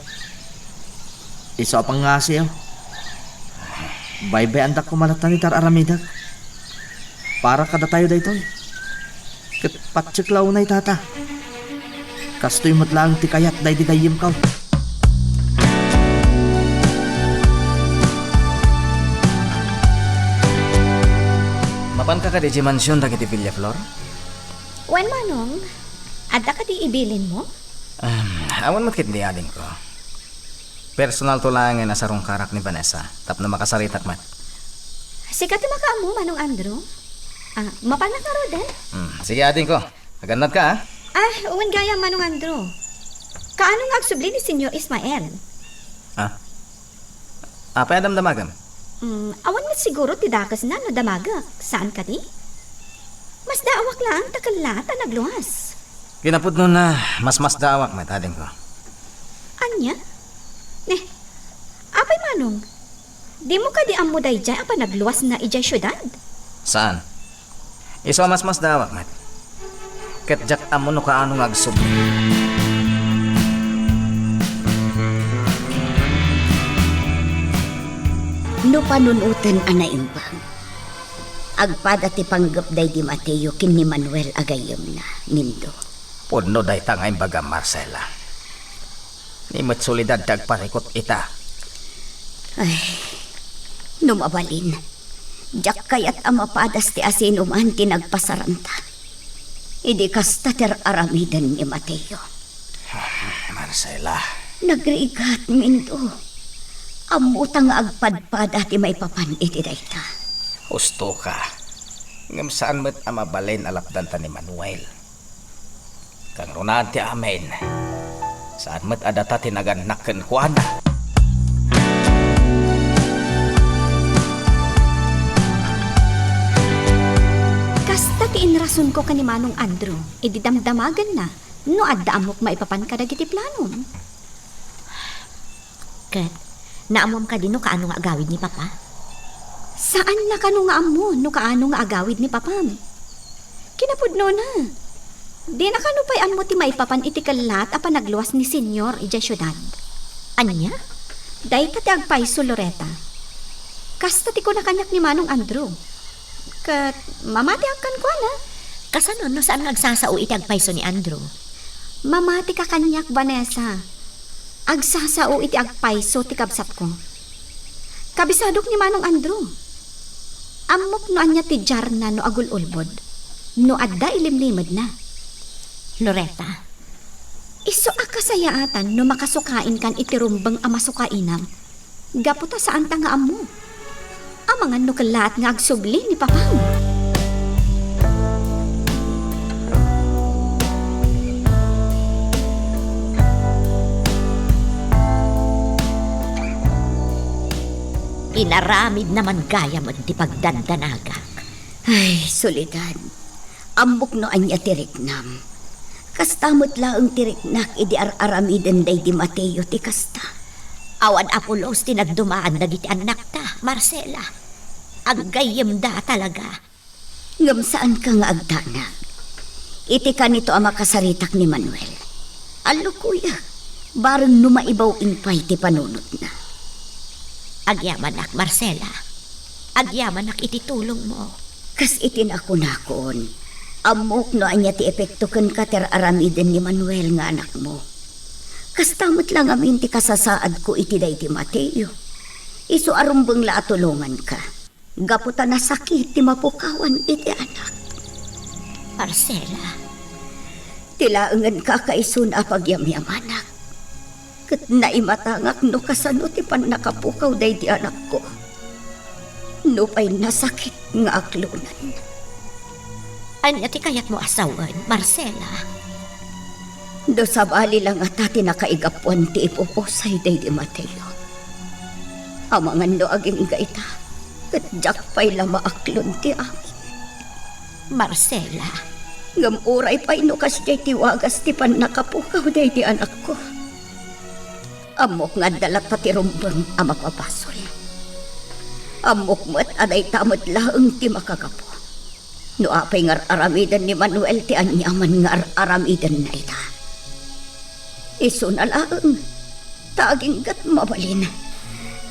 Speaker 6: Isa pang nga siya. Baybayan dak kumalatan ni tar aramidag. Para kada tayo dayto. Kat patsiklaw na tata. Kastoy mo't lang ti kayat day di gayim kaw.
Speaker 5: Mapan ka di mansyon dagiti Villaflor?
Speaker 9: Wen manong, adda ka di ibilin mo?
Speaker 5: Awan mo't kit di ading ko. Personal to lang nga nasarong karak ni Vanessa. Tap na makasaritak mat.
Speaker 9: Sikat makaamo manong Andrew. Mapan na ka ro din?
Speaker 5: Sige ading ko. Agannat ka
Speaker 9: Uwan gaya manong Andrew. Kaano nga agsubli ni Senyor Ismael?
Speaker 5: Apa adam damagam?
Speaker 9: Awan mo siguro tidakas na no damagak. Saan ka di? Mas daawak lang takalata nagluwas.
Speaker 5: Kinapod nun na mas dawak mat ading ko.
Speaker 9: Anya? Apay manong? Di mo ka di amuday dyan apa nagluwas na ijay syudad?
Speaker 5: Saan? Iso mas dawak mat. Ket jak amo no kaano nga agsubli.
Speaker 3: No panunutan anaimbang. Agpada ti panggap day di Mateo kin ni Manuel agayom na nindo.
Speaker 5: Puno day tangay baga Marcela. Ni matsulidad dagparikot ita.
Speaker 3: Ay, numabalin. Jak kayat amapadas ti asinuman tinagpasaranta. Idi kasta ter aramidan ni Mateo.
Speaker 5: Marcela.
Speaker 3: Nagrigat mindo. Amutang agpadpada ti may papan iti dayta.
Speaker 5: Husto ka. Ngam saan mo't amabalin alapdan ta ni Manuel. Kang runaan ti amen. Saan mo't adata tinaganak ken kuana.
Speaker 9: Kasta ti inrason ko kani manong Andrew. Ididamdamagan na. No adda amok maipapan ka dagiti planon.
Speaker 2: Kat, naamom ka din no kaano nga agawid ni papa?
Speaker 9: Saan na kano nga amo no kaano nga agawid ni papam? Kinapudno na. Di na kano pa'y amo ti maipapan iti kalat apa nagluwas ni Senyor ijay syudad.
Speaker 2: Anya?
Speaker 9: Day ka ti agpaiso Loretta. Kasta ti ko na kanyak ni manong Andrew. Kat mamati akan ko na.
Speaker 2: Kasano no saan agsasao iti agpaiso ni Andrew?
Speaker 9: Mamati ka kanyak Vanessa. Agsasao iti agpaiso ti kabsat ko. Kabisadok ni manong Andrew. Amok no anya ti Jarna no agul-ulbod. No adda ilimlimad na.
Speaker 2: Loretta,
Speaker 9: Iso akasayaatan no makasukain kan itirumbang amasukainam. Gaputa saan ta nga amo. Amangan no kalat nga agsubli ni Papang.
Speaker 2: inaramid naman gaya mo ti pagdandanagak.
Speaker 3: Ay, Soledad. Ambok no anya tiriknam. Kastamot laang tiriknak idi ar-aramiden day di Mateo ti kasta.
Speaker 2: Awan Apolos ti nagdumaan dagiti anak ta, Marcela. Aggayem da talaga.
Speaker 3: Ngam saan ka nga agdanag? Iti ka nito ang makasaritak ni Manuel. Alo kuya, barang numaibaw impay ti panunot na.
Speaker 2: Agyamanak, Marcela. Agyamanak iti tulong mo.
Speaker 3: Kas itin ako nakon. Amok no anya ti epekto ken kater aramiden ni Manuel nga anak mo. Kastamot lang amin ti kasasaad ko iti day ti Mateo. Isu arumbeng la atulungan ka. Gaputa na sakit ti mapukawan iti anak.
Speaker 2: Marcela,
Speaker 3: Tilaangan ka kaisun apagyamyamanak. Kat naimatangak no kasano ti pan nakapukaw day ti anak ko. No pa'y nasakit nga aklunan.
Speaker 2: anya ti kayat mo asawan, Marcela.
Speaker 3: Do sabali lang ata tinakaigapuan ti ipuposay day di Mateo. Amangan no aging gaita. Kat jak pa'y lamaaklon ti amin.
Speaker 2: Marcela,
Speaker 3: Ngam uray pa'y no kas jay tiwagas ti pan nakapukaw day di anak ko. Amok nga dalat pati rumbang ang mapapasol. Amok mo't aday tamot laang ti makagapo. No apay ngar aramidan ni Manuel ti anyaman ngar aramidan na ita. Iso na laang, taging gat mabalin.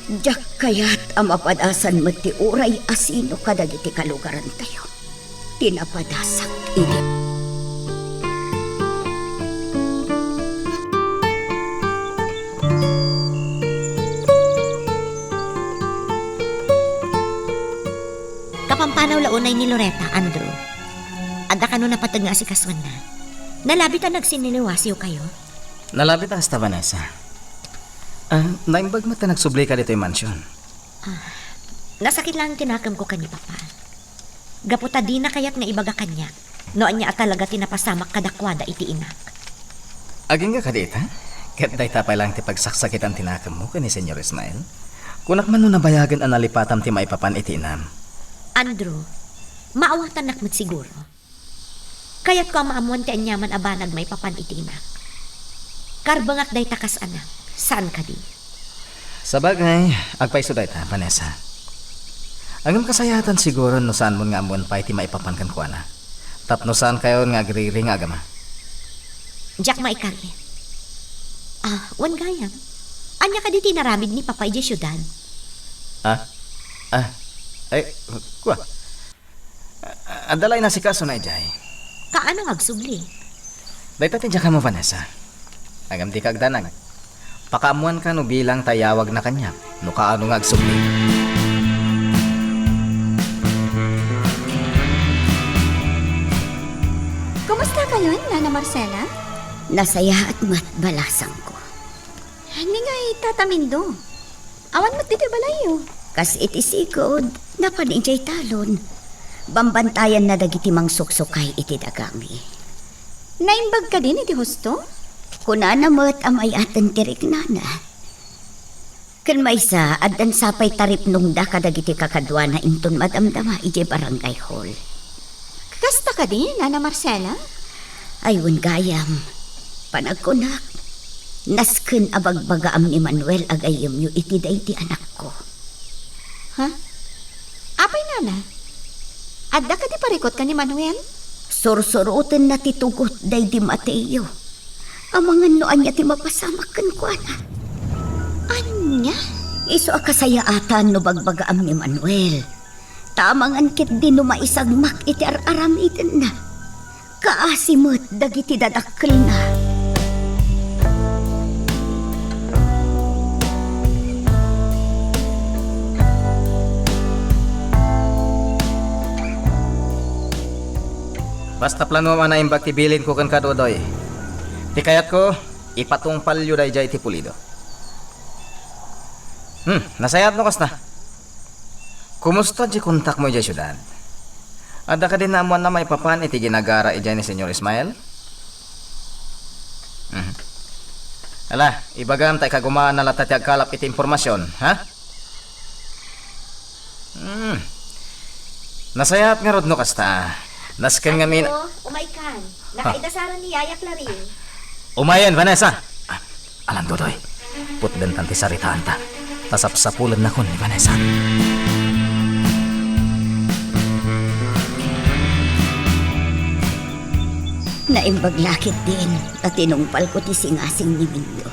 Speaker 3: Diyak kaya't ang mapadasan mo ti uray asino kadagiti kalugaran tayo. Tinapadasak ini.
Speaker 2: kapampanaw launay ni Loretta, Andrew. Adda ka no napatag nga si Kaswan na. Nalabit ang nagsiniliwasyo kayo.
Speaker 5: Nalabit ang sta, Vanessa. Naimbag mo ta nagsubli ka dito yung mansion.
Speaker 2: Nasakit lang ang tinakam ko kani Papa. Gaputa di na kayat nga ibaga kanya. Noan niya talaga tinapasamak kadakwada iti inak.
Speaker 5: Aging ka dita? Kat day tapay lang ti pagsaksakit ang tinakam mo kani Senyor Ismael. Kunak man no nabayagan ang nalipatam ti maipapan iti inam.
Speaker 2: Andrew, maawatan nakmat siguro. Kaya't ko ang maamuan ti anyaman abanag may papan iti inak. Karbangak day takas anak. Saan ka di?
Speaker 5: Sa bagay, agpaiso day ta, Vanessa. Ang kasayatan siguro no saan mo nga amuan pa iti maipapan kan ko na. Tapno saan kayo nga agriri nga agama.
Speaker 2: Jack maikari. Wan gayam. Anya ka di tinaramid ni Papa iti syudad.
Speaker 5: Kuha. Adalay na si kaso na ijay.
Speaker 2: Kaano agsubli?
Speaker 5: Day tatin ka mo, Vanessa. Agam di kagdanag. Pakaamuan ka no bilang tayawag na kanya. No kaano nga agsubli.
Speaker 9: Kumusta kayo, Nana Marcela?
Speaker 3: Nasaya at matbalasang ko.
Speaker 9: Hindi nga itatamindo. Awan mo't dito balayo.
Speaker 3: Kas iti sigod, napanijay talon. Bambantayan na dagiti mang suksukay iti dagami.
Speaker 9: Naimbag ka din iti husto?
Speaker 3: Kunana mo't amay atan tirik nana. Kan maysa, adan sapay tarip nung da kadagiti kakadwa na inton madamdama iti barangay hall.
Speaker 9: Kasta ka din, Nana Marcela?
Speaker 3: Ayun gayam, panagkunak. Nasken abagbagaam ni Manuel agayam yu iti dayti anak ko.
Speaker 9: Ha? Apay, Nana? Adda ka di parikot ka ni Manuel?
Speaker 3: Sursurutin na titugot day di Mateo. Amangan noan niya ti mapasamakan ko ana.
Speaker 9: Anya?
Speaker 3: Iso akasayaatan no bagbagaam ni Manuel. Tamangan kit di no maisagmak iti ar-aramiden na. Kaasimot dagiti dadakkel na.
Speaker 5: Basta plano man na imbag tibilin ko kan kadodoy. Ti kayat ko, ipatungpal yu day jay ti pulido. Nasayat no kas na. Kumusta di kontak mo jay syudad? Ada ka din namuan na may papan iti ginagara ijay ni Senyor Ismael? Ala, ibagam tay kagumaan na latati agkalap iti impormasyon, ha? Nasayat nga rod no kasta. Nasken nga min...
Speaker 2: Umaykan. Nakaidasaran ni Yaya Clarin.
Speaker 5: Umayan, Vanessa! Alam, Dodoy, putdan tanti saritaan ta. Tasapsapulan na ko ni Vanessa.
Speaker 3: Naimbaglakit din at tinungpal ko ti singasing ni Mindo.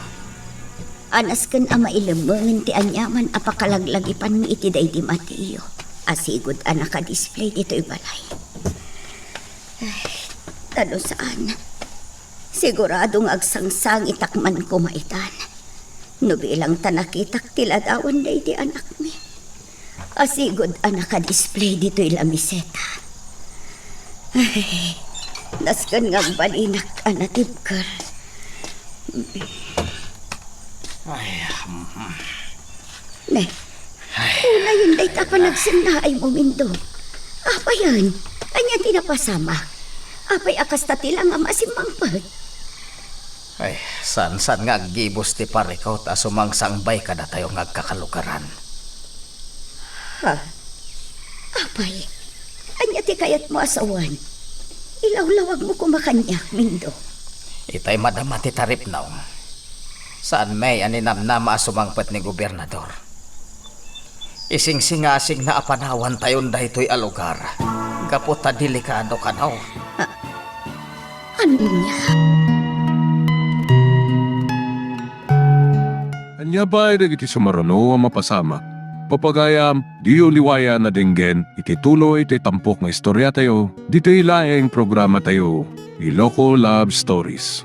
Speaker 3: Anas kan ama ilambangan ti anyaman apakalaglagipan mi iti day di Mateo. Asigod anaka-display dito'y balay. Ay, talo saan? Siguradong agsangsang itakman ko maitan. No bilang tanakitak tiladawan day di anak mi. Asigod anaka-display dito'y lamiseta. Ay, naskan nga balinak anatibkar. Ne, una yun day tapanagsandaay mo, Mindo. Apa yan? Anya tinapasama. Apay akas tatilang nga masimangpag.
Speaker 5: Ay, san nga agibos ti parikaw ta sumangsangbay kada tayo nga agkakalugaran.
Speaker 3: Ha? Apay, anya ti kayat mo asawan. Ilawlawag mo kumakanya, Mindo.
Speaker 5: Itay madama ti tarip naong. Saan may aninam na maasumangpet ni gobernador. Ising-singasing na apanawan tayon dahito'y alugar. Kapot ta delikado kanaw.
Speaker 3: Ano niya?
Speaker 1: Anya ba ay iti sumarano ang mapasama? Papagayam, diyo liwaya na dinggen, iti tuloy iti tampok nga istorya tayo, dito ilaeng programa tayo, Iloko Love Stories.